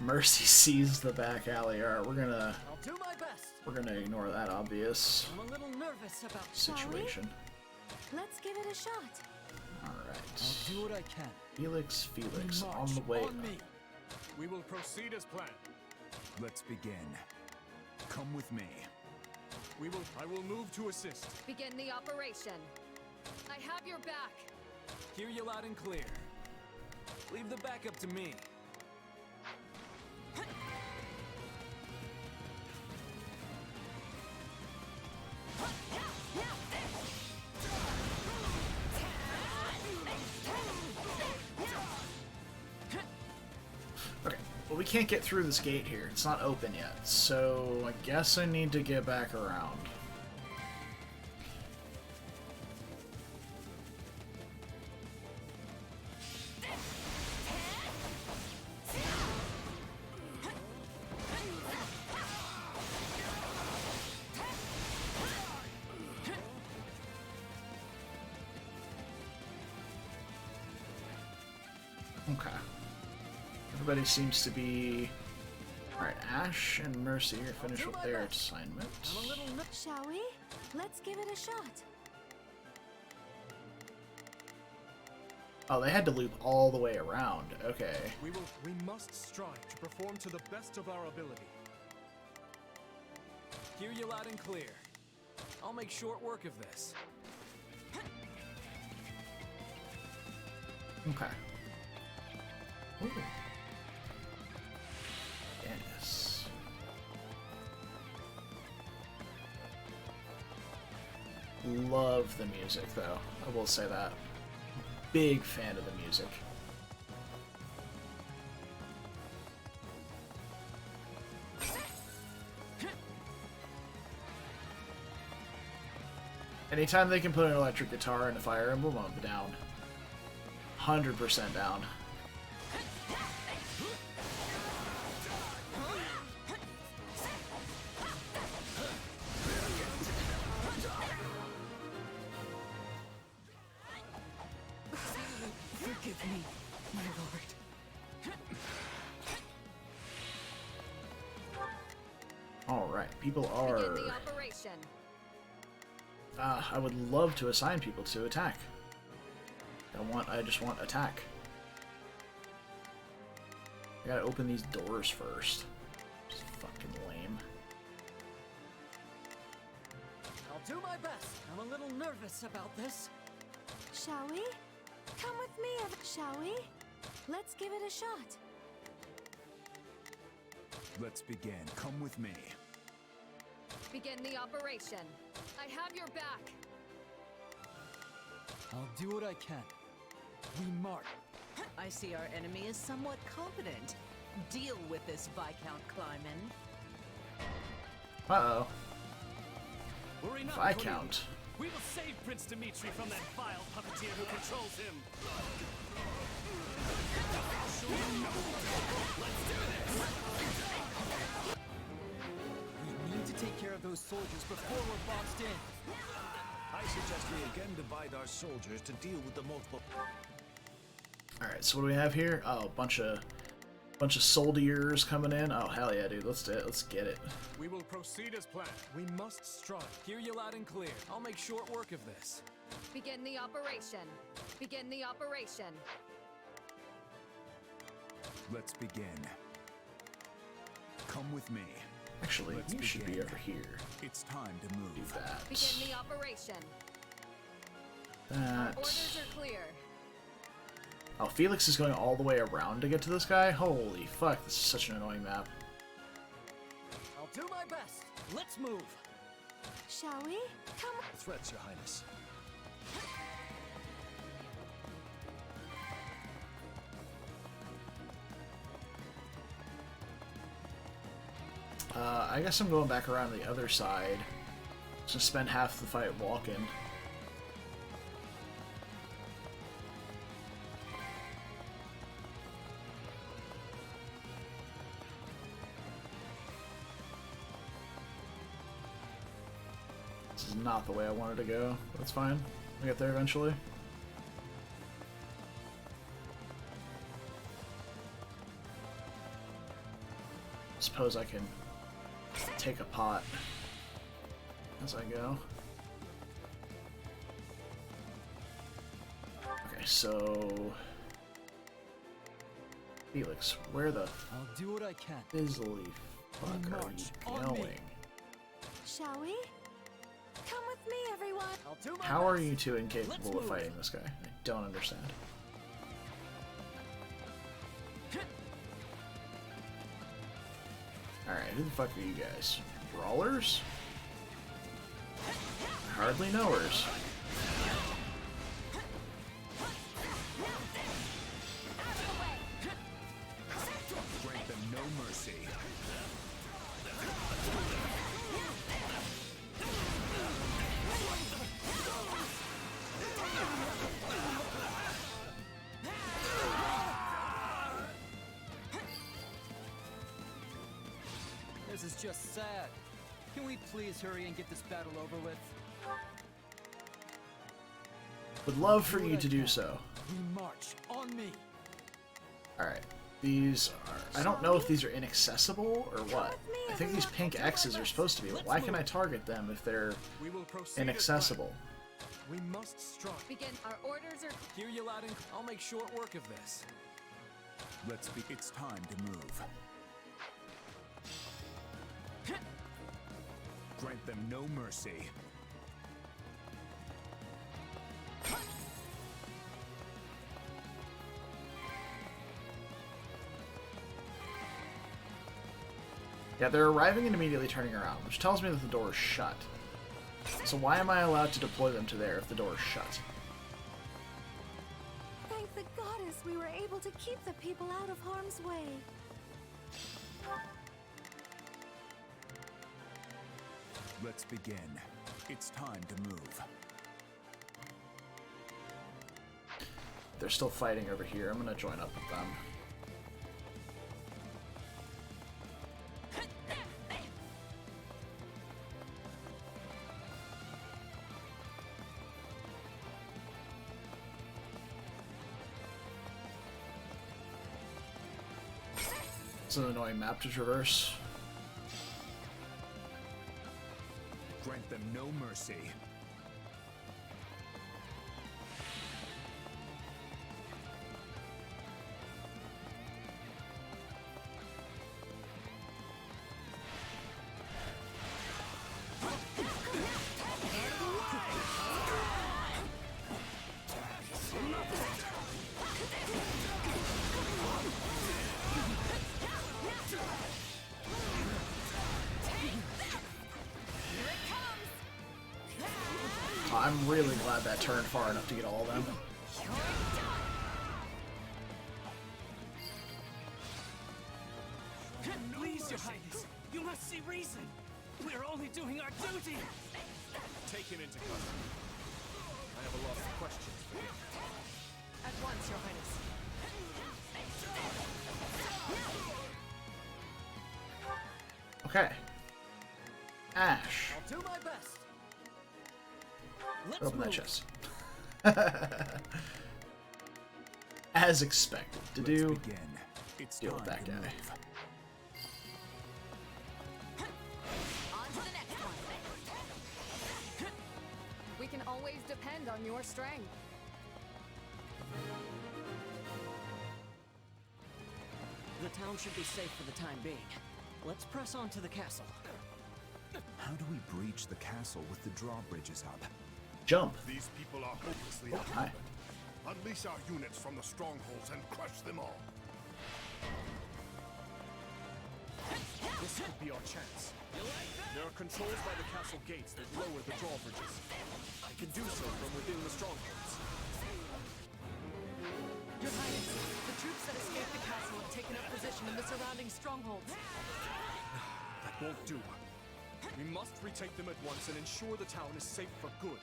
A: Mercy sees the back alley. Alright, we're gonna ignore that obvious
B: I'm a little nervous about
A: situation.
H: Let's give it a shot.
A: Alright.
K: I'll do what I can.
A: Felix, on the way.
M: On me. We will proceed as planned.
L: Let's begin. Come with me.
M: I will move to assist.
B: Begin the operation. I have your back.
M: Hear you loud and clear. Leave the backup to me.
A: Okay, well we can't get through this gate here. It's not open yet, so I guess I need to get back around. Okay. Everybody seems to be... Alright, Ash and Mercy are finished with their assignment.
H: Shall we? Let's give it a shot.
A: Oh, they had to loop all the way around. Okay.
M: We must strive to perform to the best of our ability. Hear you loud and clear. I'll make short work of this.
A: Okay. Ooh. Yes. Love the music, though. I will say that. Big fan of the music. Anytime they can put an electric guitar in a Fire Emblem, I'm down. 100% down.
Q: Forgive me, my lord.
A: Alright, people are...
B: Begin the operation.
A: I would love to assign people to attack. I just want attack. I gotta open these doors first. Just fucking lame.
J: I'll do my best. I'm a little nervous about this.
H: Shall we? Come with me, shall we? Let's give it a shot.
L: Let's begin. Come with me.
B: Begin the operation. I have your back.
K: I'll do what I can. We march.
Q: I see our enemy is somewhat competent. Deal with this, Viscount Kleiman.
A: Uh-oh.
N: Worry not,
A: Viscount.
N: Cornelia. We will save Prince Dimitri from that vile puppeteer who controls him. Let's do this.
K: We need to take care of those soldiers before we're boxed in.
R: I suggest we again divide our soldiers to deal with the multiple...
A: Alright, so what do we have here? Oh, bunch of soldiers coming in. Oh, hell yeah, dude. Let's do it. Let's get it.
D: We will proceed as planned. We must strike. Hear you loud and clear. I'll make short work of this.
B: Begin the operation. Begin the operation.
L: Let's begin. Come with me.
A: Actually, you should be over here.
L: It's time to move.
A: Do that.
B: Begin the operation.
A: That.
B: Orders are clear.
A: Oh, Felix is going all the way around to get to this guy? Holy fuck, this is such an annoying map.
K: I'll do my best. Let's move.
H: Shall we? Come on.
R: Threats, Your Highness.
A: I guess I'm going back around the other side. Just spend half the fight walking. This is not the way I wanted to go. That's fine. We'll get there eventually. Suppose I can take a pot as I go. Okay, so Felix, where the
K: I'll do what I can.
A: fizzly fuck are you going?
H: Shall we? Come with me, everyone.
K: I'll do my
A: How are
K: best.
A: you two incapable
K: Let's
A: of
K: move.
A: fighting this guy? I don't understand. Alright, who the fuck are you guys? Brawlers? Hardly knowers.
L: Grant them no mercy.
K: This is just sad. Can we please hurry and get this battle over with?
A: Would love for you to do so.
K: We march on me.
A: Alright. These are... I don't know if these are inaccessible or what. I think these pink X's are supposed to be. Why can I target them if they're
D: We will proceed
A: inaccessible?
D: as planned. We must strike.
B: Begin. Our orders are.
D: Hear you loud and I'll make short work of this.
L: Let's be. It's time to move. Grant them no mercy.
A: Yeah, they're arriving and immediately turning around, which tells me that the door is shut. So why am I allowed to deploy them to there if the door is shut?
H: Thank the goddess we were able to keep the people out of harm's way.
L: Let's begin. It's time to move.
A: They're still fighting over here. I'm gonna join up with them. It's an annoying map to traverse.
L: Grant them no mercy.
A: I'm really glad that turned far enough to get all of them.
M: Please, Your Highness, you must see reason. We are only doing our duty.
D: Take him into custody. I have a lot of questions for him.
C: At once, Your Highness.
A: Okay. Ash.
M: I'll do my best. Let's
A: Open that
M: move.
A: chest. As expected. To do. Deal with that guy.
B: On to the next one.
C: We can always depend on your strength.
J: The town should be safe for the time being. Let's press on to the castle.
L: How do we breach the castle with the drawbridges up?
A: Jump.
I: These people are hopelessly
A: Oh, hi.
I: outnumbered. Unleash our units from the strongholds and crush them all.
D: This could be our chance. There are controls by the castle gates that lower the drawbridges. I can do so from within the strongholds.
C: Your Highness, the troops that escaped the castle have taken up position in the surrounding strongholds.
D: That won't do. We must retake them at once and ensure the town is safe for good.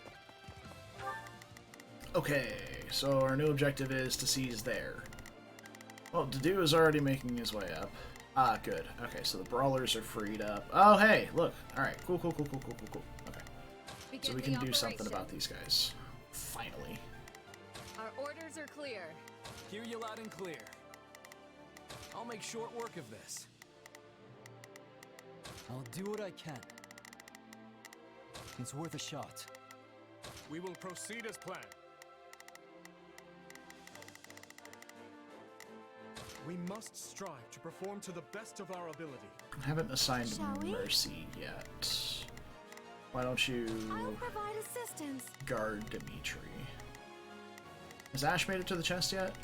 A: Okay, so our new objective is to seize there. Well, Dedu is already making his way up. Ah, good. Okay, so the brawlers are freed up. Oh, hey, look. Alright, cool. Okay. So we can do something about these guys. Finally.
C: Our orders are clear.
M: Hear you loud and clear. I'll make short work of this.
K: I'll do what I can. It's worth a shot.
D: We will proceed as planned. We must strive to perform to the best of our ability.
A: I haven't assigned
H: Shall we?
A: Mercy yet. Why don't you
H: I'll provide assistance.
A: guard Dimitri? Has Ash made it to the chest yet?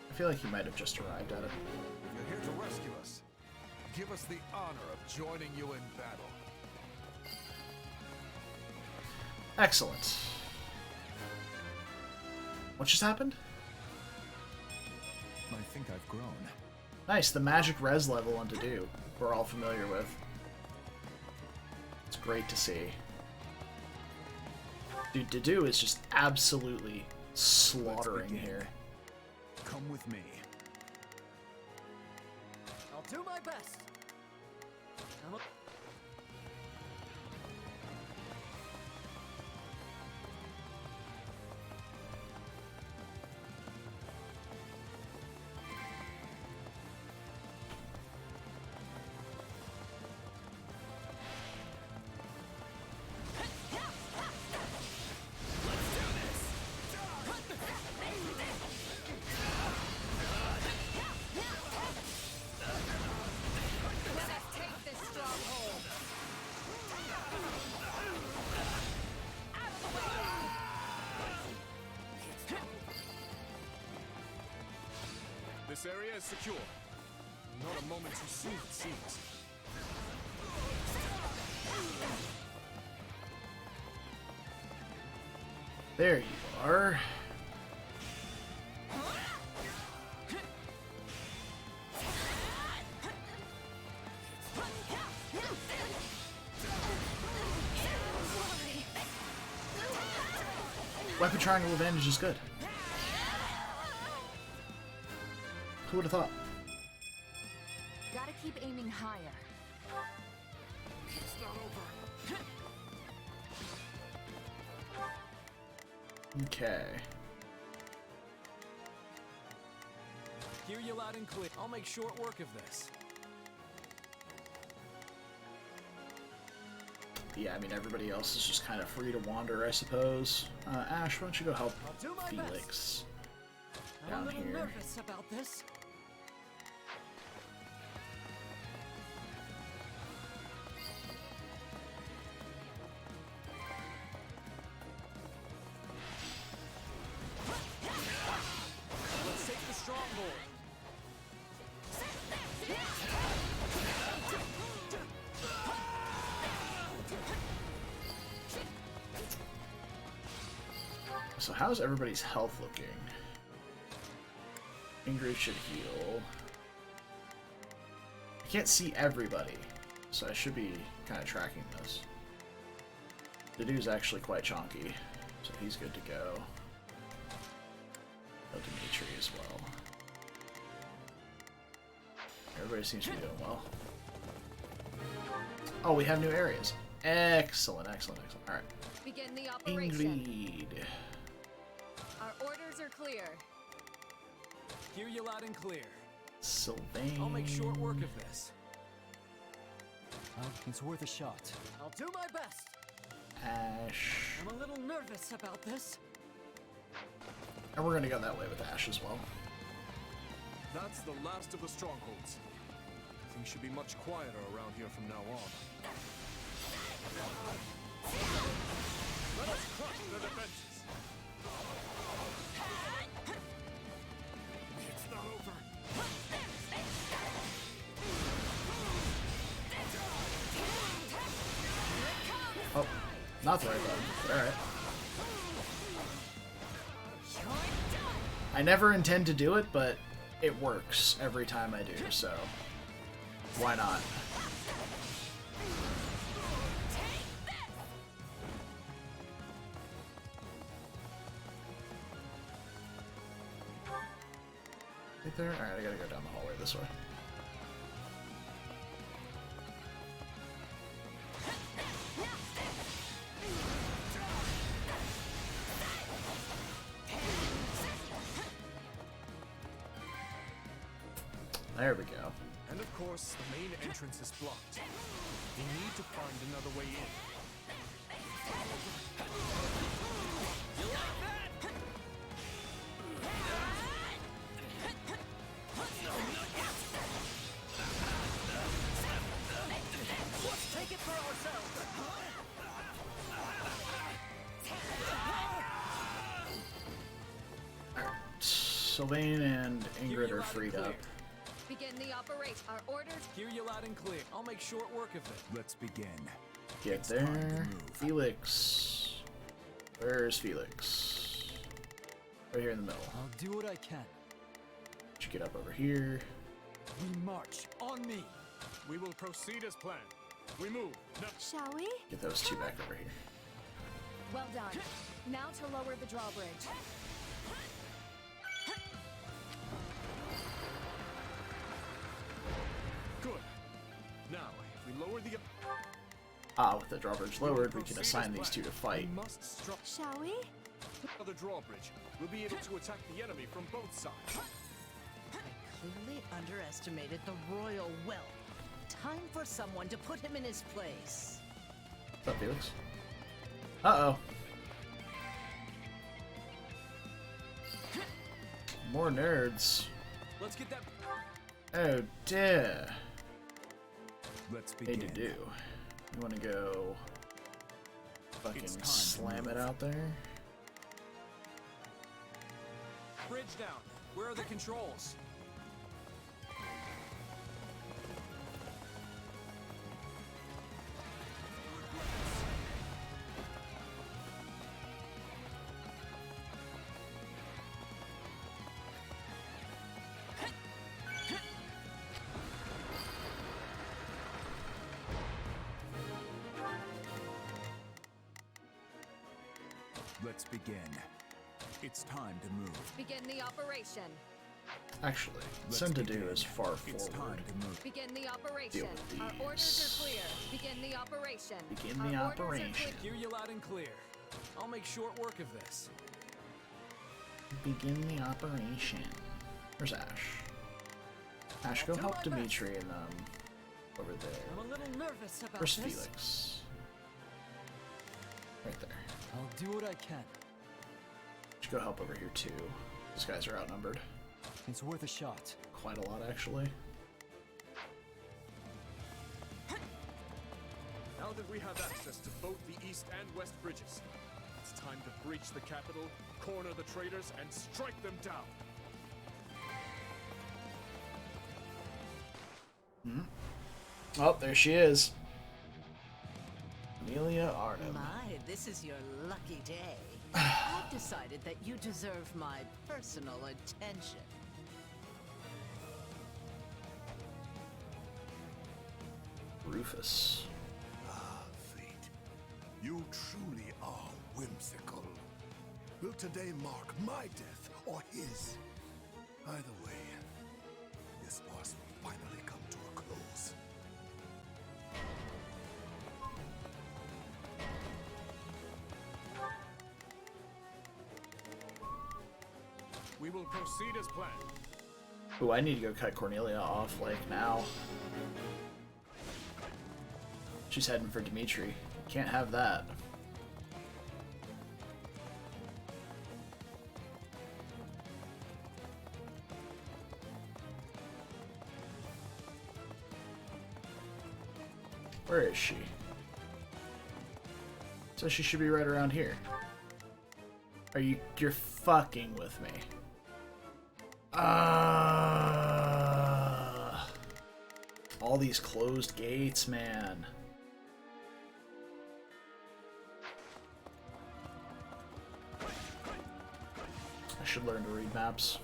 A: I feel like he might have just arrived at it.
O: If you're here to rescue us, give us the honor of joining you in battle.
A: Excellent. What just happened?
L: I think I've grown.
A: Nice, the magic res level on Dedu we're all familiar with. It's great to see. Dude, Dedu is just absolutely slaughtering here.
L: Come with me.
M: I'll do my best.
D: This area is secure. Not a moment too soon, it seems.
A: There you are. Weapon triangle advantage is good. Who would have thought?
C: Gotta keep aiming higher.
I: It's not over.
A: Okay.
M: Hear you loud and clear. I'll make short work of this.
A: Yeah, I mean, everybody else is just kind of free to wander, I suppose. Ash, why don't you go help
M: I'll do my
A: Felix
M: best. I'm a
A: down
M: little
A: here?
M: nervous about this. Let's take the stronghold.
A: So how's everybody's health looking? Ingrid should heal. I can't see everybody, so I should be kind of tracking this. The dude's actually quite chonky, so he's good to go. Oh, Dimitri as well. Everybody seems to be doing well. Oh, we have new areas. Excellent, excellent, excellent. Alright.
B: Begin the operation.
A: Ingrid.
B: Our orders are clear.
M: Hear you loud and clear.
A: Sylvain.
M: I'll make short work of this.
K: Well, it's worth a shot.
J: I'll do my best.
A: Ash.
J: I'm a little nervous about this.
A: And we're gonna go that way with Ash as well.
D: That's the last of the strongholds. Things should be much quieter around here from now on.
I: Let us crush the defenses. It's not over.
A: Oh, not the right button. Alright. I never intend to do it, but it works every time I do, so why not? Right there? Alright, I gotta go down the hallway this way. There we go.
D: And of course, the main entrance is blocked. We need to find another way in.
J: Let's take it for ourselves.
A: Sylvain and Ingrid are freed up.
B: Begin the operation. Our orders.
M: Hear you loud and clear. I'll make short work of it.
L: Let's begin.
A: Get there. Felix. Where's Felix? Right here in the middle.
K: I'll do what I can.
A: Should get up over here.
K: We march. On me.
D: We will proceed as planned. We move. Now.
H: Shall we?
A: Get those two back over here.
B: Well done. Now to lower the drawbridge.
D: Good. Now, if we lower the...
A: With the drawbridge lowered, we can assign these two to fight.
D: We must struck.
H: Shall we?
D: The drawbridge. We'll be able to attack the enemy from both sides.
Q: Clearly underestimated the royal wealth. Time for someone to put him in his place.
A: What's up, Felix? Uh-oh. More nerds.
M: Let's get that.
A: Oh, dear.
L: Let's begin.
A: Hey, to do. You want to go fucking slam it out there?
M: Bridge down. Where are the controls?
L: Let's begin. It's time to move.
B: Begin the operation.
A: Actually, send to do is far
L: It's
A: forward.
L: time to move.
B: Begin the operation.
A: Deal with
B: Our
A: these.
B: orders are clear. Begin the operation.
A: Begin
B: Our
A: the
B: orders are
A: operation.
B: clear.
M: Hear you loud and clear. I'll make short work of this.
A: Begin the operation. Where's Ash? Ash, go help Dimitri and over there.
J: I'm a little nervous about
A: Where's
J: this.
A: Felix? Right there.
K: I'll do what I can.
A: Should go help over here too. These guys are outnumbered.
K: It's worth a shot.
A: Quite a lot, actually.
D: Now that we have access to both the east and west bridges, it's time to breach the capital, corner the traitors, and strike them down.
A: Oh, there she is. Amelia Arnhem.
Q: My, this is your lucky day. I've decided that you deserve my personal attention.
A: Rufus.
O: Ah, fate. You truly are whimsical. Will today mark my death or his? Either way, this farce will finally come to a close.
D: We will proceed as planned.
A: Ooh, I need to go cut Cornelia off, like, now. She's heading for Dimitri. Can't have that. Where is she? So she should be right around here. You're fucking with me. All these closed gates, man. I should learn to read maps.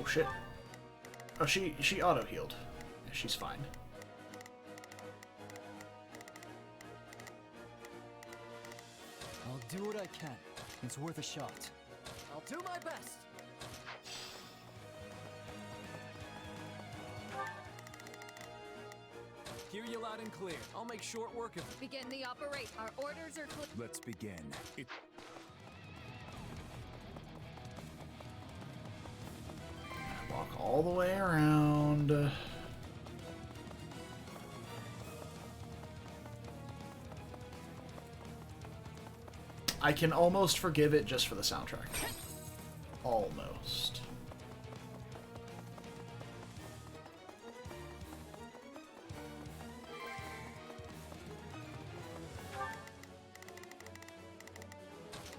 A: Oh shit. Oh, she auto-healed. She's fine.
K: I'll do what I can. It's worth a shot.
Q: I'll do my best.
M: Hear you loud and clear. I'll make short work of it.
B: Begin the operation. Our orders are clear.
L: Let's begin.
A: Walk all the way around. I can almost forgive it just for the soundtrack. Almost.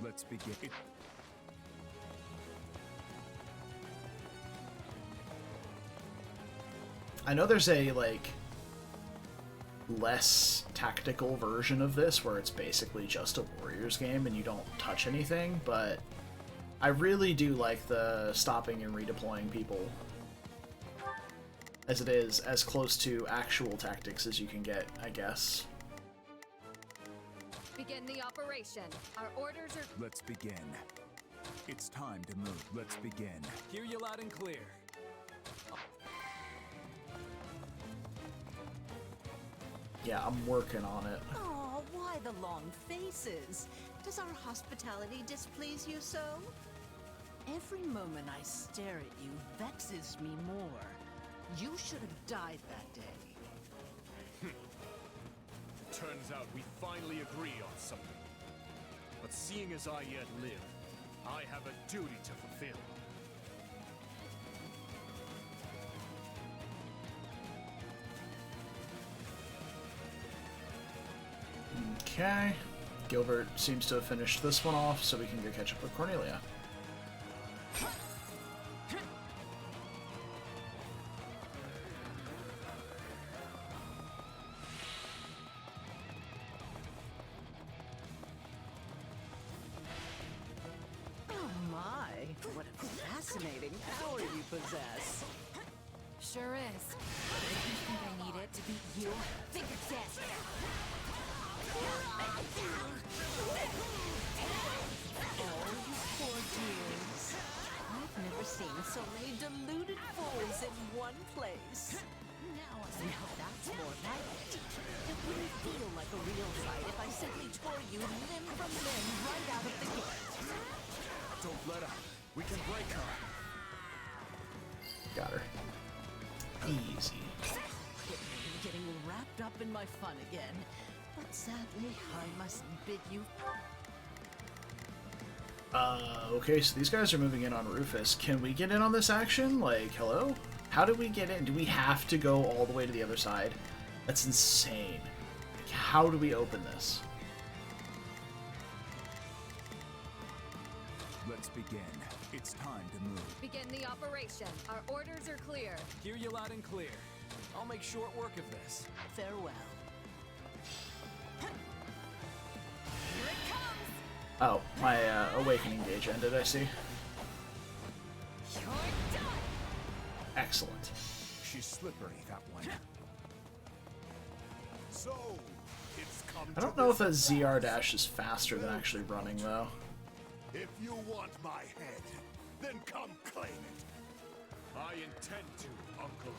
L: Let's begin.
A: I know there's a, like, less tactical version of this where it's basically just a Warriors game and you don't touch anything, but I really do like the stopping and redeploying people, as it is as close to actual tactics as you can get, I guess.
B: Begin the operation. Our orders are...
L: Let's begin. It's time to move. Let's begin.
M: Hear you loud and clear.
A: Yeah, I'm working on it.
Q: Oh, why the long faces? Does our hospitality displease you so? Every moment I stare at you vexes me more. You should have died that day.
D: Turns out we finally agree on something. But seeing as I yet live, I have a duty to fulfill.
A: Okay. Gilbert seems to have finished this one off, so we can go catch up with Cornelia.
Q: Oh my, what a fascinating power you possess.
C: Sure is. You think I need it to beat you? Think it's dead.
Q: Oh, you poor dears. I've never seen so many deluded fools in one place. Now I see how that's more like it. It wouldn't feel like a real fight if I simply tore you limb from limb right out of the gate.
L: Don't let her. We can break her.
A: Got her. Easy.
Q: I'm getting wrapped up in my fun again. But sadly, I must bid you...
A: Okay, so these guys are moving in on Rufus. Can we get in on this action? Like, hello? How do we get in? Do we have to go all the way to the other side? That's insane. Like, how do we open this?
L: Let's begin. It's time to move.
B: Begin the operation. Our orders are clear.
M: Hear you loud and clear. I'll make short work of this.
Q: Farewell.
B: Here it comes!
A: Oh, my awakening gauge ended, I see. Excellent.
G: She's slippery, that one. So, it's come
A: I don't
G: to
A: know if
G: this.
A: a ZR dash is faster than actually running, though.
G: If you want my head, then come claim it.
D: I intend to, Uncle.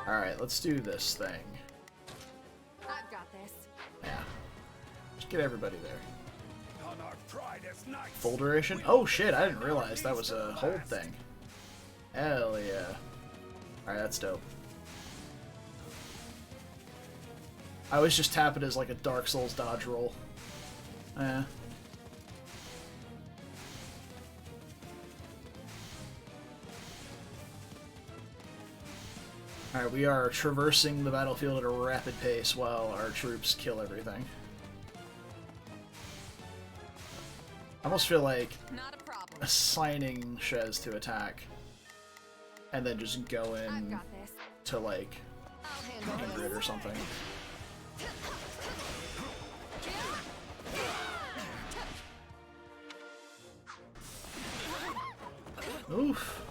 A: Alright, let's do this thing.
B: I've got this.
A: Yeah. Just get everybody there.
G: On our pride as knights.
A: Full duration? Oh shit, I didn't realize that was a hold thing. Hell yeah. Alright, that's dope. I always just tap it as like a Dark Souls dodge roll. Eh. Alright, we are traversing the battlefield at a rapid pace while our troops kill everything. I almost feel like assigning Shez to attack and then just go in to like Ingrid or something. Oof.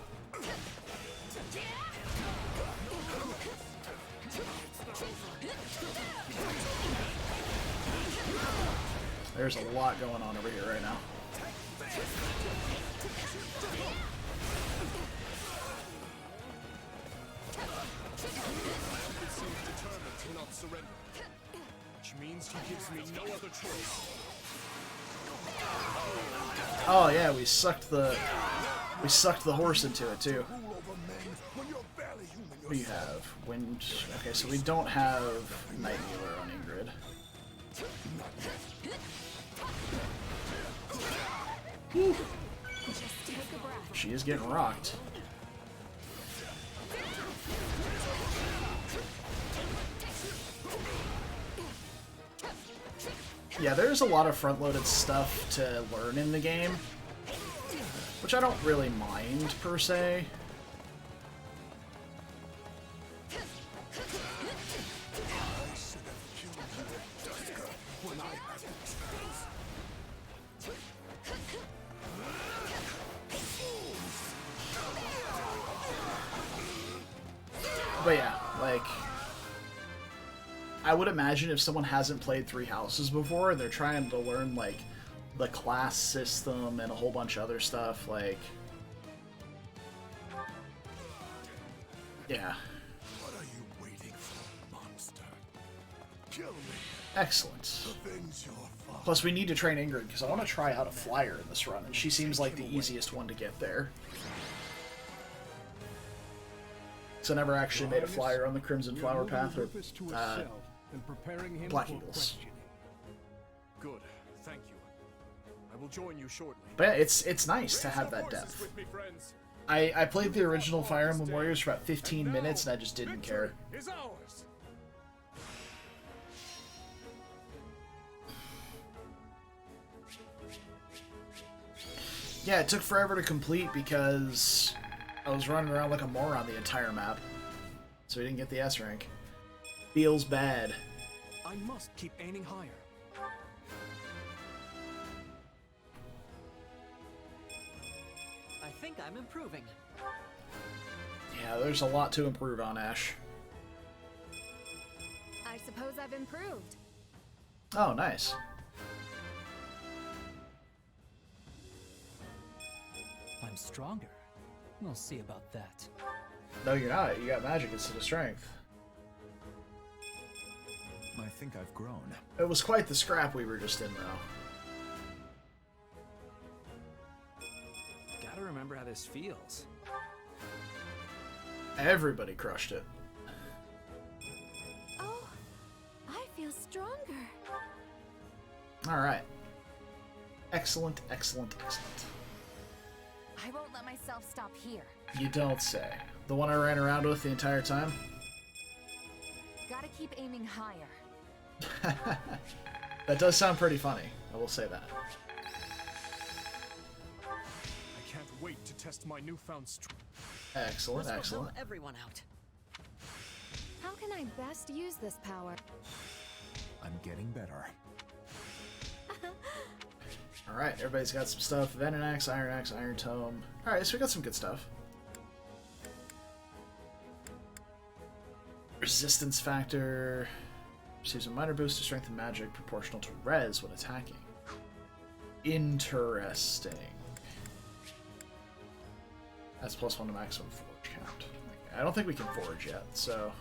A: There's a lot going on over here right now.
D: To not surrender, which means he gives me no other choice.
A: Oh yeah, we sucked the horse into it too. What do you have? Wind. Okay, so we don't have Night Healer on Ingrid. Whew. She is getting rocked. Yeah, there's a lot of front-loaded stuff to learn in the game, which I don't really mind, per se. But yeah, like, I would imagine if someone hasn't played Three Houses before and they're trying to learn, like, the class system and a whole bunch of other stuff, like, yeah.
O: What are you waiting for, monster? Kill me.
A: Excellent.
O: Avenge your father.
A: Plus, we need to train Ingrid, because I want to try out a flyer in this run, and she seems like the easiest one to get there. So I never actually made a flyer on the Crimson Flower Path or Black Eagles.
D: Good, thank you. I will join you shortly.
A: But yeah, it's nice to have that depth. I played the original Fire Emblem Warriors for about 15 minutes and I just didn't care.
D: Is ours.
A: Yeah, it took forever to complete because I was running around like a moron the entire map. So we didn't get the S rank. Feels bad.
D: I must keep aiming higher.
S: I think I'm improving.
A: Yeah, there's a lot to improve on, Ash.
B: I suppose I've improved.
A: Oh, nice.
K: I'm stronger. We'll see about that.
A: No, you're not. You got magic instead of strength.
L: I think I've grown.
A: It was quite the scrap we were just in, though.
M: Gotta remember how this feels.
A: Everybody crushed it.
H: Oh, I feel stronger.
A: Alright. Excellent, excellent, excellent.
B: I won't let myself stop here.
A: You don't say. The one I ran around with the entire time?
B: Gotta keep aiming higher.
A: That does sound pretty funny. I will say that.
D: I can't wait to test my newfound strength.
A: Excellent,
S: This will
A: excellent.
S: help everyone out.
H: How can I best use this power?
L: I'm getting better.
A: Alright, everybody's got some stuff. Venom Axe, Iron Tome. Alright, so we got some good stuff. Resistance factor. Receives a minor boost to strength and magic proportional to res when attacking. Interesting. That's +1 to maximum forge count. I don't think we can forge yet, so...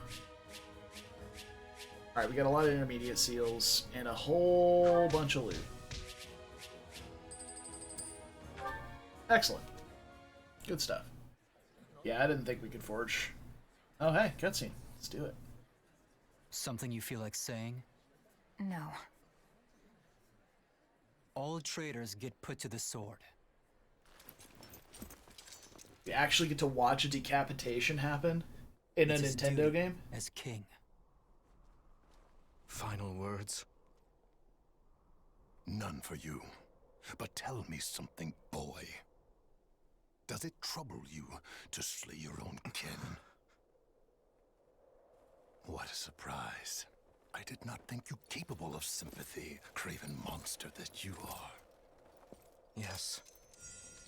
A: Alright, we got a lot of intermediate seals and a whole bunch of loot. Excellent. Good stuff. Yeah, I didn't think we could forge. Oh, hey, cutscene. Let's do it.
K: Something you feel like saying?
C: No.
K: All traitors get put to the sword.
A: We actually get to watch a decapitation happen in a Nintendo game?
K: As king.
D: Final words?
O: None for you. But tell me something, boy. Does it trouble you to slay your own kin? What a surprise. I did not think you capable of sympathy, craven monster that you are.
D: Yes.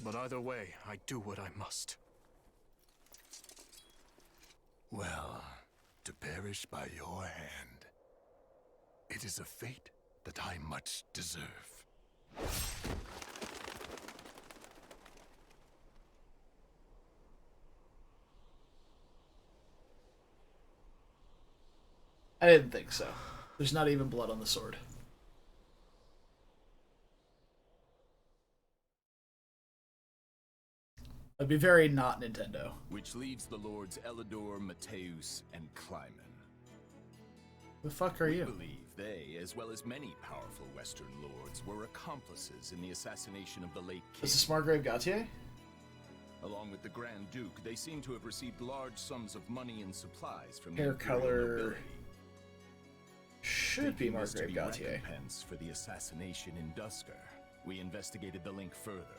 D: But either way, I do what I must.
O: Well, to perish by your hand. It is a fate that I much deserve.
A: I didn't think so. There's not even blood on the sword. It'd be very not Nintendo.
T: Which leaves the lords Elidor, Mateus, and Kleiman.
A: The fuck are you?
T: We believe they, as well as many powerful Western lords, were accomplices in the assassination of the late king.
A: Is this Margrave Gautier?
T: Along with the Grand Duke, they seem to have received large sums of money and supplies from the
A: Hair
T: Imperial
A: color
T: nobility.
A: should be
T: Thinking this to
A: Margrave
T: be
A: Gautier.
T: recompense for the assassination in Dusker, we investigated the link further.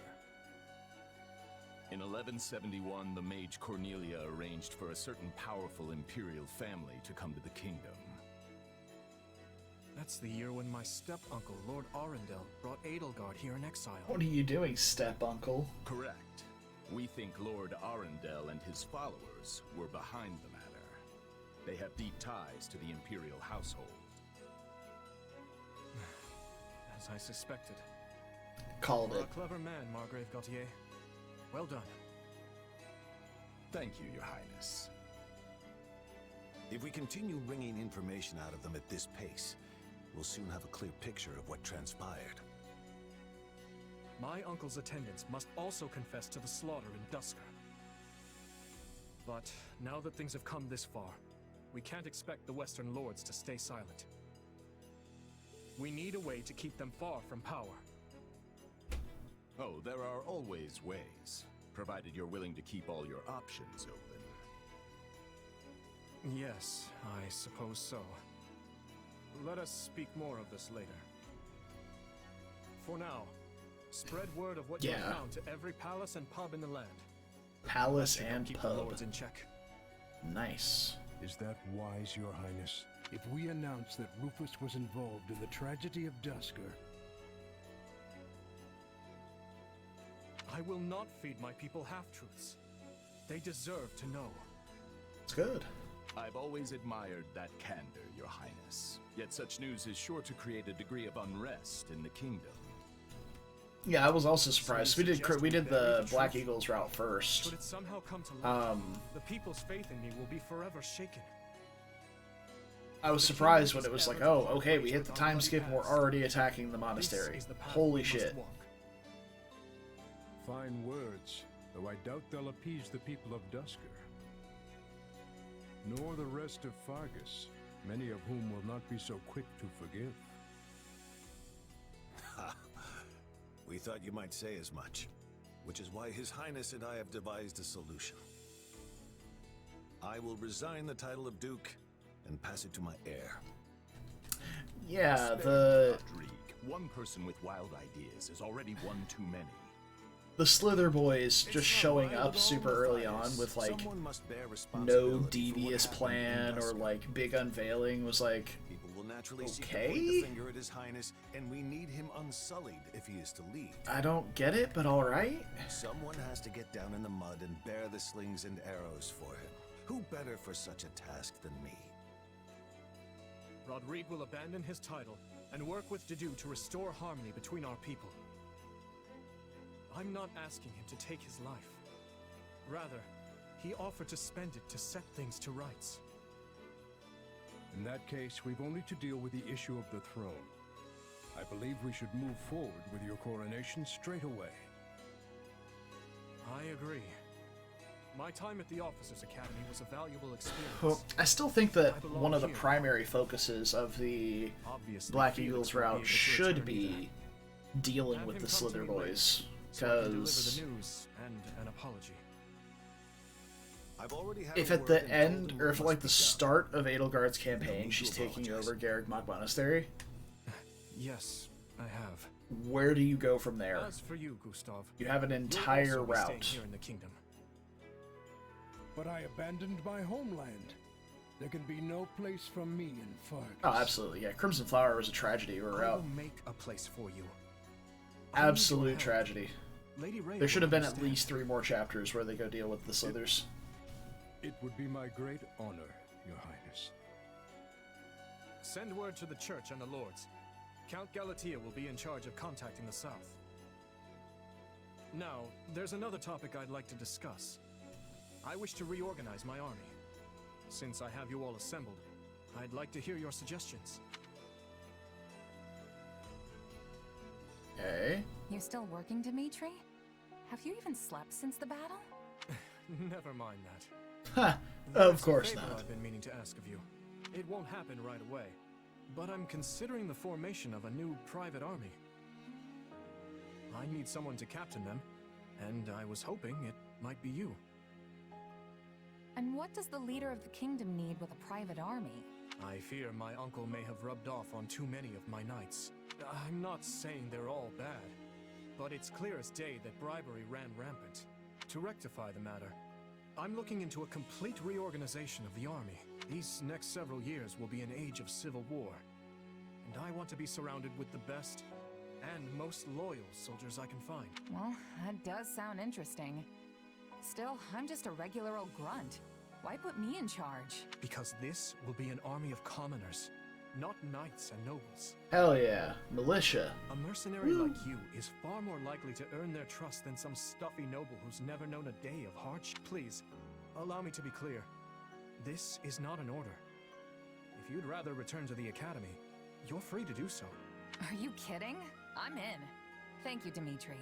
T: In 1171, the mage Cornelia arranged for a certain powerful imperial family to come to the kingdom.
D: That's the year when my step-uncle, Lord Arundel, brought Edelgard here in exile.
A: What are you doing, step-uncle?
T: Correct. We think Lord Arundel and his followers were behind the matter. They have deep ties to the imperial household.
D: As I suspected.
A: Called
D: You're
A: it.
D: a clever man, Margrave Gautier. Well done.
T: Thank you, Your Highness.
R: If we continue wringing information out of them at this pace, we'll soon have a clear picture of what transpired.
D: My uncle's attendants must also confess to the slaughter in Dusker. But now that things have come this far, we can't expect the Western Lords to stay silent. We need a way to keep them far from power.
T: Oh, there are always ways, provided you're willing to keep all your options open.
D: Yes, I suppose so. Let us speak more of this later. For now, spread word of what you have found to every palace and pub in the land.
A: Palace
D: That should
A: and
D: keep
A: pub.
D: the lords in check.
A: Nice.
U: Is that wise, Your Highness? If we announce that Rufus was involved in the tragedy of Dusker,
D: I will not feed my people half-truths. They deserve to know.
A: It's good.
T: I've always admired that candor, Your Highness. Yet such news is sure to create a degree of unrest in the kingdom.
A: Yeah, I was also surprised. We did the Black Eagles route first.
D: Should it somehow come to light, the people's faith in me will be forever shaken.
A: I was surprised when it was like, oh, okay, we hit the time skip and we're already attacking the monastery. Holy shit.
U: fine words, though I doubt they'll appease the people of Dusker. Nor the rest of Fargus, many of whom will not be so quick to forgive.
R: Ha! We thought you might say as much, which is why His Highness and I have devised a solution. I will resign the title of Duke and pass it to my heir.
A: Yeah, the
T: one person with wild ideas is already one too many.
A: The Slither boys just showing up super early on with like no devious plan or like big unveiling was like,
R: People will naturally seek to
A: okay.
R: point the finger at His Highness, and we need him unsullied if he is to lead.
A: I don't get it, but all right.
R: Someone has to get down in the mud and bear the slings and arrows for him. Who better for such a task than me?
D: Rodrigue will abandon his title and work with Dedue to restore harmony between our people. I'm not asking him to take his life. Rather, he offered to spend it to set things to rights.
U: In that case, we've only to deal with the issue of the throne. I believe we should move forward with your coronation straight away.
D: I agree. My time at the Officers' Academy was a valuable experience.
A: Well, I still think that one of the primary focuses of the Black Eagles route should be dealing with the Slither boys, because if at the end, or if at like the start of Edelgard's campaign, she's taking over Garreg Mach Monastery,
D: yes, I have.
A: Where do you go from there?
D: As for you, Gustav,
A: you have an entire route.
D: Here in the kingdom.
U: But I abandoned my homeland. There can be no place for me in Fargus.
A: Oh, absolutely, yeah. Crimson Flower was a tragedy. We're out.
D: I will make a place for you.
A: Absolute tragedy.
D: Lady Ray
A: There should have been at least 3 more chapters where they go deal with the Slithers.
U: It would be my great honor, Your Highness.
D: Send word to the Church and the Lords. Count Galatea will be in charge of contacting the South. Now, there's another topic I'd like to discuss. I wish to reorganize my army. Since I have you all assembled, I'd like to hear your suggestions.
A: Okay.
C: You're still working, Dimitri? Have you even slept since the battle?
D: Never mind that.
A: Ha! Of course
D: There's a favor
A: not.
D: I've been meaning to ask of you. It won't happen right away, but I'm considering the formation of a new private army. I need someone to captain them, and I was hoping it might be you.
C: And what does the leader of the kingdom need with a private army?
D: I fear my uncle may have rubbed off on too many of my knights. I'm not saying they're all bad, but it's clear as day that bribery ran rampant. To rectify the matter, I'm looking into a complete reorganization of the army. These next several years will be an age of civil war, and I want to be surrounded with the best and most loyal soldiers I can find.
C: Well, that does sound interesting. Still, I'm just a regular old grunt. Why put me in charge?
D: Because this will be an army of commoners, not knights and nobles.
A: Hell yeah. Militia.
D: A mercenary like you is far more likely to earn their trust than some stuffy noble who's never known a day of hardship. Please, allow me to be clear. This is not an order. If you'd rather return to the academy, you're free to do so.
C: Are you kidding? I'm in. Thank you, Dimitri.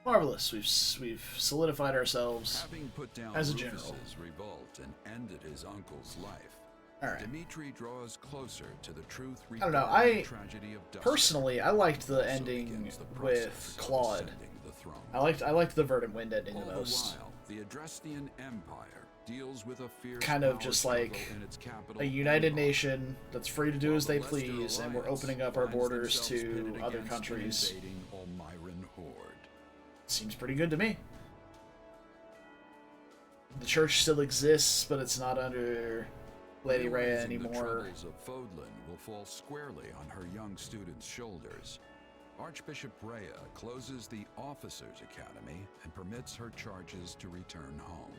A: Marvelous. We've solidified ourselves
P: Having put down
A: as a general.
P: Rufus's revolt and ended his uncle's life,
A: Alright.
P: Dimitri draws closer to the truth
A: I don't know. I
P: tragedy of Dust.
A: personally I liked the ending with Claude. I liked the Verdant Wind ending the
P: All
A: most.
P: the while, the Adrestian Empire deals with a fierce
A: Kind of
P: power
A: just
P: struggle
A: like
P: in its capital,
A: a united
P: Endor.
A: nation that's free to do as they
P: While the Leicester
A: please, and we're
P: Alliance
A: opening up our
P: finds
A: borders
P: themselves
A: to
P: pitted
A: other
P: against an
A: countries.
P: invading Almiran horde.
A: Seems pretty good to me. The church still exists, but it's not under Lady Rhea
P: Realizing the
A: anymore.
P: troubles of Fodlan will fall squarely on her young students' shoulders. Archbishop Rhea closes the Officers' Academy and permits her charges to return home.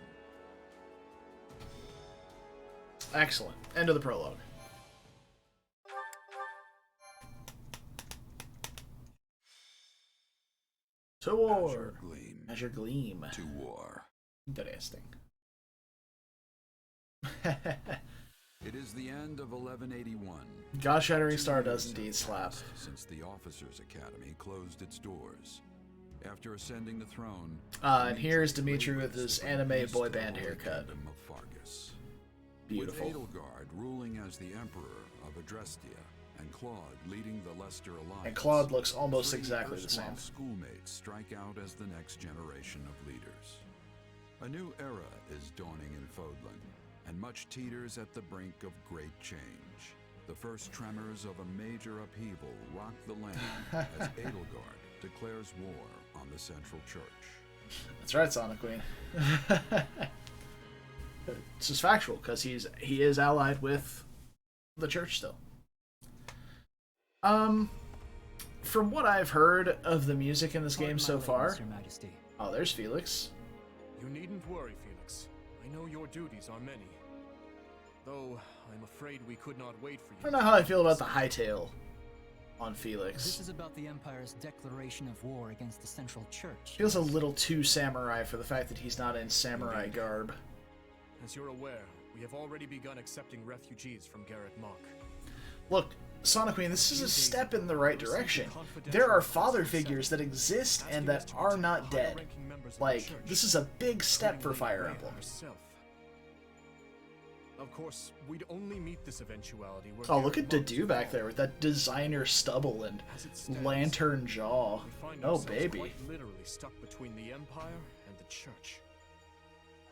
A: Excellent. End of the prologue. To war. Azure Gleam.
P: To war.
A: Interesting.
P: It is the end of 1181.
A: God-shattering star does indeed slap.
P: Since the Officers' Academy closed its doors. After ascending the throne,
A: And here's Dimitri with his anime boy band haircut.
P: Kingdom of Fargus.
A: Beautiful.
P: With Edelgard ruling as the Emperor of Adrestia, and Claude leading the Leicester Alliance.
A: And Claude looks almost
P: 3
A: exactly the
P: erstwhile
A: same.
P: Schoolmates strike out as the next generation of leaders. A new era is dawning in Fodlan, and much teeters at the brink of great change. The first tremors of a major upheaval rock the land as Edelgard declares war on the Central Church.
A: That's right, Sonic Queen. It's just factual, because he is allied with the church still. From what I've heard of the music in this game so far...
K: Your Majesty.
A: Oh, there's Felix.
D: You needn't worry, Felix. I know your duties are many. Though, I'm afraid we could not wait for you.
A: I don't know how I feel about the hightail on Felix.
K: This is about the Empire's declaration of war against the Central Church.
A: Feels a little too samurai for the fact that he's not in samurai garb.
D: As you're aware, we have already begun accepting refugees from Garreg Mach.
A: Look, Sonic Queen, this is a step in the right direction. There are father figures that exist and that are not dead. Like, this is a big step for Fire Emblem.
D: Of course, we'd only meet this eventuality where
A: Oh, look at Dedue back there with that designer stubble and lantern jaw. Oh, baby.
D: Quite literally stuck between the Empire and the Church.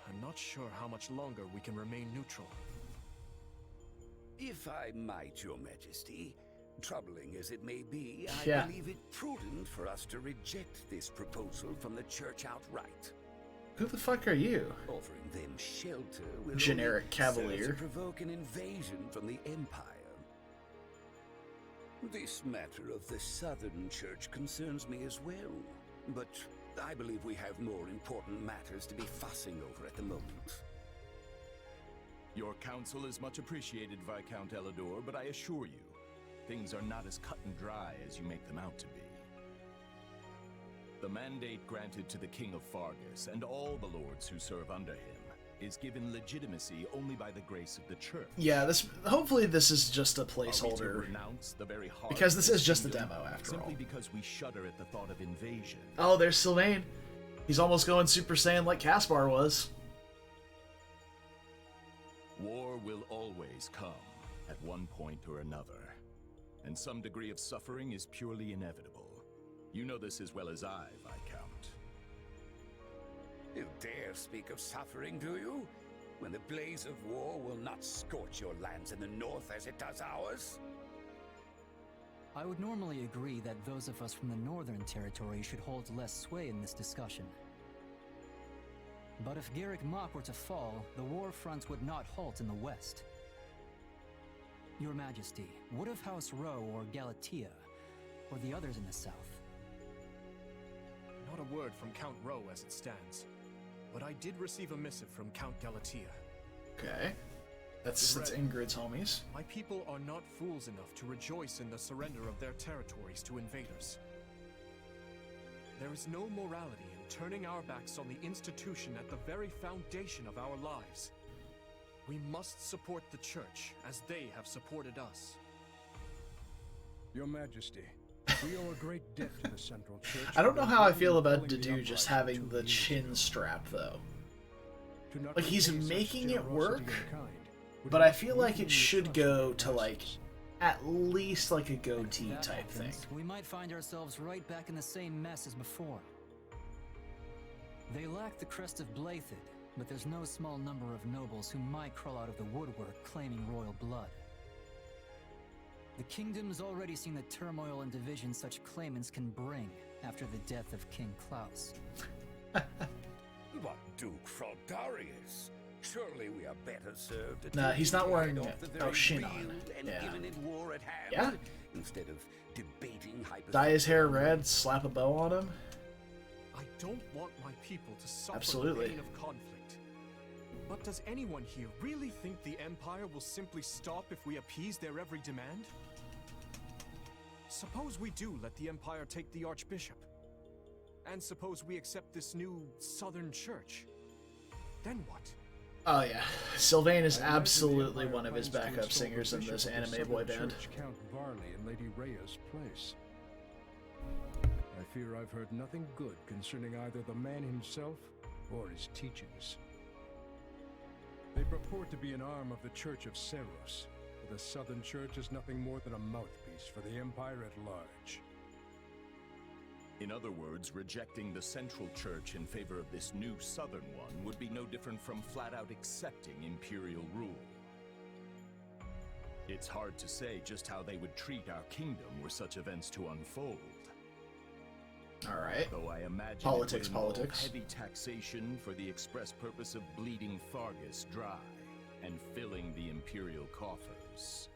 D: I'm not sure how much longer we can remain neutral.
E: If I might, Your Majesty, troubling as it may be, I
A: Yeah.
E: believe it prudent for us to reject this proposal from the Church outright.
A: Who the fuck are you?
E: Offering them shelter will
A: Generic
E: only
A: cavalier.
E: serve to provoke an invasion from the Empire. This matter of the Southern Church concerns me as well, but I believe we have more important matters to be fussing over at the moment.
T: Your counsel is much appreciated, Viscount Elidor, but I assure you, things are not as cut and dry as you make them out to be. The mandate granted to the King of Fargus and all the lords who serve under him is given legitimacy only by the grace of the Church.
A: Yeah, hopefully this is just a
T: Are we to
A: placeholder.
T: renounce the very heart
A: Because this
T: of
A: is just a
T: kingdom
A: demo, after
T: simply
A: all.
T: because we shudder at the thought of invasion?
A: Oh, there's Sylvain. He's almost going Super Saiyan like Caspar was.
T: War will always come at one point or another, and some degree of suffering is purely inevitable. You know this as well as I, Viscount.
E: You dare speak of suffering, do you? When the blaze of war will not scorch your lands in the north as it does ours?
K: I would normally agree that those of us from the Northern Territory should hold less sway in this discussion. But if Garreg Mach were to fall, the war front would not halt in the west. Your Majesty, what of House Rowe or Galatea, or the others in the south?
D: Not a word from Count Rowe as it stands, but I did receive a missive from Count Galatea.
A: Okay. That's Ingrid's homies.
D: My people are not fools enough to rejoice in the surrender of their territories to invaders. There is no morality in turning our backs on the institution at the very foundation of our lives. We must support the Church as they have supported us.
U: Your Majesty, we owe a great debt to the Central Church.
A: I don't know how I feel about Dedue just having the chin strap, though. Like, he's making it work, but I feel like it should go to, like, at least, like, a goatee type thing.
K: We might find ourselves right back in the same mess as before. They lack the crest of Blathid, but there's no small number of nobles who might crawl out of the woodwork claiming royal blood. The kingdom's already seen the turmoil and division such claimants can bring after the death of King Klaus.
E: But Duke Fraldarius, surely we are better served to
A: Nah, he's not wearing
E: off the very
A: Shin on.
E: field and
A: Yeah.
E: imminent war at hand,
A: Yeah?
E: instead of debating
A: Dye his hair red, slap a bow on him.
D: I don't want my people to suffer
A: Absolutely.
D: the pain of conflict. But does anyone here really think the Empire will simply stop if we appease their every demand? Suppose we do let the Empire take the Archbishop. And suppose we accept this new Southern Church. Then what?
A: Oh yeah, Sylvain is absolutely one of his backup singers in this anime boy band.
U: Count Varley and Lady Rhea's place. I fear I've heard nothing good concerning either the man himself or his teachings. They purport to be an arm of the Church of Seros, but the Southern Church is nothing more than a mouthpiece for the Empire at large.
T: In other words, rejecting the Central Church in favor of this new Southern one would be no different from flat-out accepting Imperial rule. It's hard to say just how they would treat our kingdom were such events to unfold.
A: Alright.
T: Though I imagine
A: Politics,
T: it would involve
A: politics.
T: heavy taxation for the express purpose of bleeding Fargus dry and filling the Imperial coffers.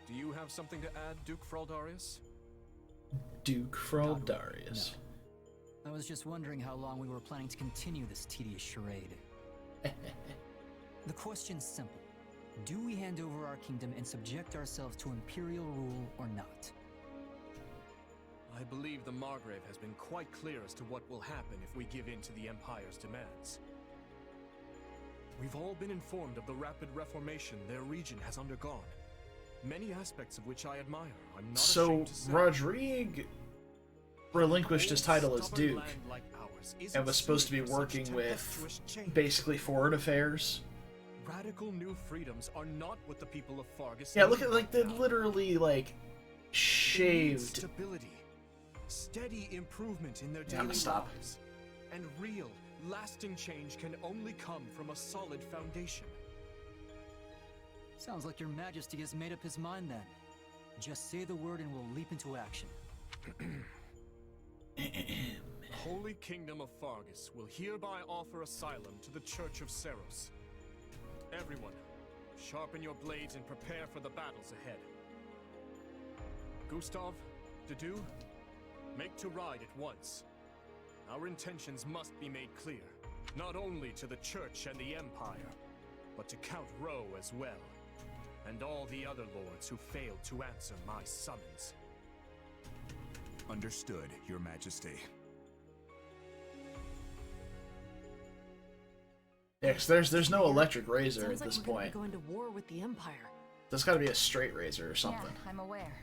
D: Do you have something to add, Duke Fraldarius?
A: Duke Fraldarius.
K: I was just wondering how long we were planning to continue this tedious charade. The question's simple. Do we hand over our kingdom and subject ourselves to Imperial rule or not?
D: I believe the Margrave has been quite clear as to what will happen if we give in to the Empire's demands. We've all been informed of the rapid reformation their region has undergone, many aspects of which I admire. I'm not
A: So
D: ashamed to say.
A: Rodrigue relinquished his title as Duke and was supposed to be working with basically foreign affairs.
D: Radical new freedoms are not what the people of Fargus
A: Yeah,
D: need
A: look at, like, they
D: right now.
A: literally, like,
D: They need
A: shaved.
D: stability, steady improvement in their
A: Yeah, I'm
D: daily
A: gonna stop.
D: lives, and real, lasting change can only come from a solid foundation.
K: Sounds like your Majesty has made up his mind then. Just say the word and we'll leap into action.
D: Holy Kingdom of Fargus will hereby offer asylum to the Church of Seros. Everyone, sharpen your blades and prepare for the battles ahead. Gustav, Dedu, make to ride at once. Our intentions must be made clear, not only to the Church and the Empire, but to Count Rowe as well, and all the other lords who failed to answer my summons.
L: Understood, Your Majesty.
A: Yeah, 'cause there's no electric razor
F: Sounds
A: at this
F: like we're gonna
A: point.
F: be going to war with the Empire.
A: There's got to be a straight razor or something.
C: Yeah, I'm aware.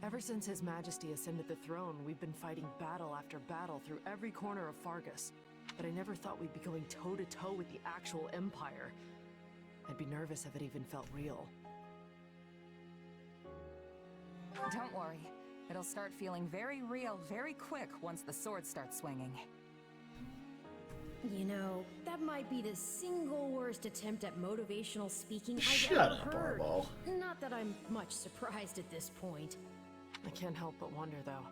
F: Ever since His Majesty ascended the throne, we've been fighting battle after battle through every corner of Fargus. But I never thought we'd be going toe-to-toe with the actual Empire. I'd be nervous if it even felt real.
C: Don't worry. It'll start feeling very real very quick once the sword starts swinging.
V: You know, that might be the single worst attempt at motivational speaking I've
A: Shut
V: ever
A: up,
V: heard.
A: Barball.
V: Not that I'm much surprised at this point.
F: I can't help but wonder, though.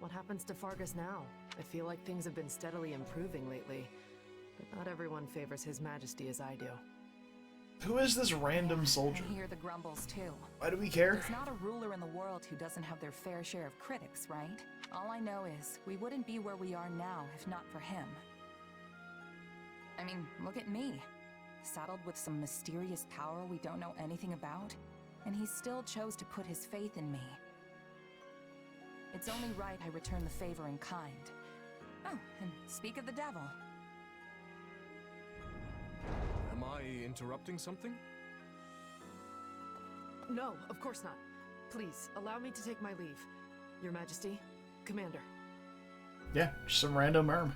F: What happens to Fargus now? I feel like things have been steadily improving lately. But not everyone favors His Majesty as I do.
A: Who is this random soldier?
C: I hear the grumbles too.
A: Why do we care?
C: There's not a ruler in the world who doesn't have their fair share of critics, right? All I know is we wouldn't be where we are now if not for him. I mean, look at me. Saddled with some mysterious power we don't know anything about, and he still chose to put his faith in me. It's only right I return the favor in kind. Oh, and speak of the devil.
D: Am I interrupting something?
F: No, of course not. Please, allow me to take my leave. Your Majesty, Commander.
A: Yeah, just some random erm.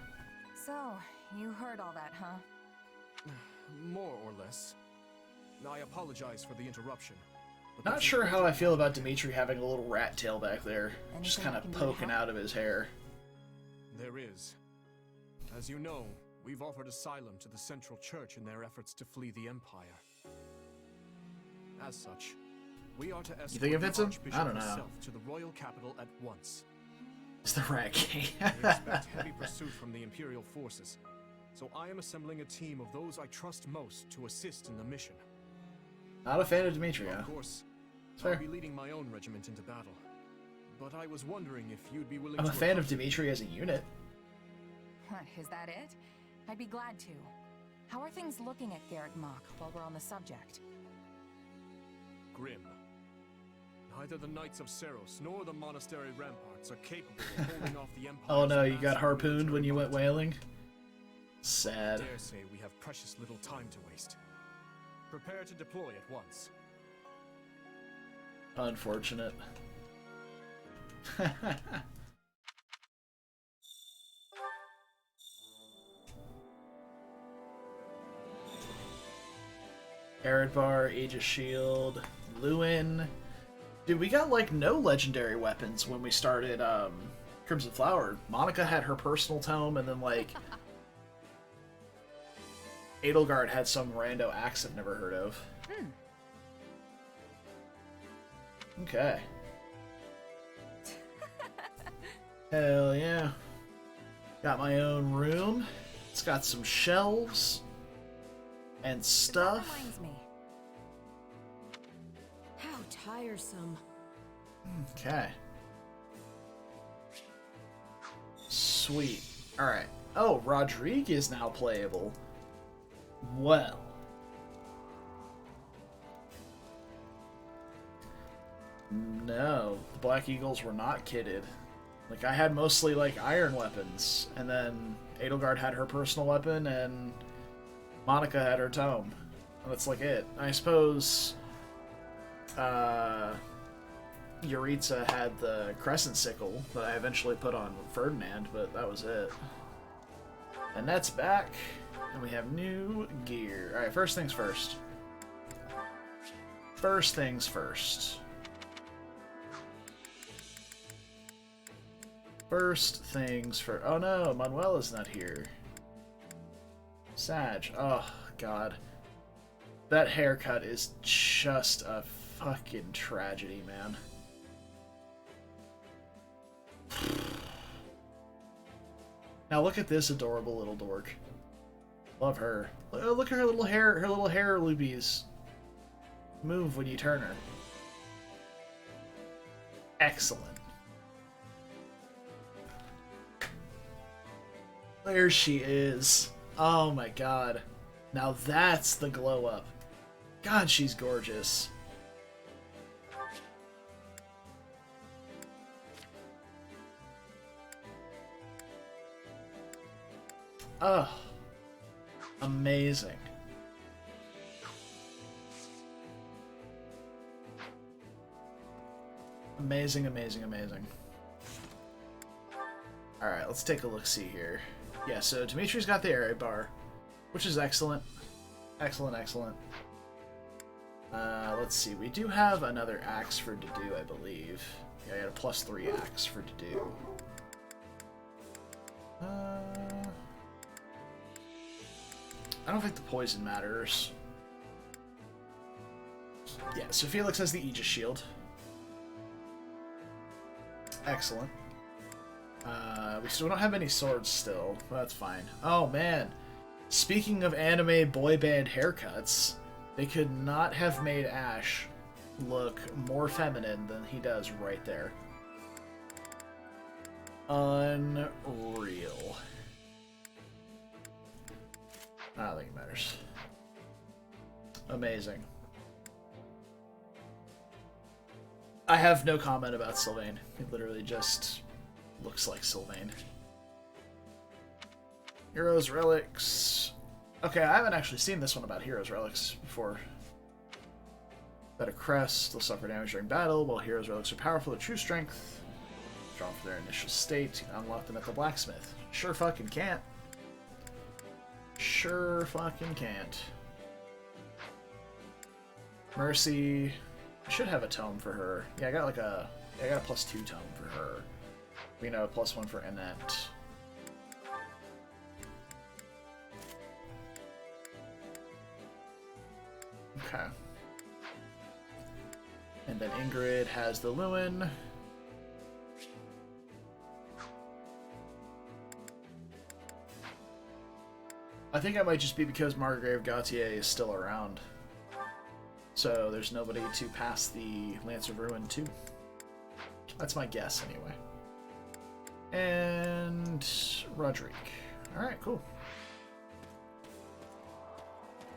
C: So, you heard all that, huh?
D: More or less. I apologize for the interruption. but
A: Not
D: that's
A: sure how I
D: important.
A: feel about Dimitri having a little rat tail back there, just
C: Anything
A: kind
C: I
A: of
C: can do to
A: poking
C: help?
A: out of his hair.
D: There is. As you know, we've offered asylum to the Central Church in their efforts to flee the Empire. As such, we are to escort
A: think it fits
D: the
A: him?
D: Archbishop
A: I don't know.
D: himself to the royal capital at once.
A: It's the rat king.
D: We expect heavy pursuit from the Imperial forces, so I am assembling a team of those I trust most to assist in the mission.
A: Not a fan of Dimitri, huh?
D: Of course,
A: It's
D: I'll
A: fair.
D: be leading my own regiment into battle. But I was wondering if you'd be willing
A: I'm
D: to
A: a fan of
D: accompany-
A: Dimitri as a unit.
C: What, is that it? I'd be glad to. How are things looking at Garrett Mach while we're on the subject?
D: Grim. Neither the Knights of Seros nor the monastery ramparts are capable of holding off the Empire.
A: Oh no, you got harpooned when you went whaling? Sad.
D: I dare say we have precious little time to waste. Prepare to deploy at once.
A: Unfortunate. Eredbar, Age of Shield, Lewin. Dude, we got like no legendary weapons when we started Crimson Flower. Monica had her personal tome, and then like Edelgard had some rando axe I've never heard of. Okay. Hell yeah. Got my own room. It's got some shelves and stuff.
C: Reminds me.
V: How tiresome.
A: Okay. Sweet. Alright. Oh, Rodrigue is now playable. Well. No, the Black Eagles were not kitted. Like, I had mostly, like, iron weapons, and then Edelgard had her personal weapon, and Monica had her tome. And that's, like, it. I suppose, Yuritsa had the Crescent Sickle that I eventually put on Ferdinand, but that was it. And that's back, and we have new gear. Alright, first things first. First things first. First things for. Oh no, Manuela's not here. Sag. Oh, God. That haircut is just a fucking tragedy, man. Now look at this adorable little dork. Love her. Look at her little hair loopies move when you turn her. Excellent. There she is. Oh my god. Now that's the glow up. God, she's gorgeous. Oh. Amazing. Amazing, amazing, amazing. Alright, let's take a look-see here. Yeah, so Dimitri's got the area bar, which is excellent. Excellent, excellent. Let's see, we do have another axe for Dedue, I believe. Yeah, I got a +3 axe for Dedue. I don't think the poison matters. Yeah, so Felix has the Aegis shield. Excellent. We still don't have any swords still, but that's fine. Oh man, speaking of anime boy band haircuts, they could not have made Ash look more feminine than he does right there. Unreal. I don't think it matters. Amazing. I have no comment about Sylvain. He literally just looks like Sylvain. Heroes Relics. Okay, I haven't actually seen this one about Heroes Relics before. That a crest, they'll suffer damage during battle, while Heroes Relics are powerful at true strength. Drawn from their initial state, you can unlock them at the blacksmith. Sure fucking can't. Sure fucking can't. Mercy. I should have a tome for her. Yeah, I got a +2 tome for her. We know a +1 for Annette. Okay. And then Ingrid has the Lewin. I think it might just be because Margrave Gautier is still around. So there's nobody to pass the Lance of Ruin to. That's my guess, anyway. And Roderick. Alright, cool.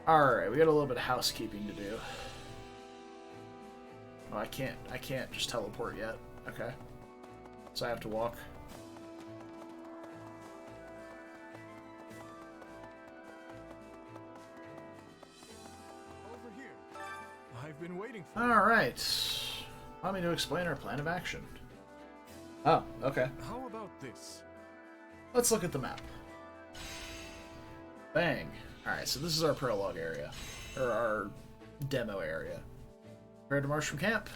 A: Alright, we got a little bit of housekeeping to do. Oh, I can't just teleport yet. Okay. So I have to walk.
D: Over here. I've been waiting for
A: Alright. Allow me to explain our plan of action. Oh, okay.
D: How about this?
A: Let's look at the map. Bang. Alright, so this is our prologue area. Or our demo area. Ready to march from camp?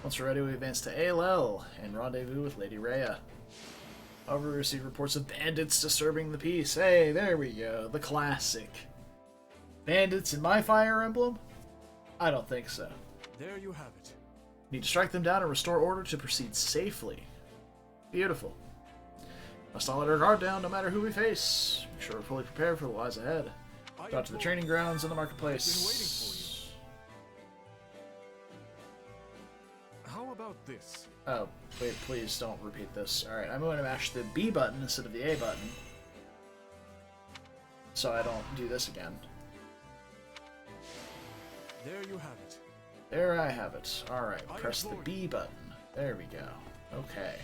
A: Once we're ready, we advance to ALL and rendezvous with Lady Rhea. However, we receive reports of bandits disturbing the peace. Hey, there we go. The classic. Bandits in my Fire Emblem? I don't think so.
D: There you have it.
A: Need to strike them down and restore order to proceed safely. Beautiful. Must not let our guard down no matter who we face. Make sure we're fully prepared for what lies ahead. Go out to the training grounds and the marketplace.
D: How about this?
A: Oh, wait, please don't repeat this. Alright, I'm going to mash the B button instead of the A button. so I don't do this again.
D: There you have it.
A: There I have it. Alright, press the B button. There we go. Okay.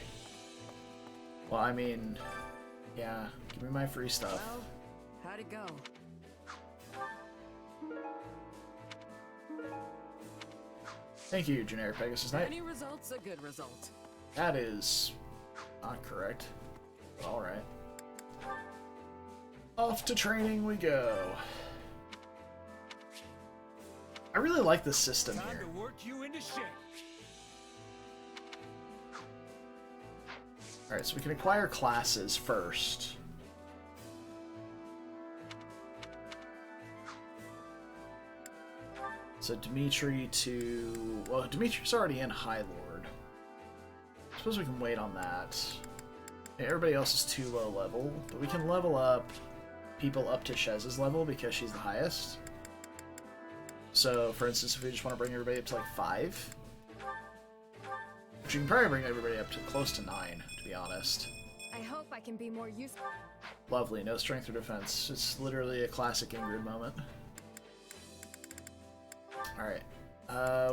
A: Well, I mean, yeah, give me my free stuff.
F: Well, how'd it go?
A: Thank you, generic Pegasus Knight.
F: Any result's a good result.
A: That is not correct. Alright. Off to training we go. I really like the system
I: Time
A: here.
I: to work you into shape.
A: Alright, so we can acquire classes first. So Dimitri to... Well, Dimitri's already in High Lord. I suppose we can wait on that. Okay, everybody else is too low level, but we can level up people up to Shez's level because she's the highest. So, for instance, if we just want to bring everybody up to like 5, which you can probably bring everybody up to close to 9, to be honest.
B: I hope I can be more useful.
A: Lovely, no strength or defense. It's literally a classic Ingrid moment. Alright,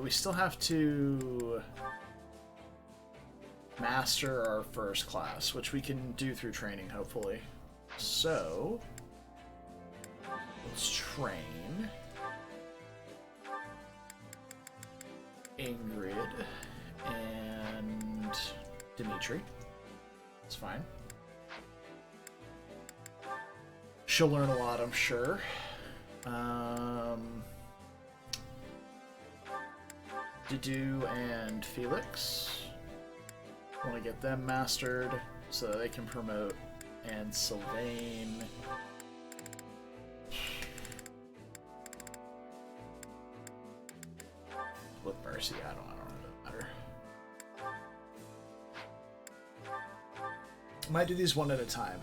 A: we still have to master our first class, which we can do through training, hopefully. So, let's train Ingrid and Dimitri. It's fine. She'll learn a lot, I'm sure. Dedu and Felix. Want to get them mastered so that they can promote. And Sylvain. With Mercy, I don't know, it doesn't matter. Might do these one at a time.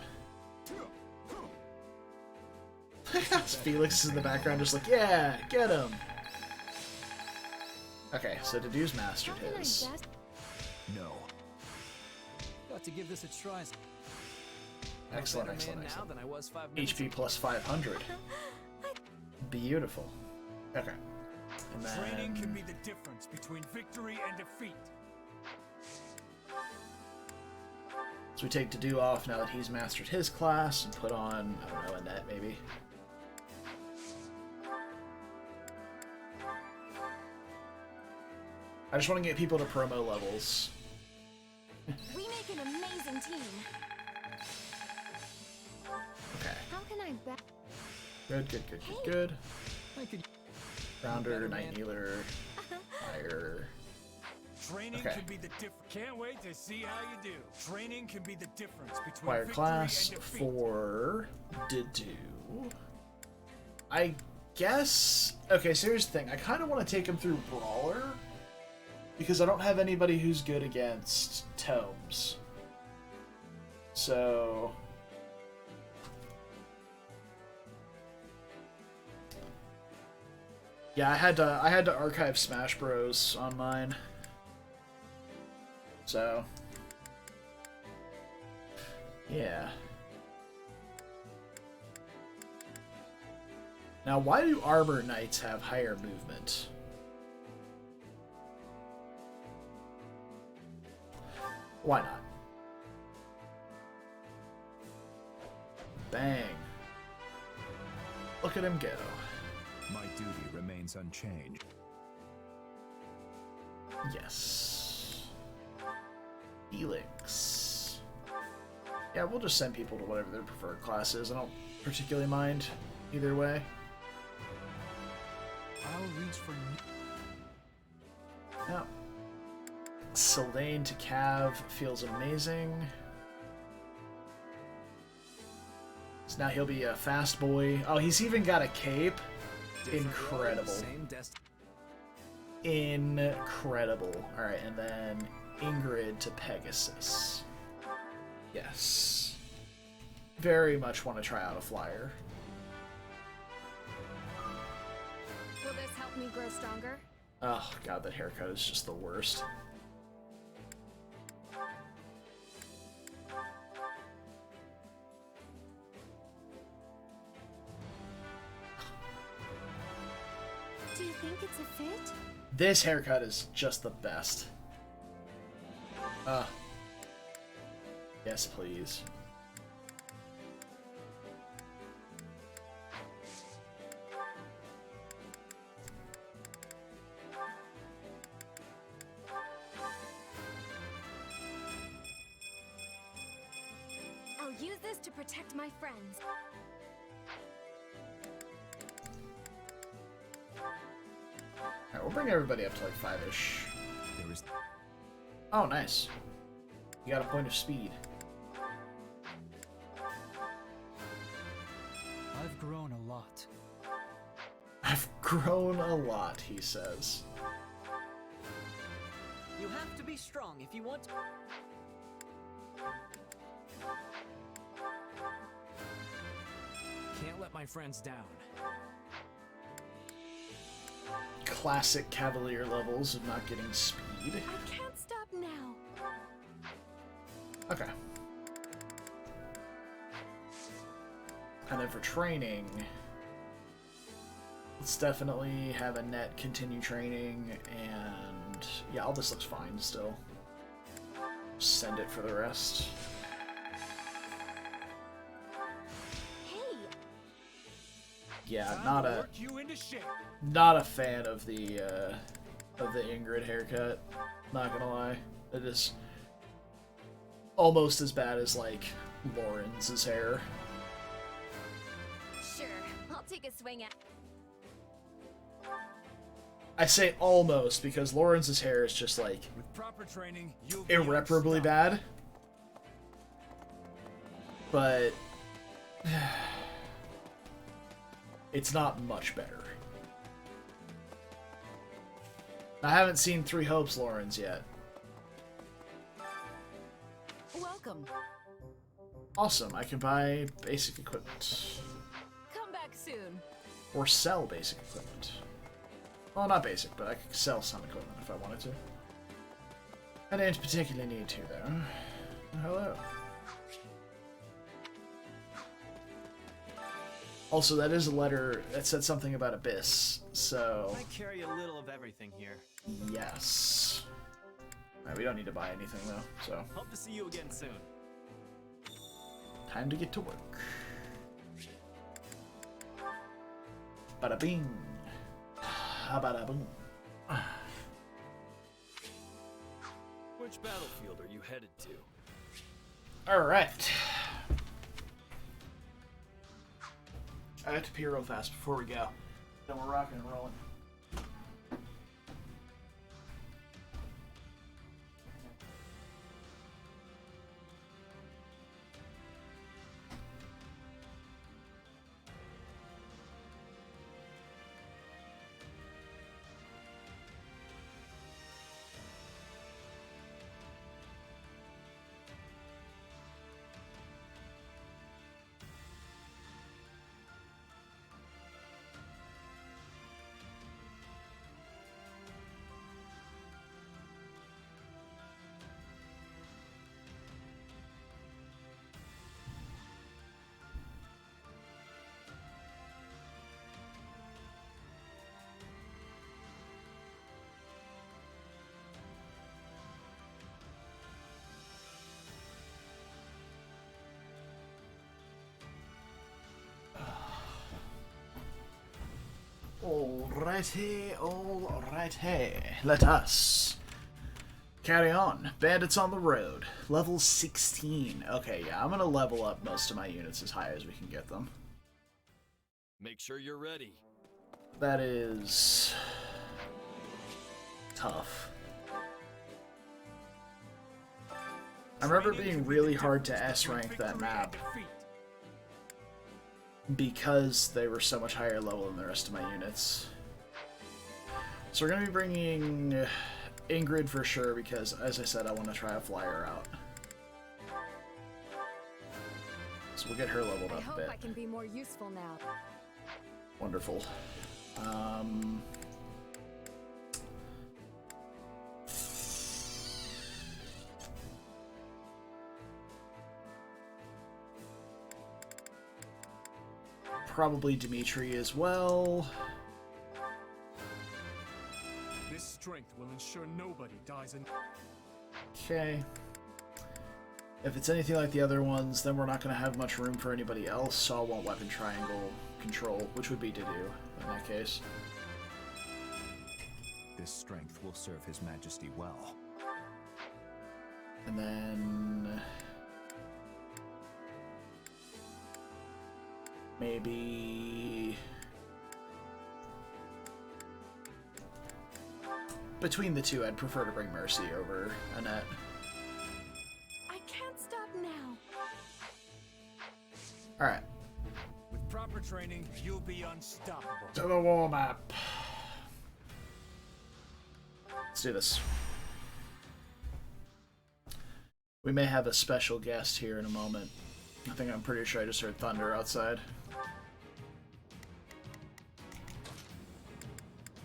A: Felix is in the background just like, yeah, get him! Okay, so Dedu's mastered his.
K: No. Got to give this a try.
A: Excellent,
M: I'm a better
A: excellent,
M: man now
A: excellent.
M: than I was 5 minutes
A: HP
M: ago.
A: plus 500. Beautiful. Okay. And then...
I: Training can be the difference between victory and defeat.
A: So we take Dedu off now that he's mastered his class and put on, I don't know, Annette maybe. I just want to get people to promo levels.
H: We make an amazing team.
A: Okay.
H: How can I back?
A: Good, good, good, good, good.
K: I could...
A: Rounder, Night Healer, Fire.
I: Training
A: Okay.
I: can be the difference. Can't wait to see how you do. Training can be the difference between
A: Acquire
I: victory
A: class
I: and defeat.
A: for Dedu. I guess... Okay, so here's the thing. I kind of want to take him through Brawler, because I don't have anybody who's good against tomes. So... Yeah, I had to archive Smash Bros on mine. So... Yeah. Now, why do Armor Knights have higher movement? Why not? Bang. Look at him go.
L: My duty remains unchanged.
A: Yes. Felix. Yeah, we'll just send people to whatever their preferred class is. I don't particularly mind either way.
K: I'll reach for...
A: Yeah. Sylvain to Cav feels amazing. So now he'll be a fast boy. Oh, he's even got a cape. Incredible. Incredible. Alright, and then Ingrid to Pegasus. Yes. Very much want to try out a flyer.
B: Will this help me grow stronger?
A: Oh god, that haircut is just the worst.
H: think it's a fit?
A: This haircut is just the best. Yes, please.
H: I'll use this to protect my friends.
A: Alright, we'll bring everybody up to like 5-ish. Oh, nice. You got a point of speed.
K: I've grown a lot.
A: I've grown a lot, he says.
S: You have to be strong if you want to.
M: Can't let my friends down.
A: Classic Cavalier levels of not getting speed.
H: I can't stop now.
A: Okay. And then for training, let's definitely have Annette continue training, and yeah, all this looks fine still. Send it for the rest.
H: Hey.
A: Yeah, not a fan of the Ingrid haircut. Not gonna lie, it is almost as bad as like Lawrence's hair.
H: Sure, I'll take a swing at.
A: I say almost because Lawrence's hair is just like
I: With proper training, you'll be
A: irreparably bad. But it's not much better. I haven't seen Three Hopes Lawrence yet.
C: Welcome.
A: Awesome, I can buy basic equipment.
C: Come back soon.
A: Or sell basic equipment. Well, not basic, but I could sell some equipment if I wanted to. I didn't particularly need to, though. Hello. Also, that is a letter that said something about Abyss, so...
S: I carry a little of everything here.
A: Yes. Alright, we don't need to buy anything, though, so...
S: Hope to see you again soon.
A: Time to get to work. Bada bing. Bada boom.
S: Which battlefield are you headed to?
A: Alright. I have to pee real fast before we go. Then we're rocking and rolling. Alrighty. Let us carry on. Bandits on the road. Level 16. Okay, yeah, I'm gonna level up most of my units as high as we can get them.
S: Make sure you're ready.
A: That is... tough. I remember it being really hard to S-rank that map because they were so much higher level than the rest of my units. So we're going to be bringing Ingrid for sure because, as I said, I want to try a flyer out. So we'll get her leveled up
H: I hope
A: a bit.
H: I can be more useful now.
A: Wonderful. Probably Dimitri as well.
D: will ensure nobody dies in...
A: Okay. If it's anything like the other ones, then we're not going to have much room for anybody else, so I want weapon triangle control, which would be to do in that case.
L: This strength will serve His Majesty well.
A: And then... maybe... between the two, I'd prefer to bring Mercy over Annette.
B: I can't stop now.
A: Alright.
I: With proper training, you'll be unstoppable.
A: To the wall map. Let's do this. We may have a special guest here in a moment. I'm pretty sure I just heard thunder outside.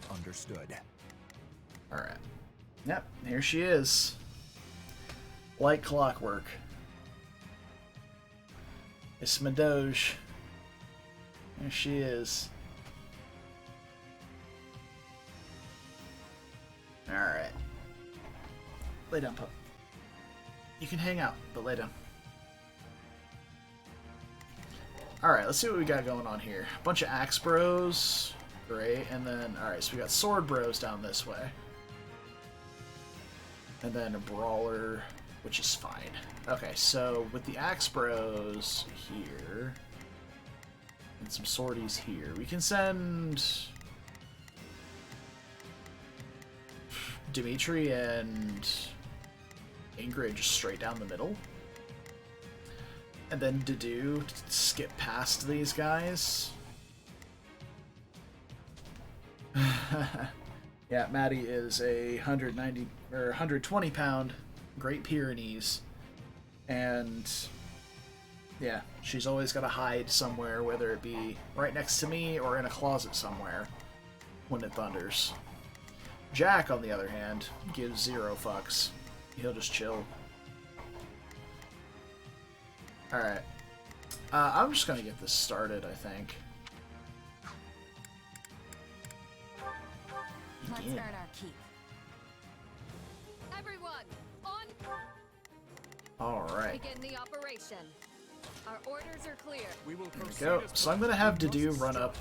L: Understood.
A: Alright. Yep, here she is. Like clockwork. It's my Doge. There she is. Alright. Lay down, pup. You can hang out, but lay down. Alright, let's see what we got going on here. A bunch of axe bros. Great. And then, alright, so we got sword bros down this way. And then a brawler, which is fine. Okay, so with the axe bros here, and some sorties here, we can send Dimitri and Ingrid just straight down the middle. And then Dedu to skip past these guys. Yeah, Maddie is a 190 or 120 pound Great Pyrenees, and yeah, she's always got to hide somewhere, whether it be right next to me or in a closet somewhere when it thunders. Jack, on the other hand, gives 0 fucks. He'll just chill. Alright. I'm just gonna get this started, I think.
B: Let's earn our keep. Everyone, on.
A: Alright.
B: Begin the operation. Our orders are clear.
D: We will
A: There we go. So I'm gonna have Dedu run up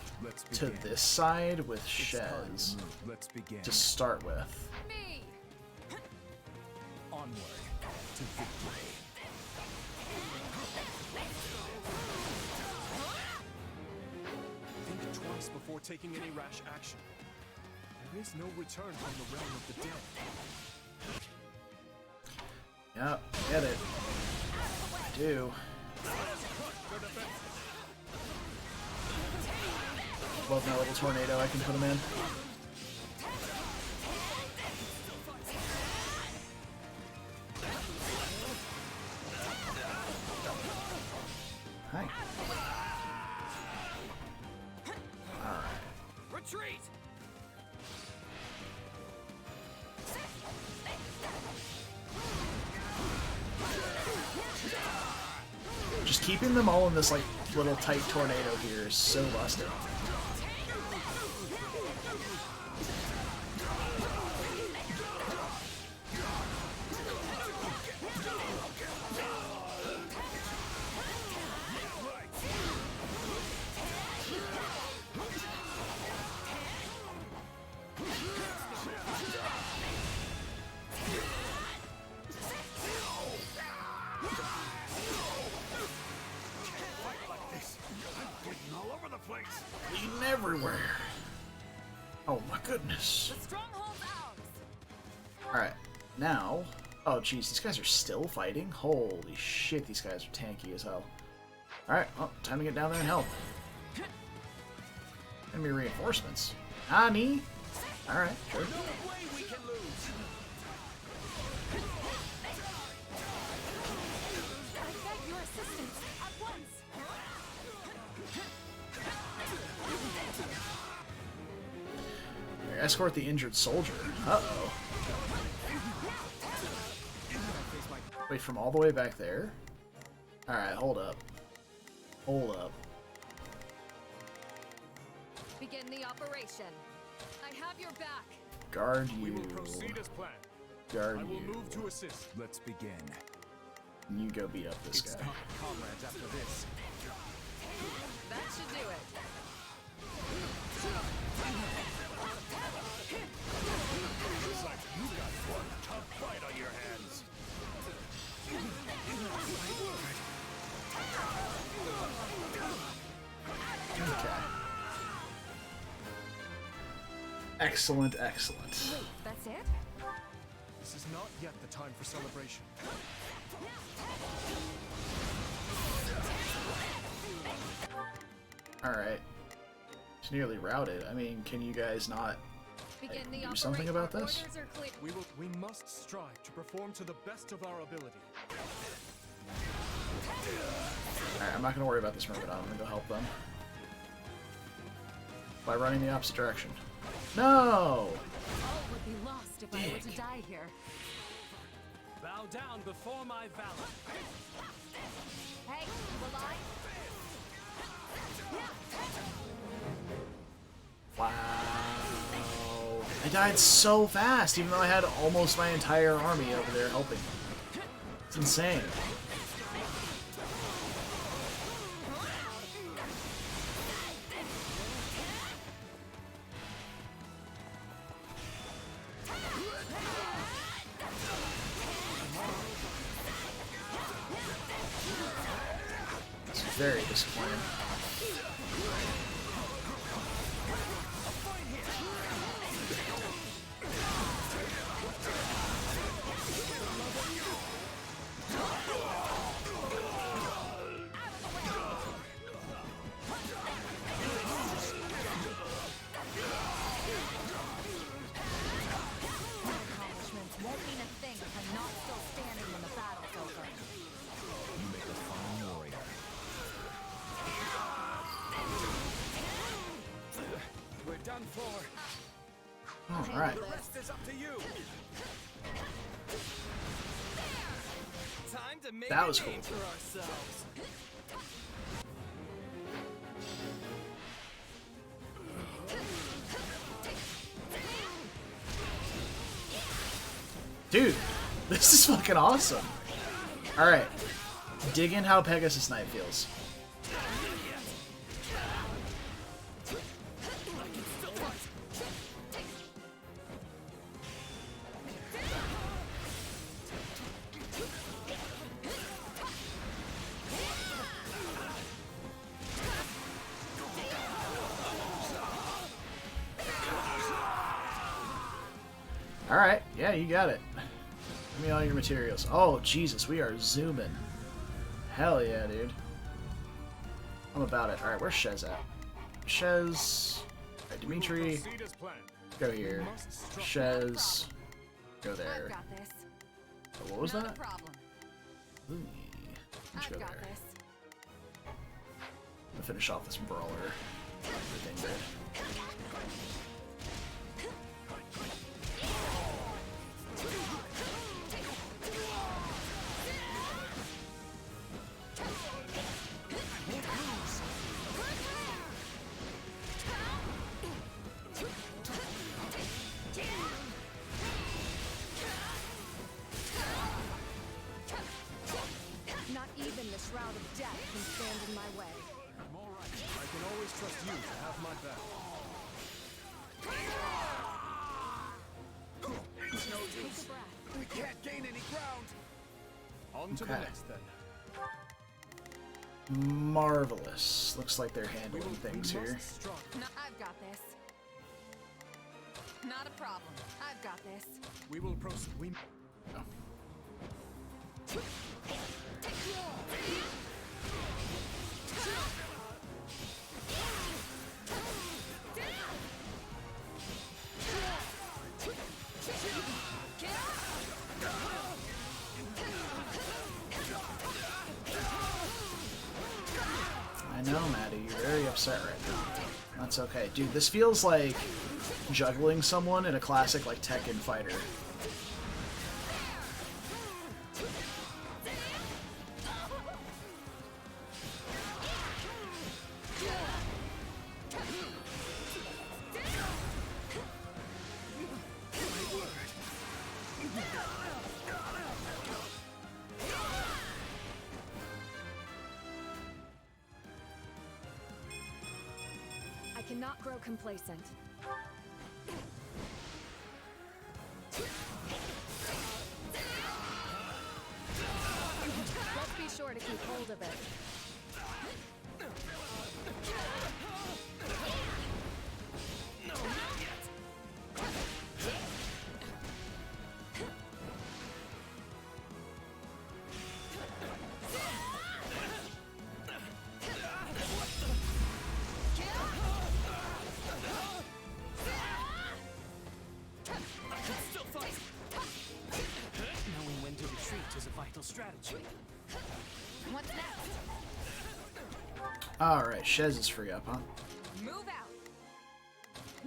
A: to this side with Shez to start with.
B: Me.
D: Onward to victory. Think twice before taking any rash action. There is no return from the realm of the dead.
A: Yep, get it. I do. Love my little tornado I can put him in. Hi. Alright.
I: Retreat!
A: Just keeping them all in this like little tight tornado here is so busted. Bleeding everywhere. Oh my goodness. Alright, now... Oh jeez, these guys are still fighting? Holy shit, these guys are tanky as hell. Alright, well, time to get down there and help. Enemy reinforcements. Nani? Alright, sure. Escort the injured soldier. Uh-oh. Wait, from all the way back there? Alright, hold up. Hold up.
B: Begin the operation. I have your back.
A: Guard
D: We
A: you.
D: will proceed as planned.
A: Guard
D: I will
A: you.
D: move to assist.
L: Let's begin.
A: You go beat up this
M: It's
A: guy.
M: time, comrades, after this.
C: That should do it.
I: Looks like you got one tough fight on your hands.
A: Okay. Excellent, excellent.
C: Wait, that's it?
D: This is not yet the time for celebration.
A: Alright. It's nearly routed. I mean, can you guys not do something about this?
D: We must strive to perform to the best of our ability.
A: Alright, I'm not gonna worry about this Myrmidon. I'm gonna go help them. By running the opposite direction. No!
C: All would be lost if I were to die here.
I: Bow down before my valor.
B: Hey, will I?
A: Wow. I died so fast, even though I had almost my entire army over there helping. It's insane. It's very disappointing.
B: Accomplishments won't mean a thing if I'm not still standing when the battle's over.
L: You make a fine warrior.
M: We're done for.
A: Alright.
M: The rest is up to you. Time to make
A: That
M: a
A: was
M: name
A: cool.
M: for ourselves.
A: Dude, this is fucking awesome. Alright. Dig in how Pegasus Knight feels. Alright, yeah, you got it. Give me all your materials. Oh, Jesus, we are zooming. Hell yeah, dude. I'm about it. Alright, where's Shez at? Shez... Alright, Dimitri,
D: Proceed as planned.
A: go here. Shez, go there.
B: I've got this.
A: Oh, what was
B: Not
A: that?
B: a problem.
A: Ooh, let's
B: I've
A: go
B: got
A: there.
B: this.
A: I'm gonna finish off this brawler. Everything good.
B: Not even the Shroud of Death can stand in my way.
D: I'm all right. I can always trust you to have my back.
M: It's no use. We can't gain any ground.
D: On to the
A: Okay.
D: next then.
A: Marvelous. Looks like they're handling things here.
B: No, I've got this. Not a problem. I've got this.
D: We will proceed. We.
A: I know, Maddie, you're very upset right now. That's okay. Dude, this feels like juggling someone in a classic, like, Tekken fighter.
B: cannot grow complacent. Let's be sure to keep hold of it.
I: No, not yet. I can still fight.
M: Knowing when to retreat is a vital strategy.
B: What's next?
A: Alright, Shez is free up, huh?
B: Move out.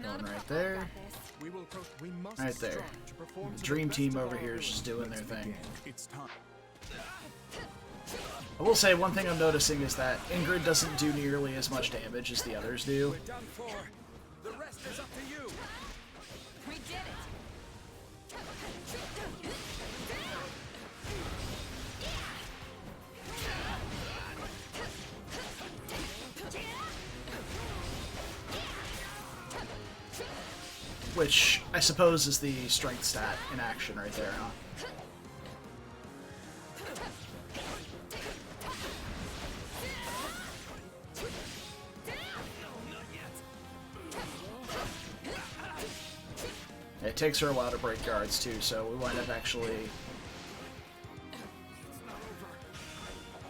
A: Going right there. Right there. The dream team over here is just doing their thing.
L: It's time.
A: I will say one thing I'm noticing is that Ingrid doesn't do nearly as much damage as the others do.
I: We're done for. The rest is up to you.
B: We did it.
A: Which, I suppose, is the strength stat in action right there, huh? It takes her a while to break guards, too, so we wind up actually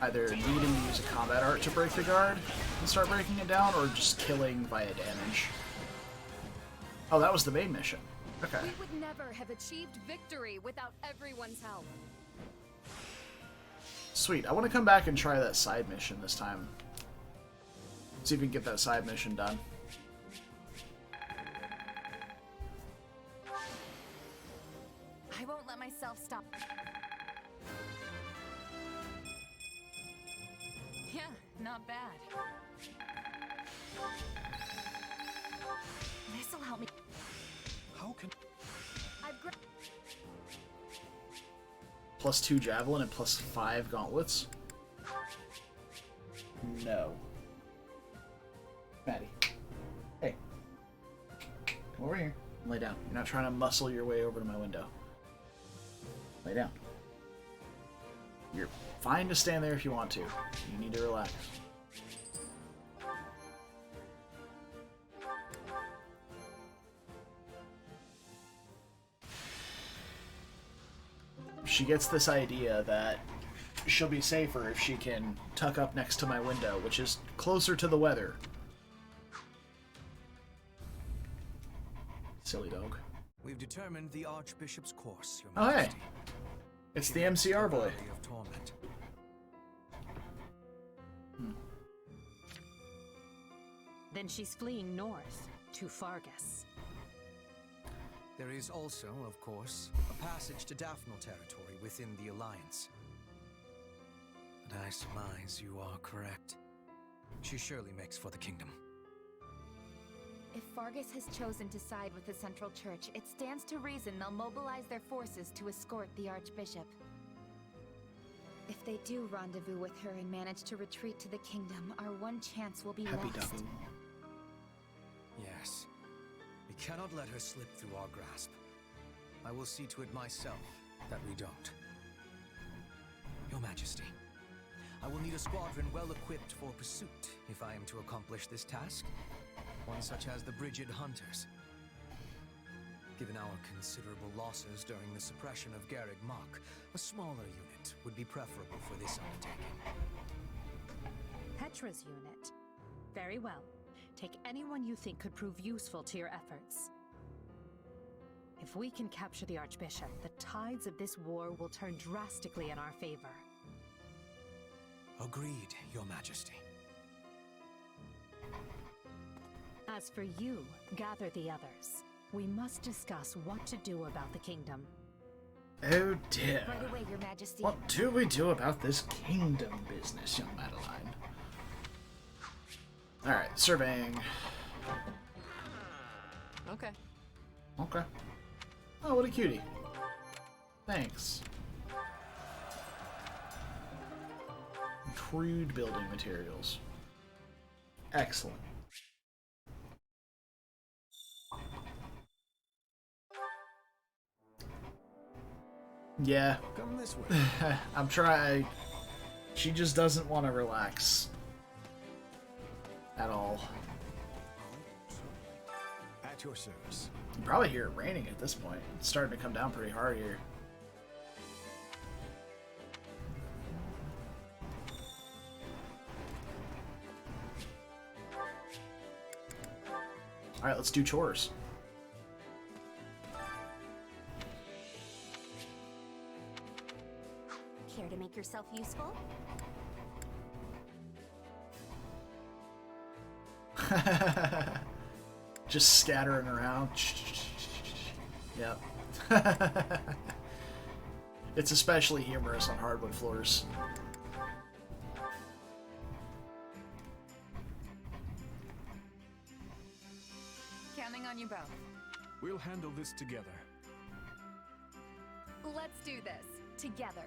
A: either needing to use a combat art to break the guard and start breaking it down, or just killing via damage. Oh, that was the main mission. Okay.
B: We would never have achieved victory without everyone's help.
A: Sweet. I want to come back and try that side mission this time. See if we can get that side mission done.
B: I won't let myself stop.
C: Yeah, not bad.
B: This'll help me.
I: How can...
B: I've
A: +2 javelin and +5 gauntlets? No. Maddie. Hey. Come over here. Lay down. You're not trying to muscle your way over to my window. Lay down. You're fine to stand there if you want to. You need to relax. She gets this idea that she'll be safer if she can tuck up next to my window, which is closer to the weather. Silly dog.
M: We've determined the Archbishop's course, Your
A: Oh, hey.
M: Majesty.
A: It's the MCR boy.
M: Valley of Torment.
Q: Then she's fleeing north, to Fargus.
M: There is also, of course, a passage to Daphne territory within the Alliance. But I surmise you are correct. She surely makes for the kingdom.
B: If Fargus has chosen to side with the Central Church, it stands to reason they'll mobilize their forces to escort the Archbishop. If they do rendezvous with her and manage to retreat to the kingdom, our one chance will be lost.
M: Yes. We cannot let her slip through our grasp. I will see to it myself that we don't. Your Majesty, I will need a squadron well equipped for pursuit if I am to accomplish this task. One such as the Brigid Hunters. Given our considerable losses during the suppression of Garreg Mach, a smaller unit would be preferable for this undertaking.
Q: Petra's unit. Very well. Take anyone you think could prove useful to your efforts. If we can capture the Archbishop, the tides of this war will turn drastically in our favor.
M: Agreed, Your Majesty.
Q: As for you, gather the others. We must discuss what to do about the kingdom.
A: Oh dear.
B: Right away, Your Majesty.
A: What do we do about this kingdom business, young Madeline? Alright, surveying.
F: Okay.
A: Okay. Oh, what a cutie. Thanks. Crude building materials. Excellent. Yeah.
G: Come this way.
A: I'm trying. She just doesn't want to relax. At all.
G: At your service.
A: You can probably hear it raining at this point. It's starting to come down pretty hard here. Alright, let's do chores.
H: Care to make yourself useful?
A: Just scattering around. Yep. It's especially humorous on hardwood floors.
C: Counting on you both.
D: We'll handle this together.
B: Let's do this together.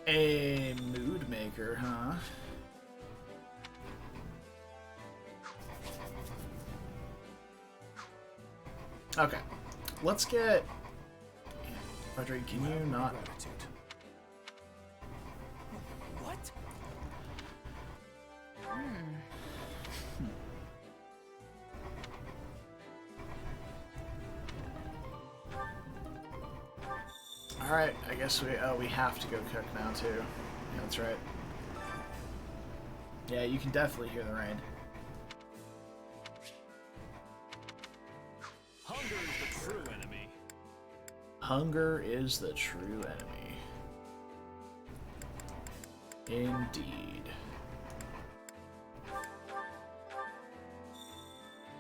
A: A mood maker, huh? Okay, let's get... Rodrigo, can you not...
M: What?
A: Alright, I guess we have to go cook now too. Yeah, that's right. Yeah, you can definitely hear the rain.
S: Hunger is the true enemy.
A: Hunger is the true enemy. Indeed.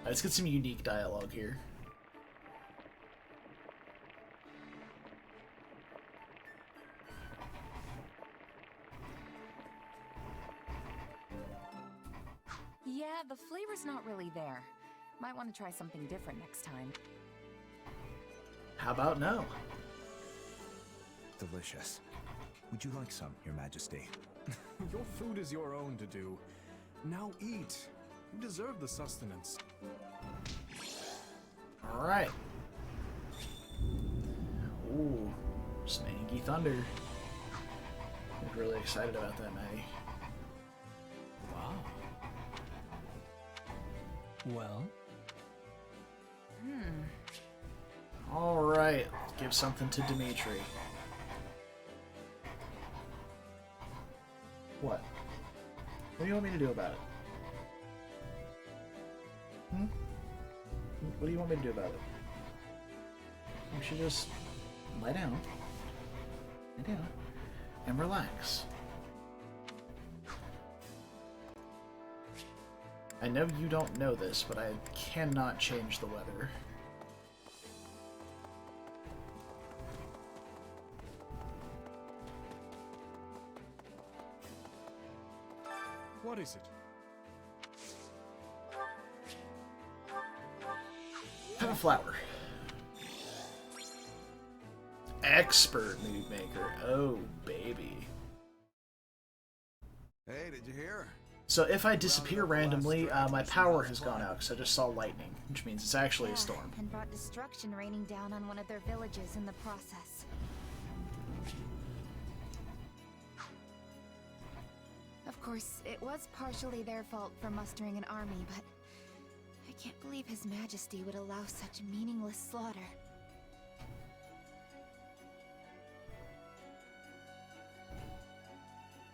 A: Let's get some unique dialogue here.
C: Yeah, the flavor's not really there. Might want to try something different next time.
A: How about no?
L: Delicious. Would you like some, Your Majesty?
D: Your food is your own to do. Now eat. You deserve the sustenance.
A: Alright. Ooh, Snaky Thunder. I'm really excited about that, Maddie.
K: Wow. Well?
A: Alright, give something to Dimitri. What? What do you want me to do about it? What do you want me to do about it? You should just lie down. Lie down. And relax. I know you don't know this, but I cannot change the weather.
D: What is it?
A: Have a flower. Expert mood maker. Oh, baby.
G: Hey, did you hear?
A: So if I disappear randomly, my power has gone out because I just saw lightning, which means it's actually a storm.
B: And brought destruction raining down on one of their villages in the process. Of course, it was partially their fault for mustering an army, but I can't believe His Majesty would allow such meaningless slaughter.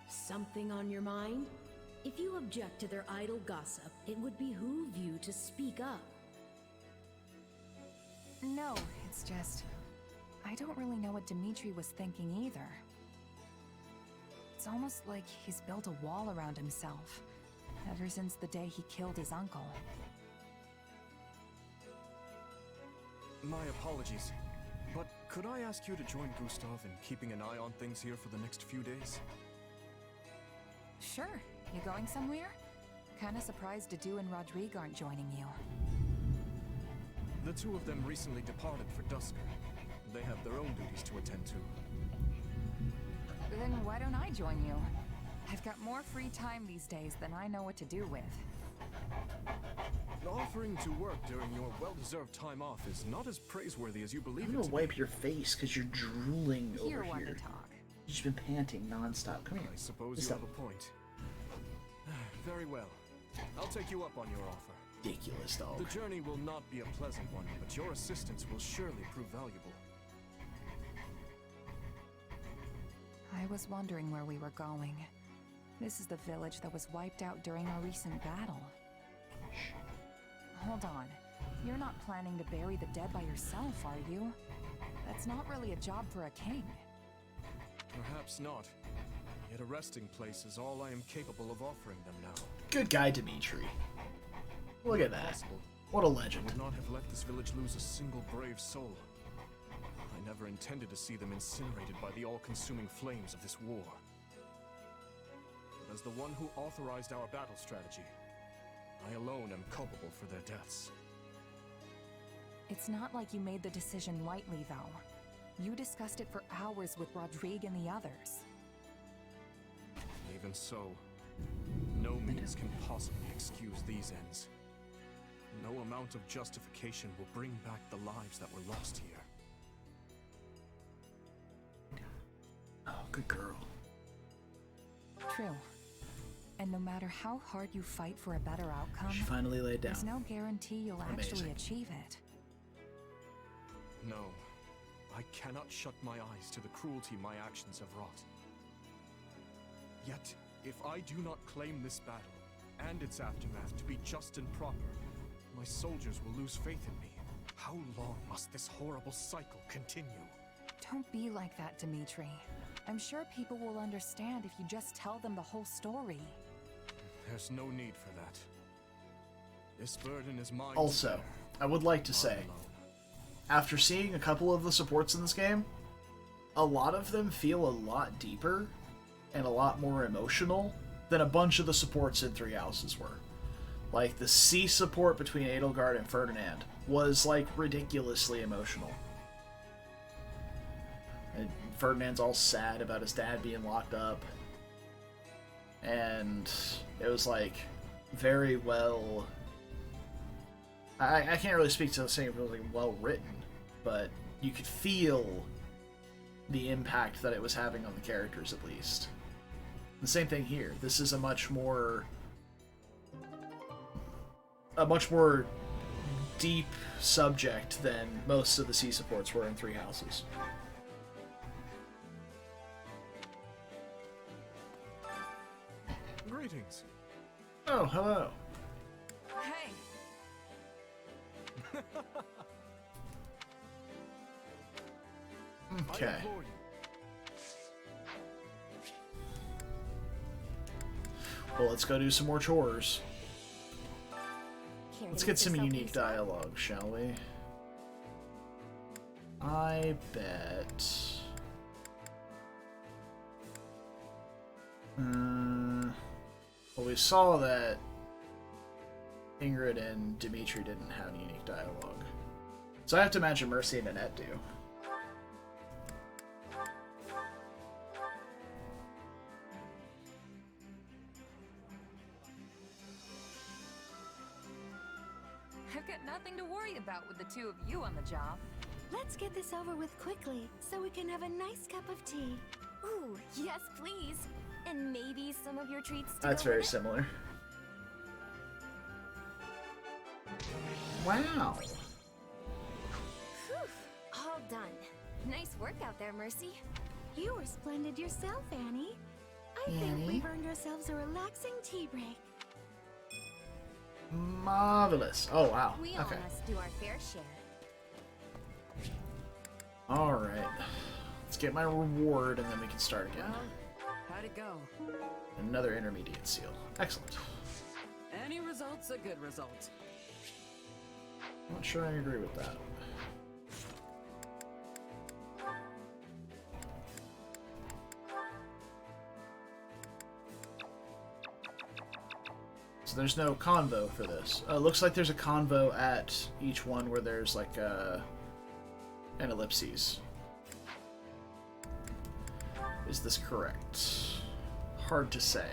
V: Something on your mind? If you object to their idle gossip, it would behoove you to speak up.
C: No, it's just... I don't really know what Dimitri was thinking either. It's almost like he's built a wall around himself, ever since the day he killed his uncle.
D: My apologies, but could I ask you to join Gustav in keeping an eye on things here for the next few days?
C: Sure. You going somewhere? Kinda surprised Dadu and Rodrigo aren't joining you.
D: The two of them recently departed for Dusker. They have their own duties to attend to.
C: Then why don't I join you? I've got more free time these days than I know what to do with.
D: Offering to work during your well-deserved time off is not as praiseworthy as you believe
A: I'm
D: it
A: gonna
D: to
A: wipe
D: be.
A: your face because you're drooling over
C: want
A: here.
C: to talk.
A: You've just been panting nonstop. Come here.
D: I suppose
A: Let's
D: you
A: go.
D: have a point. Very well. I'll take you up on your offer.
A: Ridiculous, dog.
D: The journey will not be a pleasant one, but your assistance will surely prove valuable.
C: I was wondering where we were going. This is the village that was wiped out during our recent battle. Hold on. You're not planning to bury the dead by yourself, are you? That's not really a job for a king.
D: Perhaps not. Yet a resting place is all I am capable of offering them now.
A: Good guy, Dimitri. Look at that. What a legend.
D: I would not have let this village lose a single brave soul. I never intended to see them incinerated by the all-consuming flames of this war. But as the one who authorized our battle strategy, I alone am culpable for their deaths.
C: It's not like you made the decision lightly, though. You discussed it for hours with Rodrigue and the others.
D: Even so, no means can possibly excuse these ends. No amount of justification will bring back the lives that were lost here.
A: Oh, good girl.
C: True. And no matter how hard you fight for a better outcome,
A: She finally laid down.
C: there's no guarantee you'll actually
A: Amazing.
C: achieve it.
D: No, I cannot shut my eyes to the cruelty my actions have wrought. Yet, if I do not claim this battle and its aftermath to be just and proper, my soldiers will lose faith in me. How long must this horrible cycle continue?
C: Don't be like that, Dimitri. I'm sure people will understand if you just tell them the whole story.
D: There's no need for that. This burden is mine.
A: Also, I would like to say, after seeing a couple of the supports in this game, a lot of them feel a lot deeper and a lot more emotional than a bunch of the supports in Three Houses were. Like, the C support between Edelgard and Ferdinand was, like, ridiculously emotional. And Ferdinand's all sad about his dad being locked up. And it was, like, very well... I can't really speak to saying it was, like, well written, but you could feel the impact that it was having on the characters, at least. The same thing here. This is a much more deep subject than most of the C supports were in Three Houses.
D: Greetings.
A: Oh, hello.
C: Hey!
A: Okay. Well, let's go do some more chores. Let's get some unique dialogue, shall we? I bet... well, we saw that Ingrid and Dimitri didn't have unique dialogue. So I have to imagine Mercy and Annette do.
C: I've got nothing to worry about with the two of you on the job.
H: Let's get this over with quickly, so we can have a nice cup of tea.
B: Ooh, yes, please. And maybe some of your treats to
A: That's
B: go
A: very
B: with it?
A: similar. Wow.
B: Whew, all done. Nice work out there, Mercy.
H: You were splendid yourself, Annie. I think
A: Annie?
H: we've earned ourselves a relaxing tea break.
A: Marvelous. Oh, wow.
B: We all
A: Okay.
B: must do our fair share.
A: Alright. Let's get my reward and then we can start again.
F: How'd it go?
A: Another intermediate seal. Excellent.
F: Any result's a good result.
A: I'm not sure I agree with that. So there's no convo for this. Looks like there's a convo at each one where there's like an ellipses. Is this correct? Hard to say.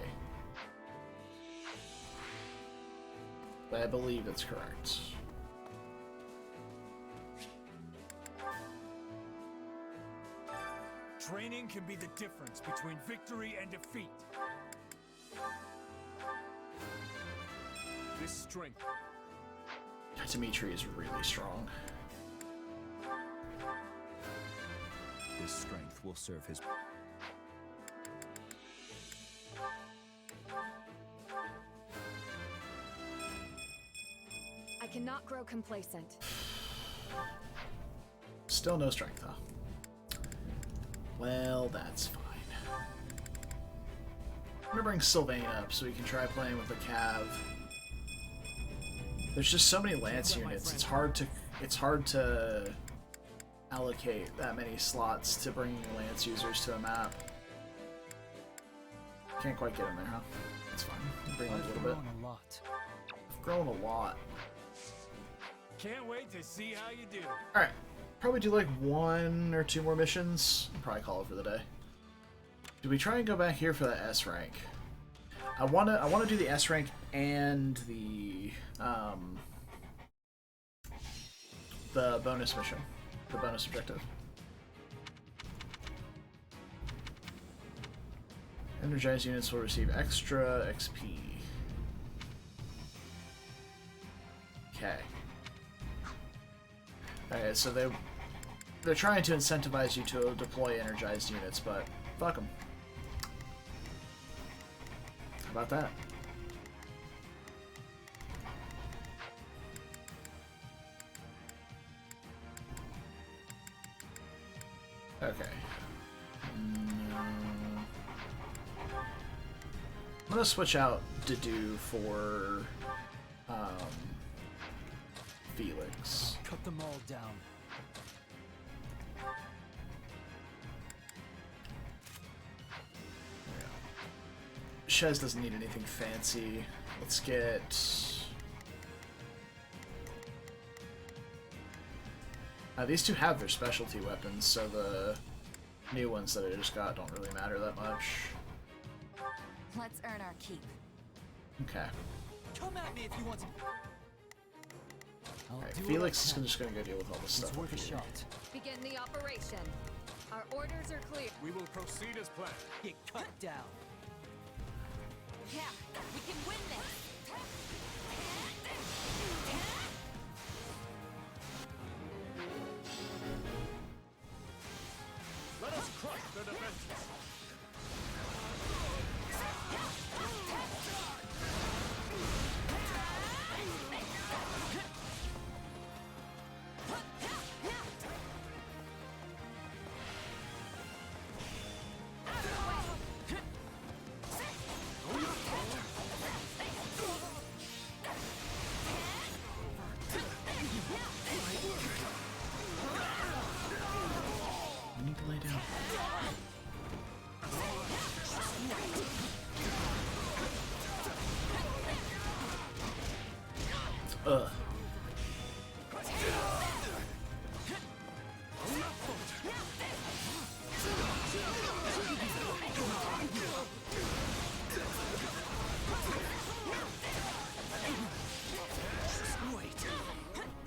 A: I believe it's correct.
I: Training can be the difference between victory and defeat. This strength.
A: Dimitri is really strong.
L: This strength will serve his...
B: I cannot grow complacent.
A: Still no strength, huh? Well, that's fine. I'm gonna bring Sylvain up so we can try playing with the Cav. There's just so many Lance units. It's hard to allocate that many slots to bring Lance users to a map. Can't quite get him there, huh? That's fine. Bring him a little bit. I've grown a lot.
I: Can't wait to see how you do.
A: All right. Probably do like 1 or 2 more missions. And probably call it for the day. Do we try and go back here for that S rank? I wanna do the S rank and the bonus mission, the bonus objective. Energized units will receive extra XP. Okay. Okay, so they're trying to incentivize you to deploy energized units, but fuck them. How about that? Okay. No. I'm gonna switch out Dedu for Felix.
K: Cut them all down.
A: Shez doesn't need anything fancy. Let's get... these two have their specialty weapons, so the new ones that I just got don't really matter that much.
C: Let's earn our keep.
A: Okay.
K: Come at me if you want to.
A: Alright, Felix is just gonna go deal with all this stuff.
K: Worth a shot.
B: Begin the operation. Our orders are clear.
I: We will proceed as planned.
K: Get cut down.
B: Yeah, we can win this.
I: Let us crush their defenses.
A: I need to lay down. Ugh.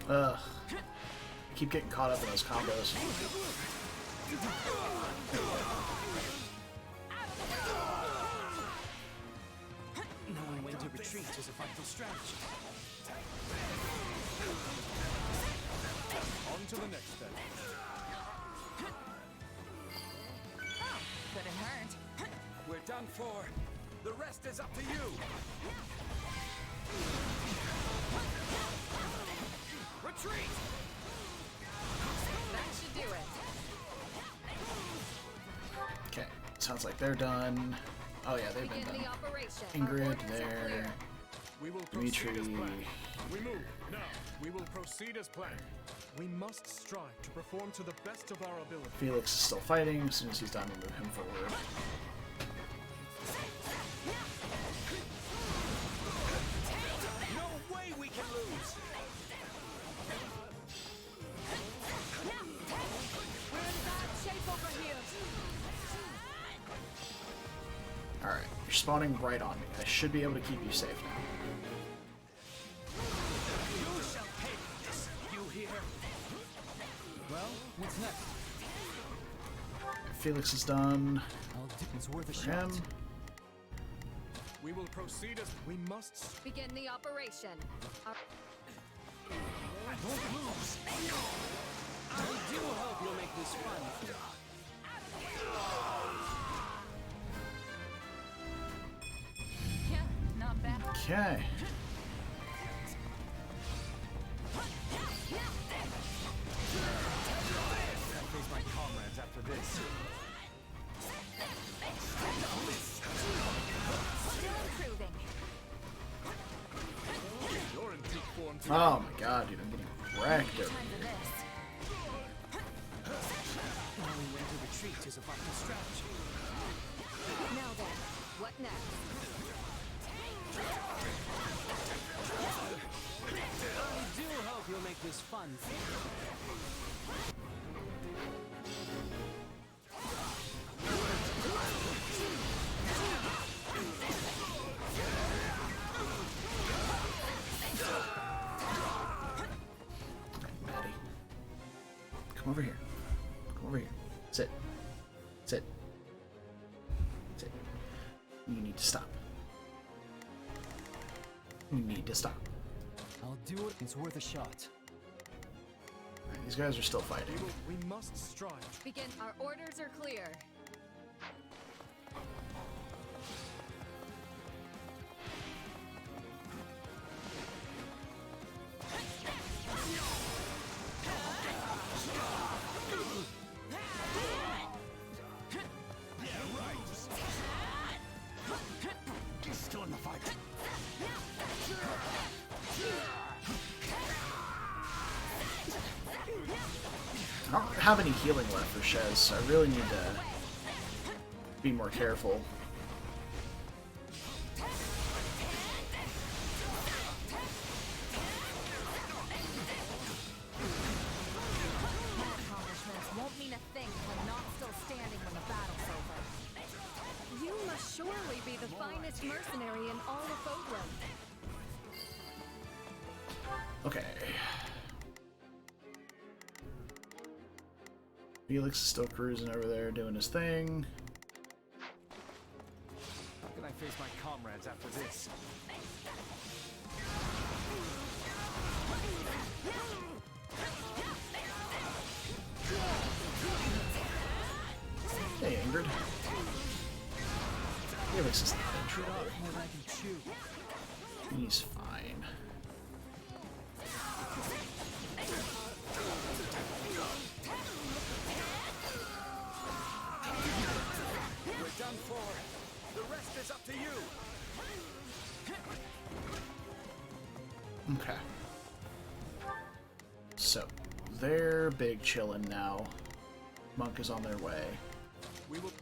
A: Ugh. I keep getting caught up in those combos.
M: Knowing when to retreat is a vital strategy.
I: On to the next step.
C: Oh, couldn't hurt.
E: We're done for. The rest is up to you.
I: Retreat!
B: That should do it.
A: Okay, sounds like they're done. Oh yeah, they've been
B: Begin
A: done.
B: the operation.
A: Ingrid there.
I: We will
A: Dimitri.
I: proceed as planned. We move. Now, we will proceed as planned. We must strive to perform to the best of our ability.
A: Felix is still fighting. As soon as he's done, we'll move him forward.
E: No way we can lose.
B: We're in bad shape over here.
A: Alright, you're spawning right on me. I should be able to keep you safe now.
K: Well, what's next?
A: Felix is done.
K: It's worth a
A: For
K: shot.
A: him.
I: We will proceed as we must.
B: Begin the operation.
M: Don't lose! I do hope you'll make this fun.
C: Yeah, not bad.
A: Okay.
M: I'll face my comrades after this.
B: Still improving.
I: You're in peak form too.
A: Oh my god, dude, I'm getting wrecked over
B: Time for
A: here.
B: this.
M: Knowing when to retreat is a vital strategy.
B: Now then, what next?
M: I do hope you'll make this fun.
A: Maddie. Come over here. Come over here. Sit. Sit. Sit. You need to stop. You need to stop.
K: I'll do it. It's worth a shot.
A: Alright, these guys are still fighting.
I: We must strive.
B: Begin. Our orders are clear.
O: He's still in the fight.
A: I don't have any healing left for Shez, so I really need to be more careful.
B: Accomplishments won't mean a thing when not still standing when the battle's over. You must surely be the finest mercenary in all of Fodlan.
A: Okay. Felix is still cruising over there doing his thing.
M: How can I face my comrades after this?
A: Hey, Ingrid. Felix is not in
K: Get
A: trouble.
K: off more than I can chew.
A: He's fine.
M: We're done for. The rest is up to you.
A: Okay. So, they're big chillin' now. Monk is on their way.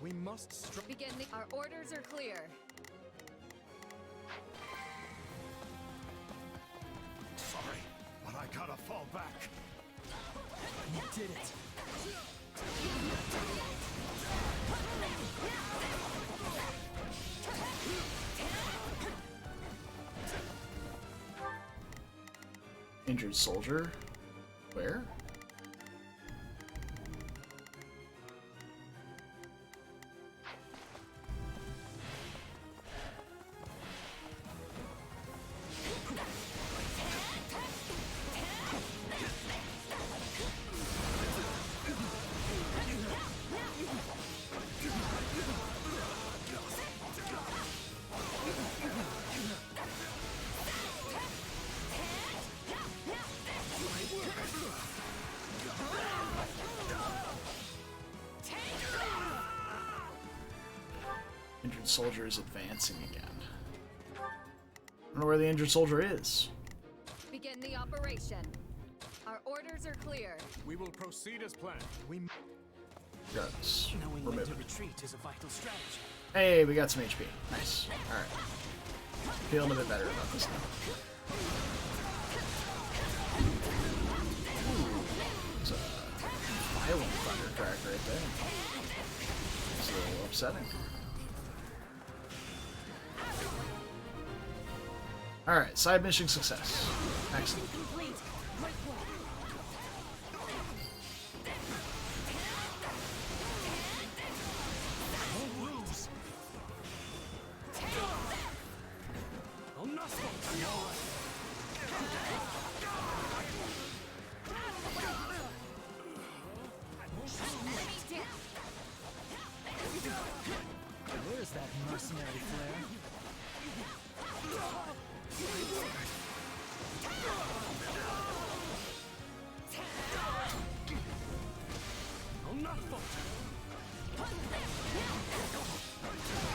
I: We must strive.
B: Begin the. Our orders are clear.
O: Sorry, but I gotta fall back.
K: You did it.
A: Injured soldier? Where? Injured soldier is advancing again. I don't know where the injured soldier is.
B: Begin the operation. Our orders are clear.
I: We will proceed as planned. We
A: Regardless,
M: Knowing
A: we're
M: when to
A: moving.
M: retreat is a vital strategy.
A: Hey, we got some HP. Nice. Alright. Feeling a bit better about this now. Ooh, it's a violent thundercrack right there. It's a little upsetting. Alright, side mission success. Excellent.
M: mercenary flair.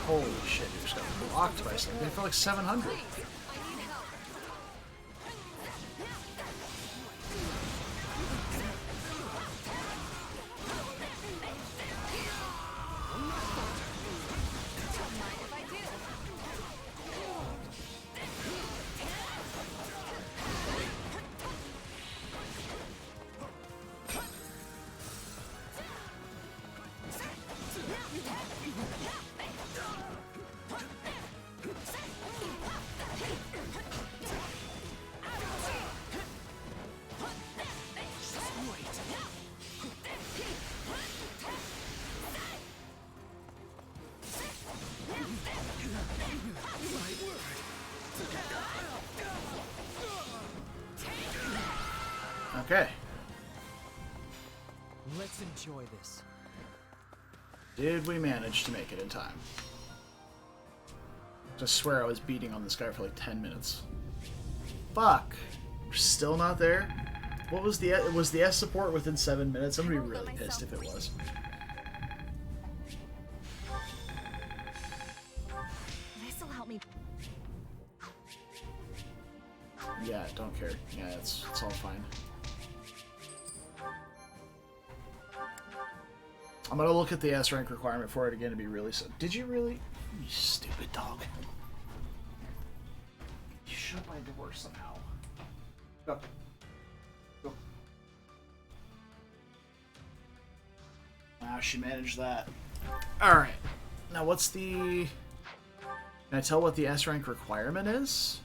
A: Holy shit, you just got blocked by something for like 700. Okay.
M: Let's enjoy this.
A: Did we manage to make it in time? I swear I was beating on this guy for like 10 minutes. Fuck. We're still not there? What was the S support within 7 minutes? I'm gonna be really pissed if it was.
B: This'll help me.
A: Yeah, don't care. Yeah, it's all fine. I'm gonna look at the S rank requirement for it again to be really so. Did you really? You stupid dog. You shut my door somehow. Go. Go. Wow, she managed that. Alright. Now what's the... Can I tell what the S rank requirement is?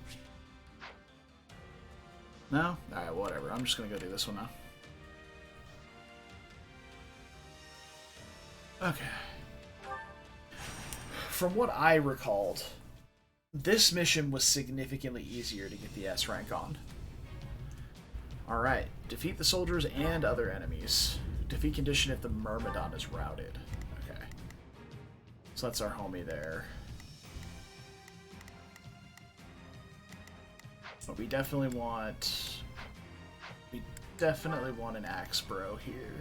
A: No? Alright, whatever. I'm just gonna go do this one now. Okay. From what I recalled, this mission was significantly easier to get the S rank on. Alright. Defeat the soldiers and other enemies. Defeat condition if the Myrmidon is routed. Okay. So that's our homie there. But we definitely want... We definitely want an Axe Bro here.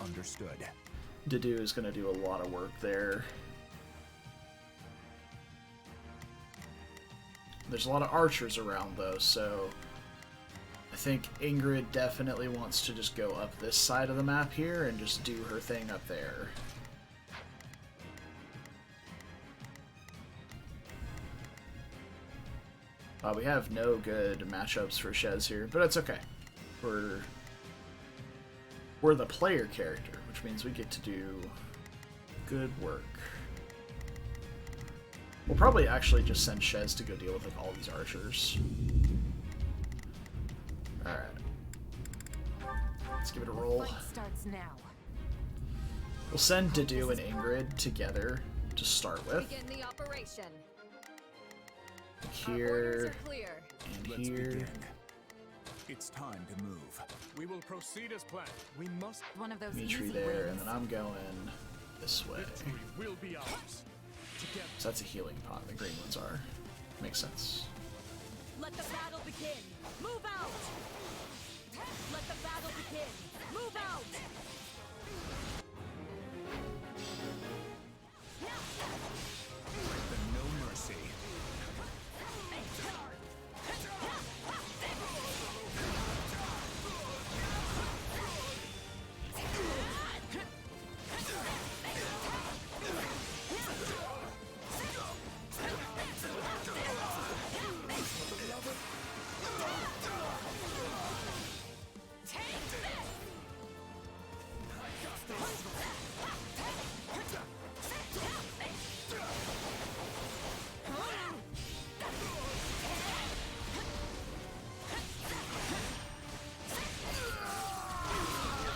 L: Understood.
A: Dedu is going to do a lot of work there. There's a lot of archers around, though, so I think Ingrid definitely wants to just go up this side of the map here and just do her thing up there. We have no good matchups for Shez here, but it's okay. We're the player character, which means we get to do good work. We'll probably actually just send Shez to go deal with like all these archers. Alright. Let's give it a roll.
C: Starts now.
A: We'll send Dedu and Ingrid together to start with.
B: Begin the operation.
A: Here and
L: Let's
A: here.
L: begin. It's time to move.
I: We will proceed as planned.
C: We must one of those
A: Dimitri
C: easy
A: there,
C: wins.
A: and then I'm going this way.
I: Victory will be ours. Together.
A: So that's a healing pot. The green ones are. Makes sense.
V: Let the battle begin. Move out. Let the battle begin. Move out.
L: The no mercy.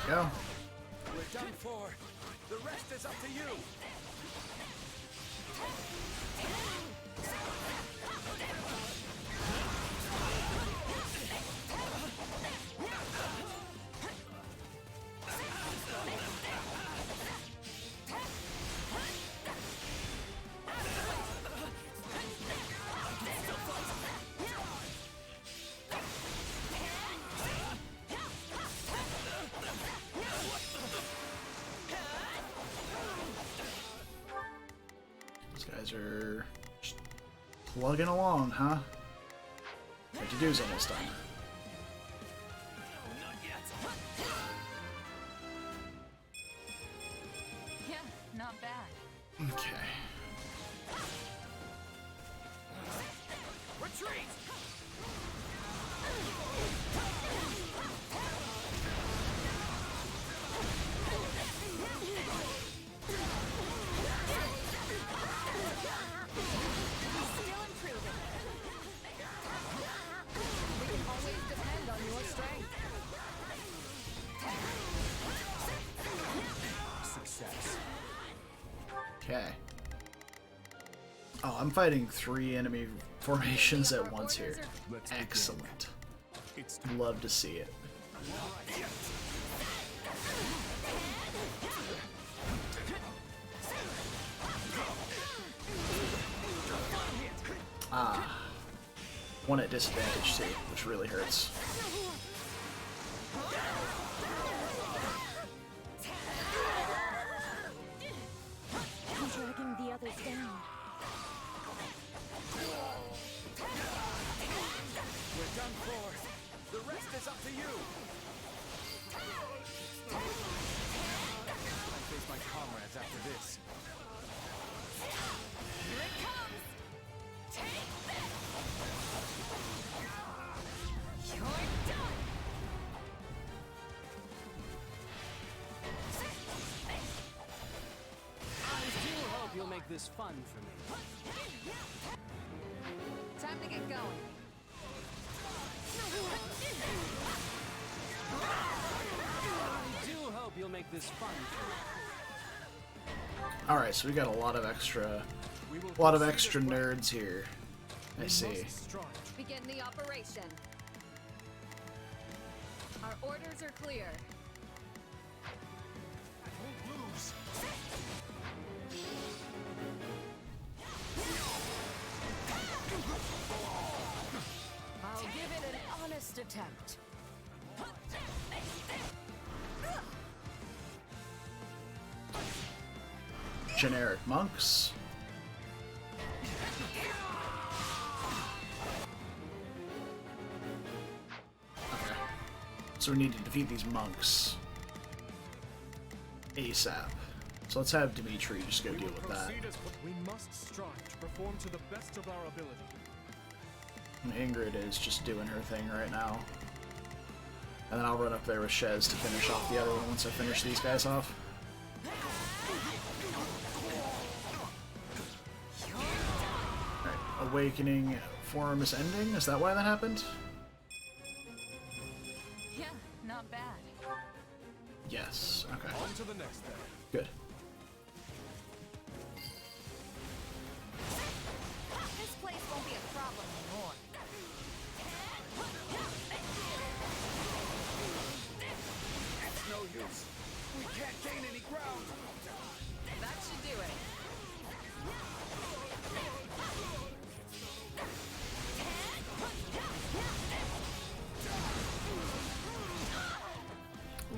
A: Go.
E: We're done for. The rest is up to you.
A: guys are just plugging along, huh? What you do's almost done.
C: Yeah, not bad.
A: Okay.
M: Retreat!
C: Still improving. We can always depend on your strength.
M: Success.
A: Okay. Oh, I'm fighting 3 enemy formations at once here. Excellent. Love to see it. Ah. One at disadvantage too, which really hurts.
B: I'm dragging the others down.
M: We're done for. The rest is up to you. I face my comrades after this.
C: Here it comes. Take this. You're done.
M: I do hope you'll make this fun for me.
C: Time to get going.
M: I do hope you'll make this fun for me.
A: Alright, so we got a lot of extra nerds here. I see.
C: Begin the operation. Our orders are clear.
M: I won't lose.
C: I'll give it an honest attempt.
A: Generic monks. Okay. So we need to defeat these monks ASAP. So let's have Dimitri just go deal with that.
I: We must strive to perform to the best of our ability.
A: And Ingrid is just doing her thing right now. And then I'll run up there with Shez to finish off the other one once I finish these guys off. Alright, Awakening form is ending? Is that why that happened?
C: Yeah, not bad.
A: Yes, okay.
I: On to the next then.
A: Good.
C: This place won't be a problem anymore.
M: It's no use. We can't gain any ground.
C: That should do it.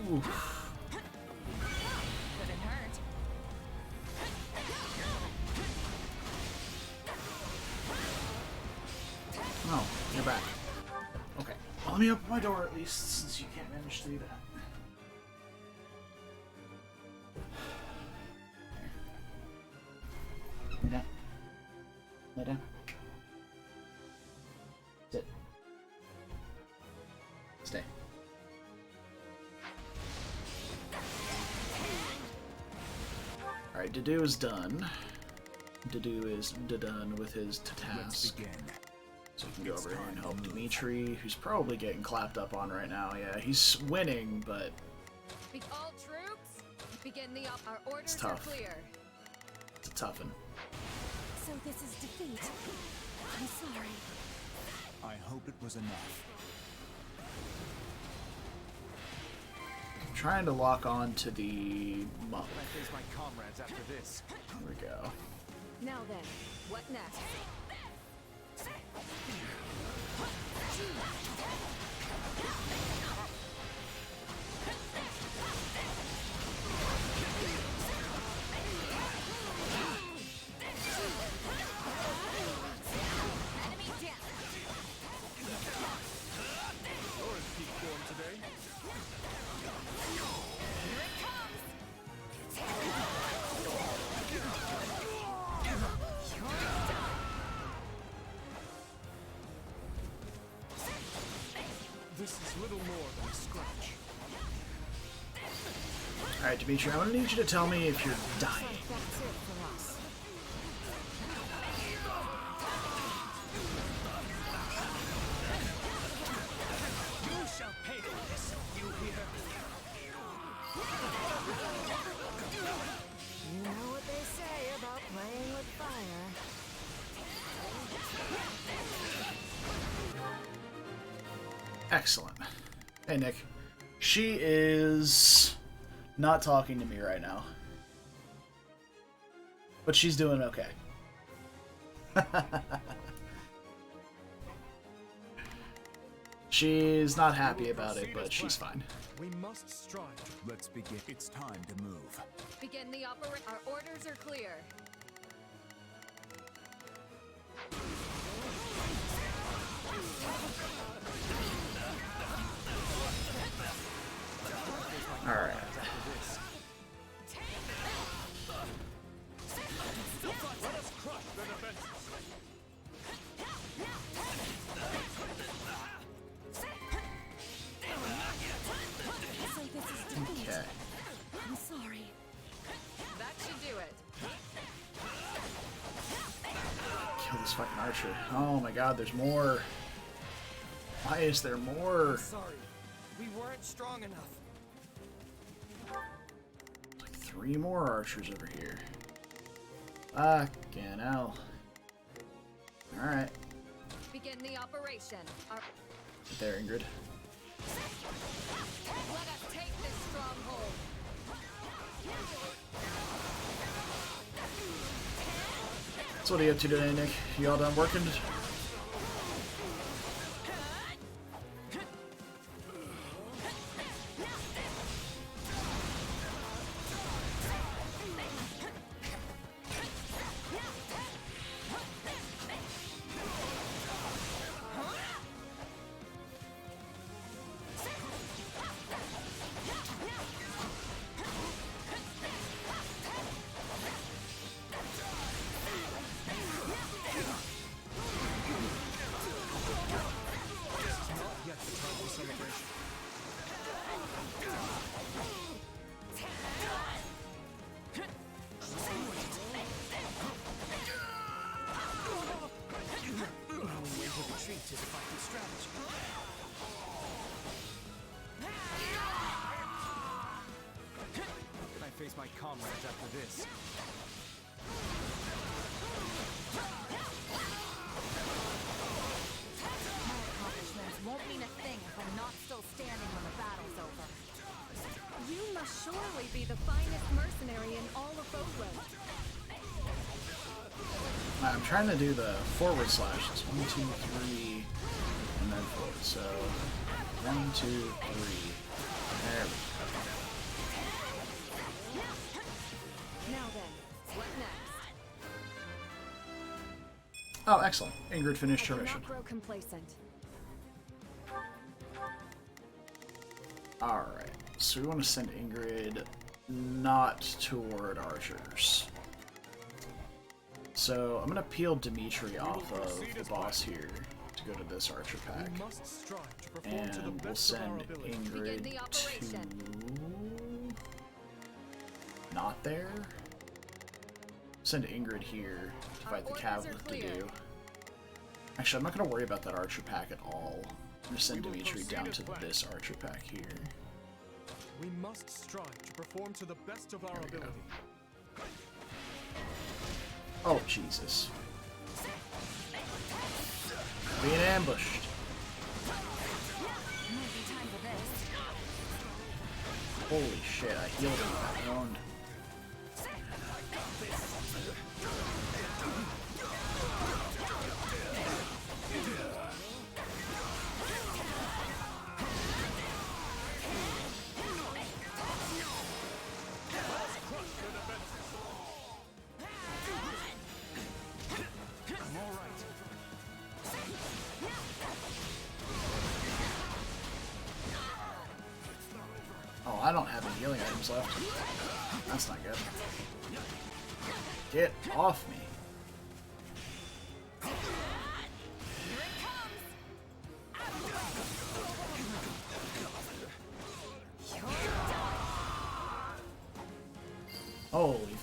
A: Oof.
C: Couldn't hurt.
A: Oh, you're back. Okay. Well, let me open my door at least, since you can't manage to do that. Lay down. Lay down. Sit. Stay. Alright, Dedue is done. Dedue is done with his task. So we can go over here and help Dimitri, who's probably getting clapped up on right now. Yeah, he's winning, but
C: All troops, begin the our orders
A: It's
C: are
A: tough.
C: clear.
A: it's a toughen.
B: So this is defeat. I'm sorry.
L: I hope it was enough.
A: I'm trying to lock on to the monk.
M: I face my comrades after this.
A: There we go.
C: Now then, what next?
I: This is little more than a scratch.
A: Alright, Dimitri, I'm gonna need you to tell me if you're dying.
C: That's it for us.
M: You shall pay for this, you hear?
F: You know what they say about playing with fire.
A: Excellent. Hey, Nick. She is not talking to me right now. But she's doing okay. She's not happy about it, but she's fine.
D: We must strive.
L: Let's begin. It's time to move.
B: Begin the operation. Our orders are clear.
A: Alright. Okay.
B: I'm sorry. That should do it.
A: Kill this fucking archer. Oh my god, there's more. Why is there more?
M: Sorry, we weren't strong enough.
A: Like 3 more archers over here. Fucking hell. Alright.
B: Begin the operation.
A: Get there, Ingrid.
B: Let us take this stronghold.
A: So what are you up to today, Nick? You all done working?
M: Face my comrades after this.
C: My accomplishments won't mean a thing if I'm not still standing when the battle's over.
B: You must surely be the finest mercenary in all of Oakland.
A: I'm trying to do the forward slash. It's 1, 2, 3, and then forward. So 1, 2, 3. There we go.
B: Now then, what next?
A: Oh, excellent. Ingrid finished her
B: I
A: mission.
B: cannot grow complacent.
A: Alright, so we want to send Ingrid not toward archers. So I'm going to peel Dimitri off of the boss here to go to this archer pack. And we'll send Ingrid to... not there? Send Ingrid here to fight the cavalry to do. Actually, I'm not going to worry about that archer pack at all. I'm going to send Dimitri down to this archer pack here.
D: We must strive to perform to the best of our ability.
A: Oh, Jesus. Being ambushed. Holy shit, I healed him with that wound. Oh, I don't have any healing items left. That's not good. Get off me.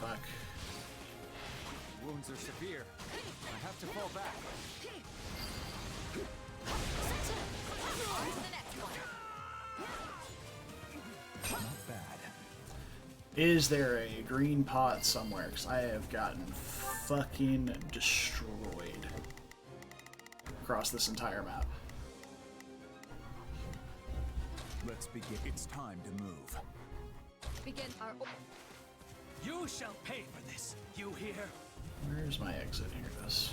A: fuck.
M: Wounds are severe. I have to fall back.
L: Not bad.
A: Is there a green pot somewhere? Because I have gotten fucking destroyed across this entire map.
L: Let's begin. It's time to move.
C: Begin our.
M: You shall pay for this. You hear?
A: Where's my exit? Here it is.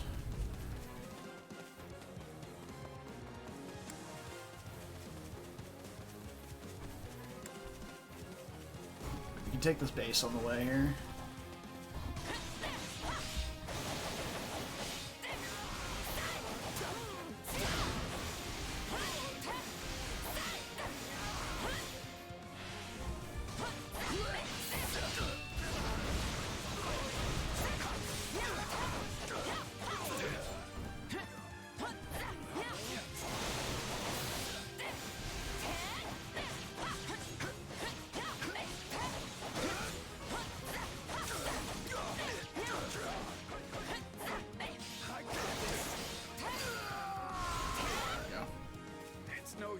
A: We can take this base on the way here.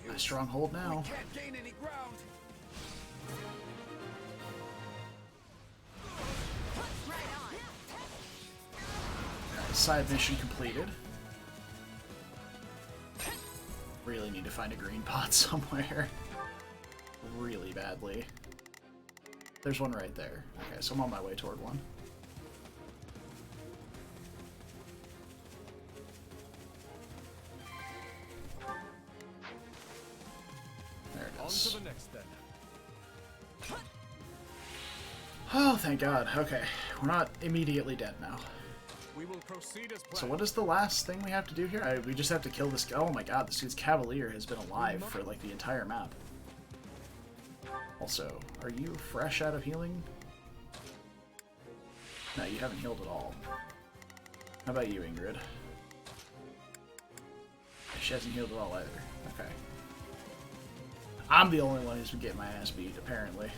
A: Nice stronghold now.
E: Can't gain any ground.
A: Side mission completed. Really need to find a green pot somewhere. Really badly. There's one right there. Okay, so I'm on my way toward one. There it
I: On
A: is.
I: to the next then.
A: Oh, thank God. Okay, we're not immediately dead now.
I: We will proceed as planned.
A: So what is the last thing we have to do here? We just have to kill this guy. Oh my God, this dude's Cavalier has been alive for like the entire map. Also, are you fresh out of healing? No, you haven't healed at all. How about you, Ingrid? She hasn't healed at all either. Okay. I'm the only one who's been getting my ass beat, apparently.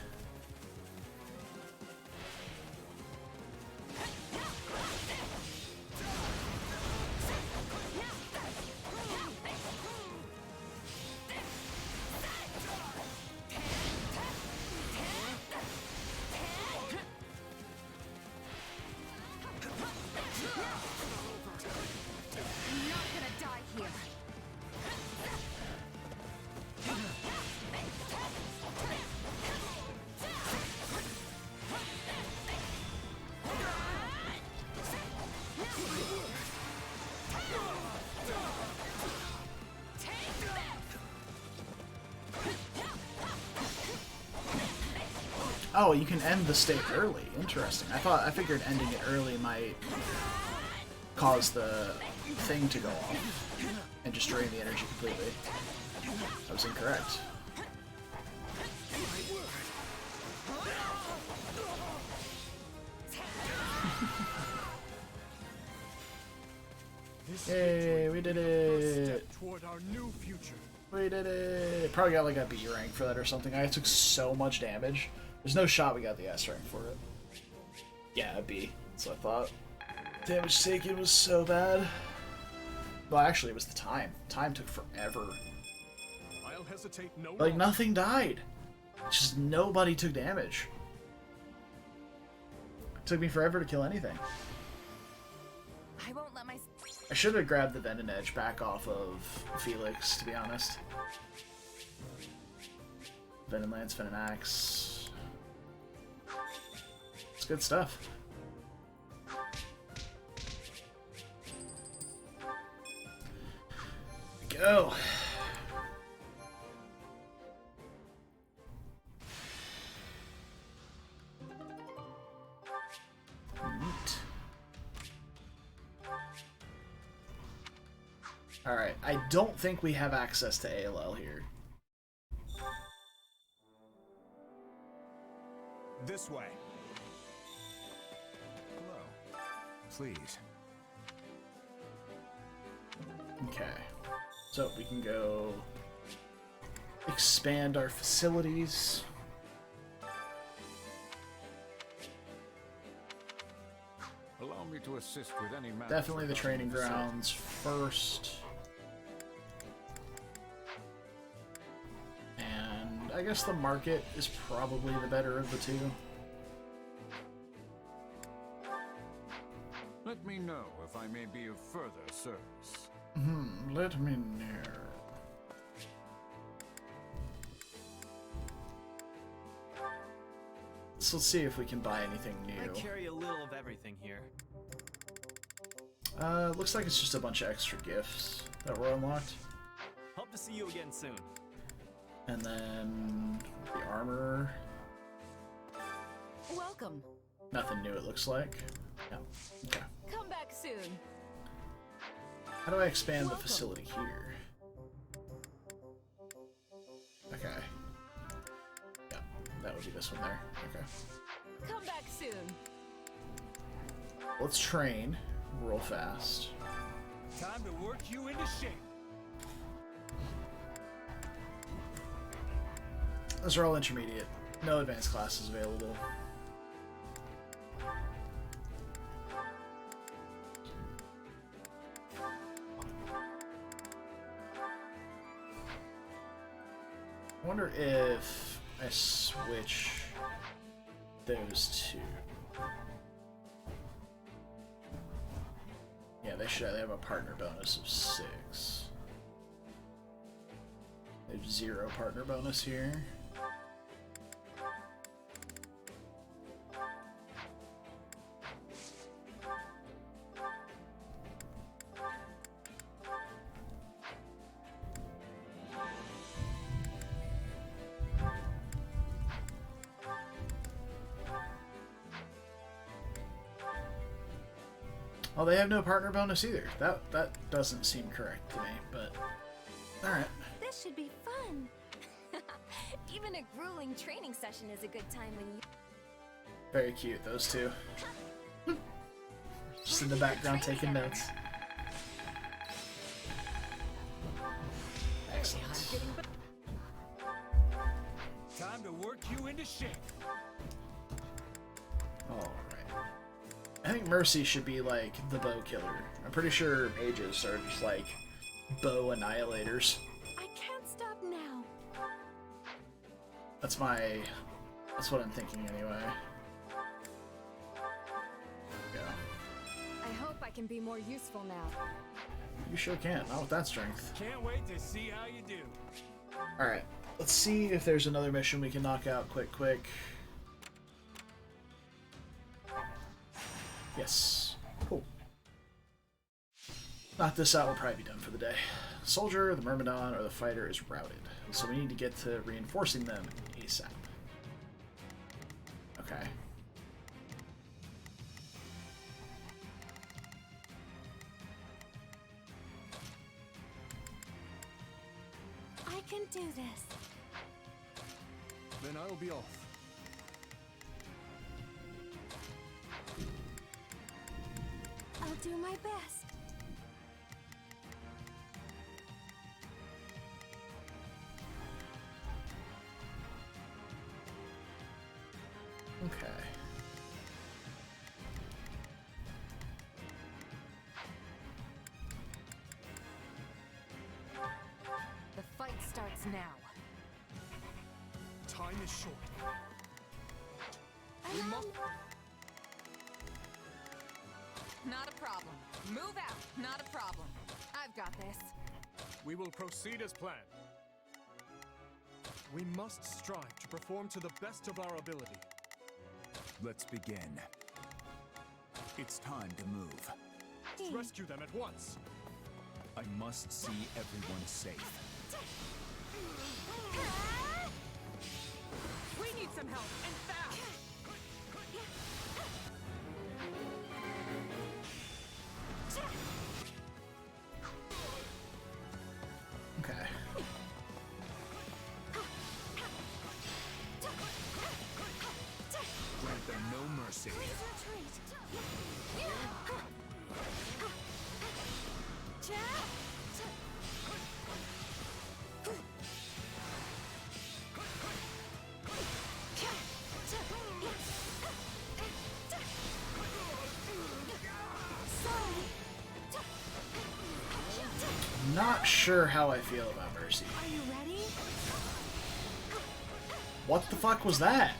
A: Oh, you can end the stake early. Interesting. I figured ending it early might cause the thing to go off and just drain the energy completely. I was incorrect. Hey, we did it!
I: Toward our new future.
A: We did it! Probably got like a B rank for that or something. I took so much damage. There's no shot we got the S rank for it. Yeah, a B. That's what I thought. Damage taken was so bad. Well, actually, it was the time. Time took forever.
I: I'll hesitate no
A: Like, nothing died. Just nobody took damage. It took me forever to kill anything.
C: I won't let my.
A: I should have grabbed the Venom Edge back off of Felix, to be honest. Venom Lance, Venom Axe. It's good stuff. Go. Neat. Alright, I don't think we have access to ALL here.
G: This way.
L: Hello. Please.
A: Okay. So we can go expand our facilities.
G: assist with any matter.
A: Definitely the training grounds first. And I guess the market is probably the better of the two.
G: Let me know if I may be of further service.
A: Let me know. So let's see if we can buy anything
J: I
A: new.
J: carry a little of everything here.
A: Looks like it's just a bunch of extra gifts that were unlocked.
J: Hope to see you again soon.
A: And then the armor.
C: Welcome.
A: Nothing new, it looks like. No. Okay.
C: Come back soon.
A: How do I expand the facility here? Okay. Yeah, that would be this one there. Okay.
C: Come back soon.
A: Let's train real fast.
J: Time to work you into shape.
A: Those are all intermediate. No advanced classes available. I wonder if I switch those two. Yeah, they should. They have a partner bonus of 6. There's 0 partner bonus here. Oh, they have no partner bonus either. That doesn't seem correct to me, but alright.
H: This should be fun. Even a grueling training session is a good time when you...
A: Very cute, those two. Just in the background taking notes. Excellent.
J: Time to work you into shape.
A: Alright. I think Mercy should be like the bow killer. I'm pretty sure mages are just like bow annihilators.
H: I can't stop now.
A: That's what I'm thinking anyway. Yeah.
B: I hope I can be more useful now.
A: You sure can, not with that strength.
J: Can't wait to see how you do.
A: Alright, let's see if there's another mission we can knock out quick. Yes. Cool. Knock this out, we'll probably be done for the day. Soldier, the Myrmidon, or the fighter is routed. So we need to get to reinforcing them ASAP. Okay.
H: I can do this.
D: Then I'll be off.
H: I'll do my best.
A: Okay.
C: The fight starts now.
D: Time is short.
C: We must... Not a problem. Move out. Not a problem. I've got this.
I: We will proceed as planned.
D: We must strive to perform to the best of our ability.
L: Let's begin. It's time to move.
I: Rescue them at once.
L: I must see everyone safe.
C: We need some help, and fast!
A: Okay.
L: Grant them no mercy.
A: not sure how I feel about Mercy.
H: Are you ready?
A: What the fuck was that?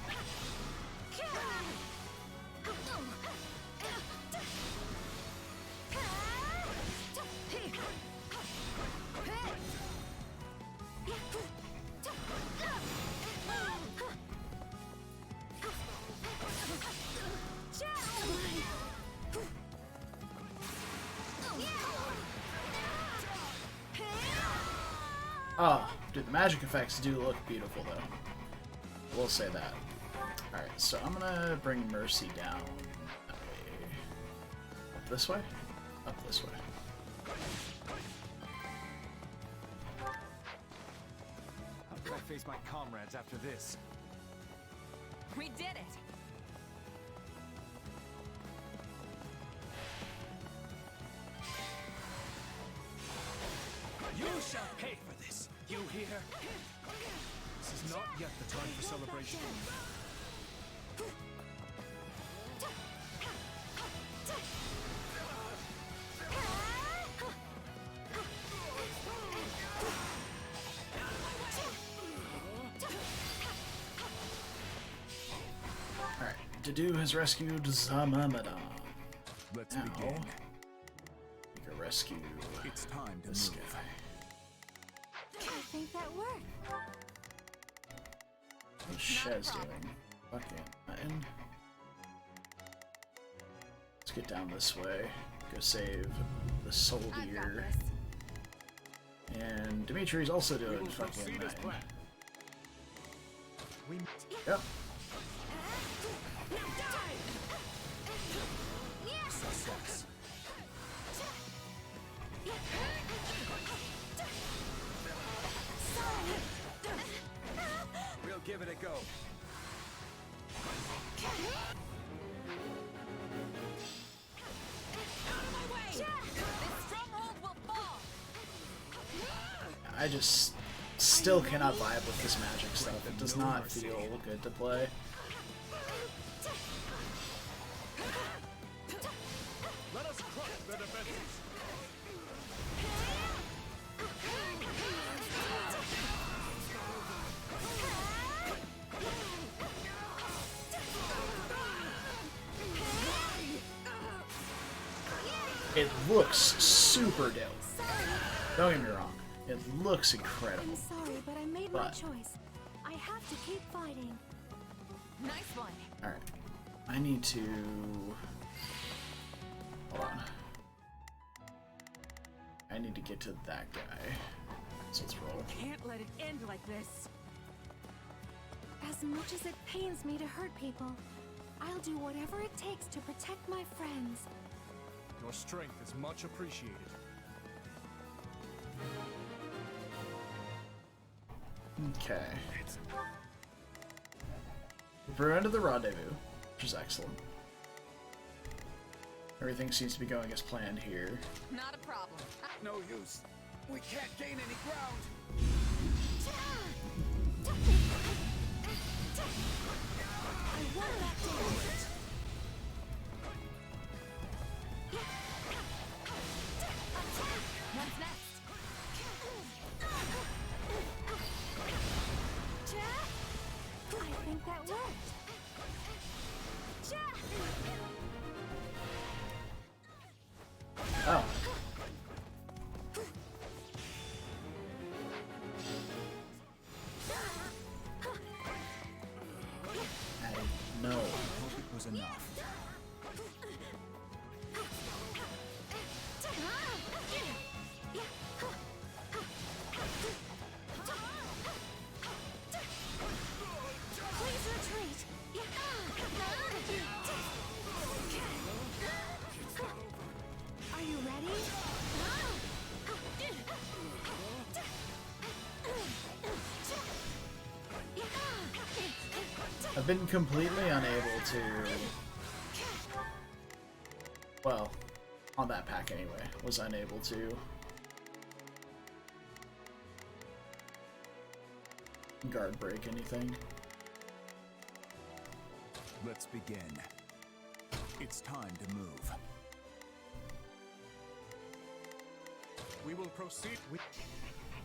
A: Oh, dude, the magic effects do look beautiful, though. We'll say that. Alright, so I'm gonna bring Mercy down that way. Up this way? Up this way.
J: How can I face my comrades after this?
C: We did it!
J: You shall pay for this! You hear?
D: This is not yet the time for celebration.
A: Alright, Dedue has rescued Zamamadan.
L: Let's
A: now,
L: begin.
A: we can rescue
L: It's time to
A: this
L: move.
A: guy.
H: I think that worked.
A: What's Shez doing? Fucking nothing. Let's get down this way. Go save the soldier. And Dimitri's also doing fucking nothing. Yep.
J: Success. We'll give it a go.
A: I just still cannot vibe with this magic stuff. It does not feel good to play.
I: Let us crush their defenses.
A: It looks super dope. Don't get me wrong. It looks incredible.
H: I'm sorry, but I made my choice. I have to keep fighting.
C: Nice one.
A: Alright. I need to... Hold on. I need to get to that guy. So let's roll.
B: Can't let it end like this.
H: As much as it pains me to hurt people, I'll do whatever it takes to protect my friends.
D: Your strength is much appreciated.
A: Okay. We've returned to the rendezvous, which is excellent. Everything seems to be going as planned here.
C: Not a problem.
E: No use. We can't gain any ground.
H: I won't back down.
C: What's next?
H: I think that worked.
A: Oh. No.
L: I hope it was enough.
H: Please retreat. Are you ready?
A: I've been completely unable to... Well, on that pack anyway, was unable to guard break anything.
L: Let's begin. It's time to move.
I: We will proceed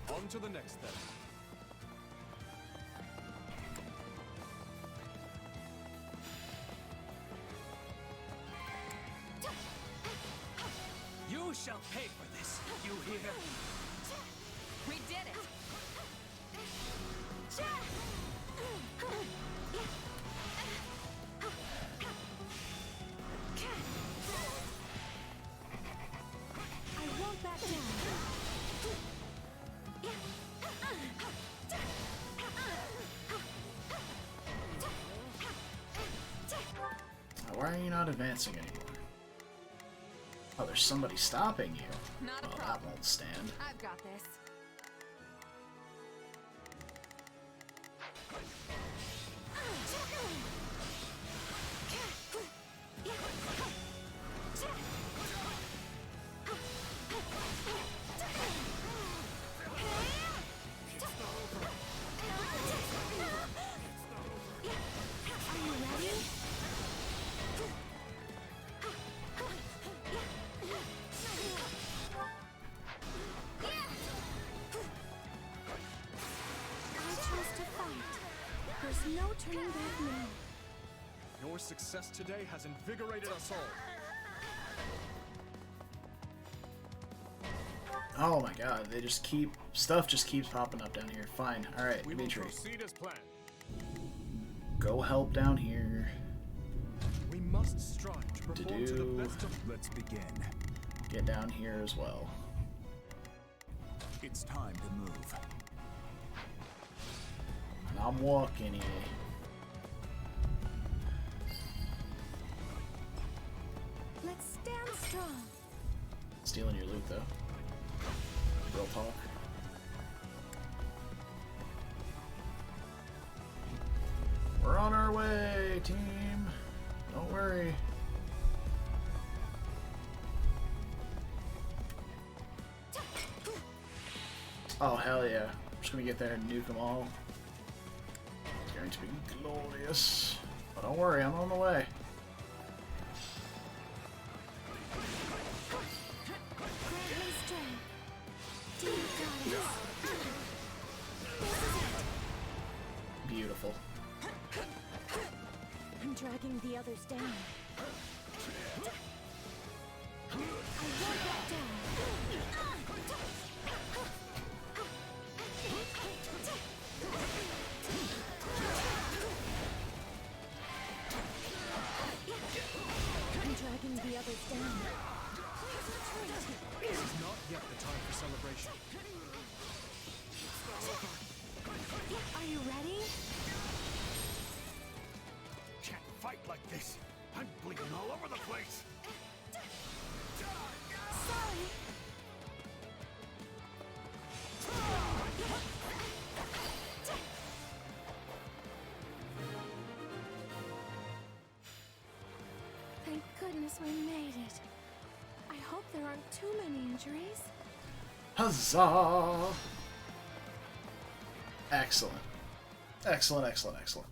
I: on to the next then.
M: You shall pay for this, you hear?
C: We did it!
V: I won't back down.
A: Why are you not advancing anymore? Oh, there's somebody stopping you.
C: Not a
A: Well,
C: problem.
A: that won't stand.
C: I've got this.
V: There's no turning back now.
I: Your success today has invigorated us all.
A: Oh my god, they just keep... Stuff just keeps popping up down here. Fine. Alright,
I: We will
A: Dimitri.
I: proceed as planned.
A: Go help down here.
I: We must strive to perform to the best of...
L: Let's begin.
A: Get down here as well.
L: It's time to move.
A: And I'm walking here.
V: Let's stand strong.
A: Stealing your loot, though. Real talk. We're on our way, team. Don't worry. Oh, hell yeah. I'm just gonna get there and nuke them all. It's going to be glorious. But don't worry, I'm on the way. Beautiful.
V: I'm dragging the others down. I won't back down. I'm dragging the others down.
I: This is not yet the time for celebration.
V: Are you ready?
G: Can't fight like this. I'm bleeding all over the place.
V: Sorry. Thank goodness we made it. I hope there aren't too many injuries.
A: Huzzah! Excellent. Excellent, excellent, excellent.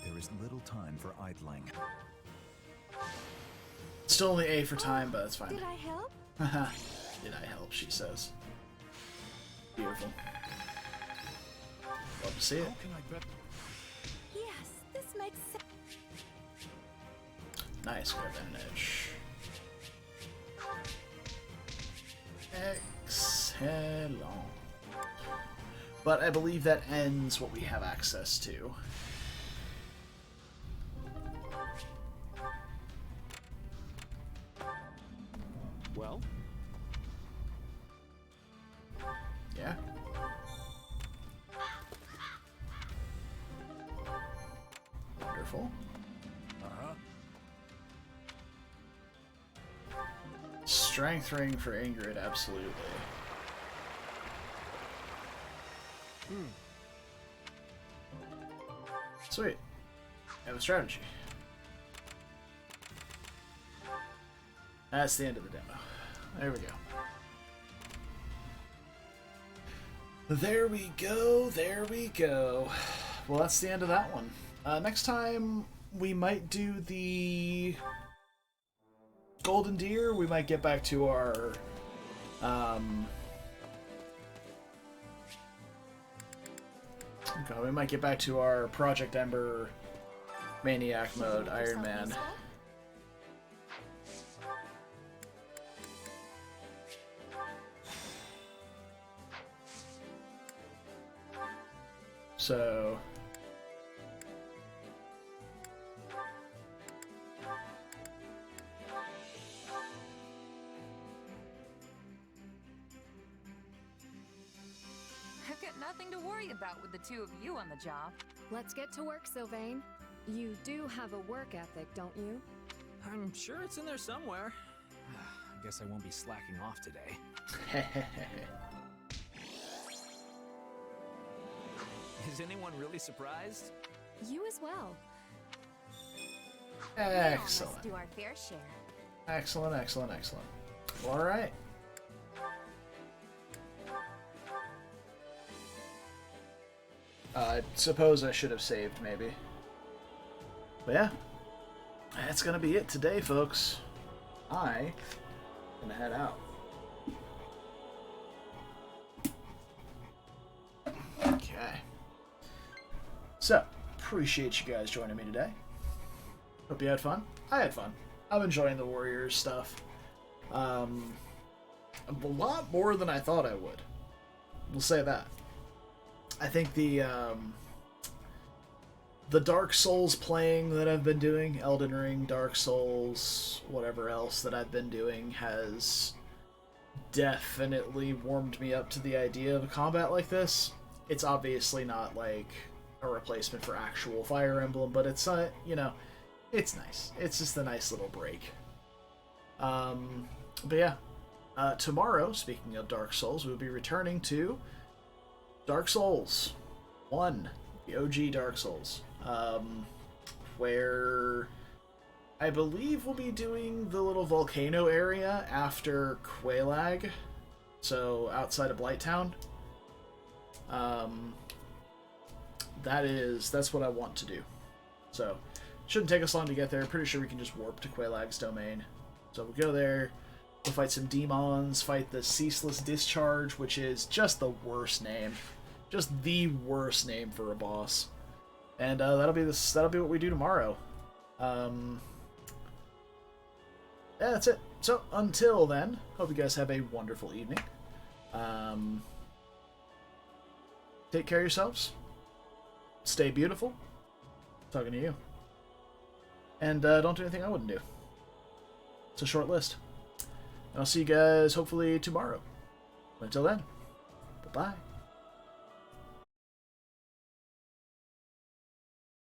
L: There is little time for idling.
A: Still only A for time, but that's fine.
V: Did I help?
A: Haha. Did I help, she says. Beautiful. Love to see it.
V: Yes, this makes sense.
A: Nice, grab an edge. Excellent. But I believe that ends what we have access to.
J: Well?
A: Yeah? Wonderful. Strength ring for Ingrid, absolutely. Sweet. I have a strategy. That's the end of the demo. There we go. There we go, there we go. Well, that's the end of that one. Next time, we might do the Golden Deer. We might get back to our okay, we might get back to our Project Ember Maniac mode Iron Man. So
C: I've got nothing to worry about with the two of you on the job.
B: Let's get to work, Sylvain. You do have a work ethic, don't you?
J: I'm sure it's in there somewhere. I guess I won't be slacking off today. Is anyone really surprised?
B: You as well.
A: Excellent.
B: We all must do our fair share.
A: Excellent, excellent, excellent. All right. I suppose I should have saved, maybe. But yeah, that's gonna be it today, folks. I'm gonna head out. Okay. So, appreciate you guys joining me today. Hope you had fun. I had fun. I'm enjoying the Warriors stuff. A lot more than I thought I would. We'll say that. I think the Dark Souls playing that I've been doing, Elden Ring, Dark Souls, whatever else that I've been doing, has definitely warmed me up to the idea of a combat like this. It's obviously not like a replacement for actual Fire Emblem, but it's you know, it's nice. It's just a nice little break. But yeah, tomorrow, speaking of Dark Souls, we'll be returning to Dark Souls 1, the OG Dark Souls, where I believe we'll be doing the little volcano area after Quelaag, so outside of Blighttown. That's what I want to do. So, shouldn't take us long to get there. Pretty sure we can just warp to Quelaag's domain. So we'll go there, we'll fight some demons, fight the Ceaseless Discharge, which is just the worst name. Just the worst name for a boss. And that'll be what we do tomorrow. Yeah, that's it. So until then, hope you guys have a wonderful evening. Take care of yourselves. Stay beautiful. Talking to you. And don't do anything I wouldn't do. It's a short list. And I'll see you guys hopefully tomorrow. Until then, bye-bye.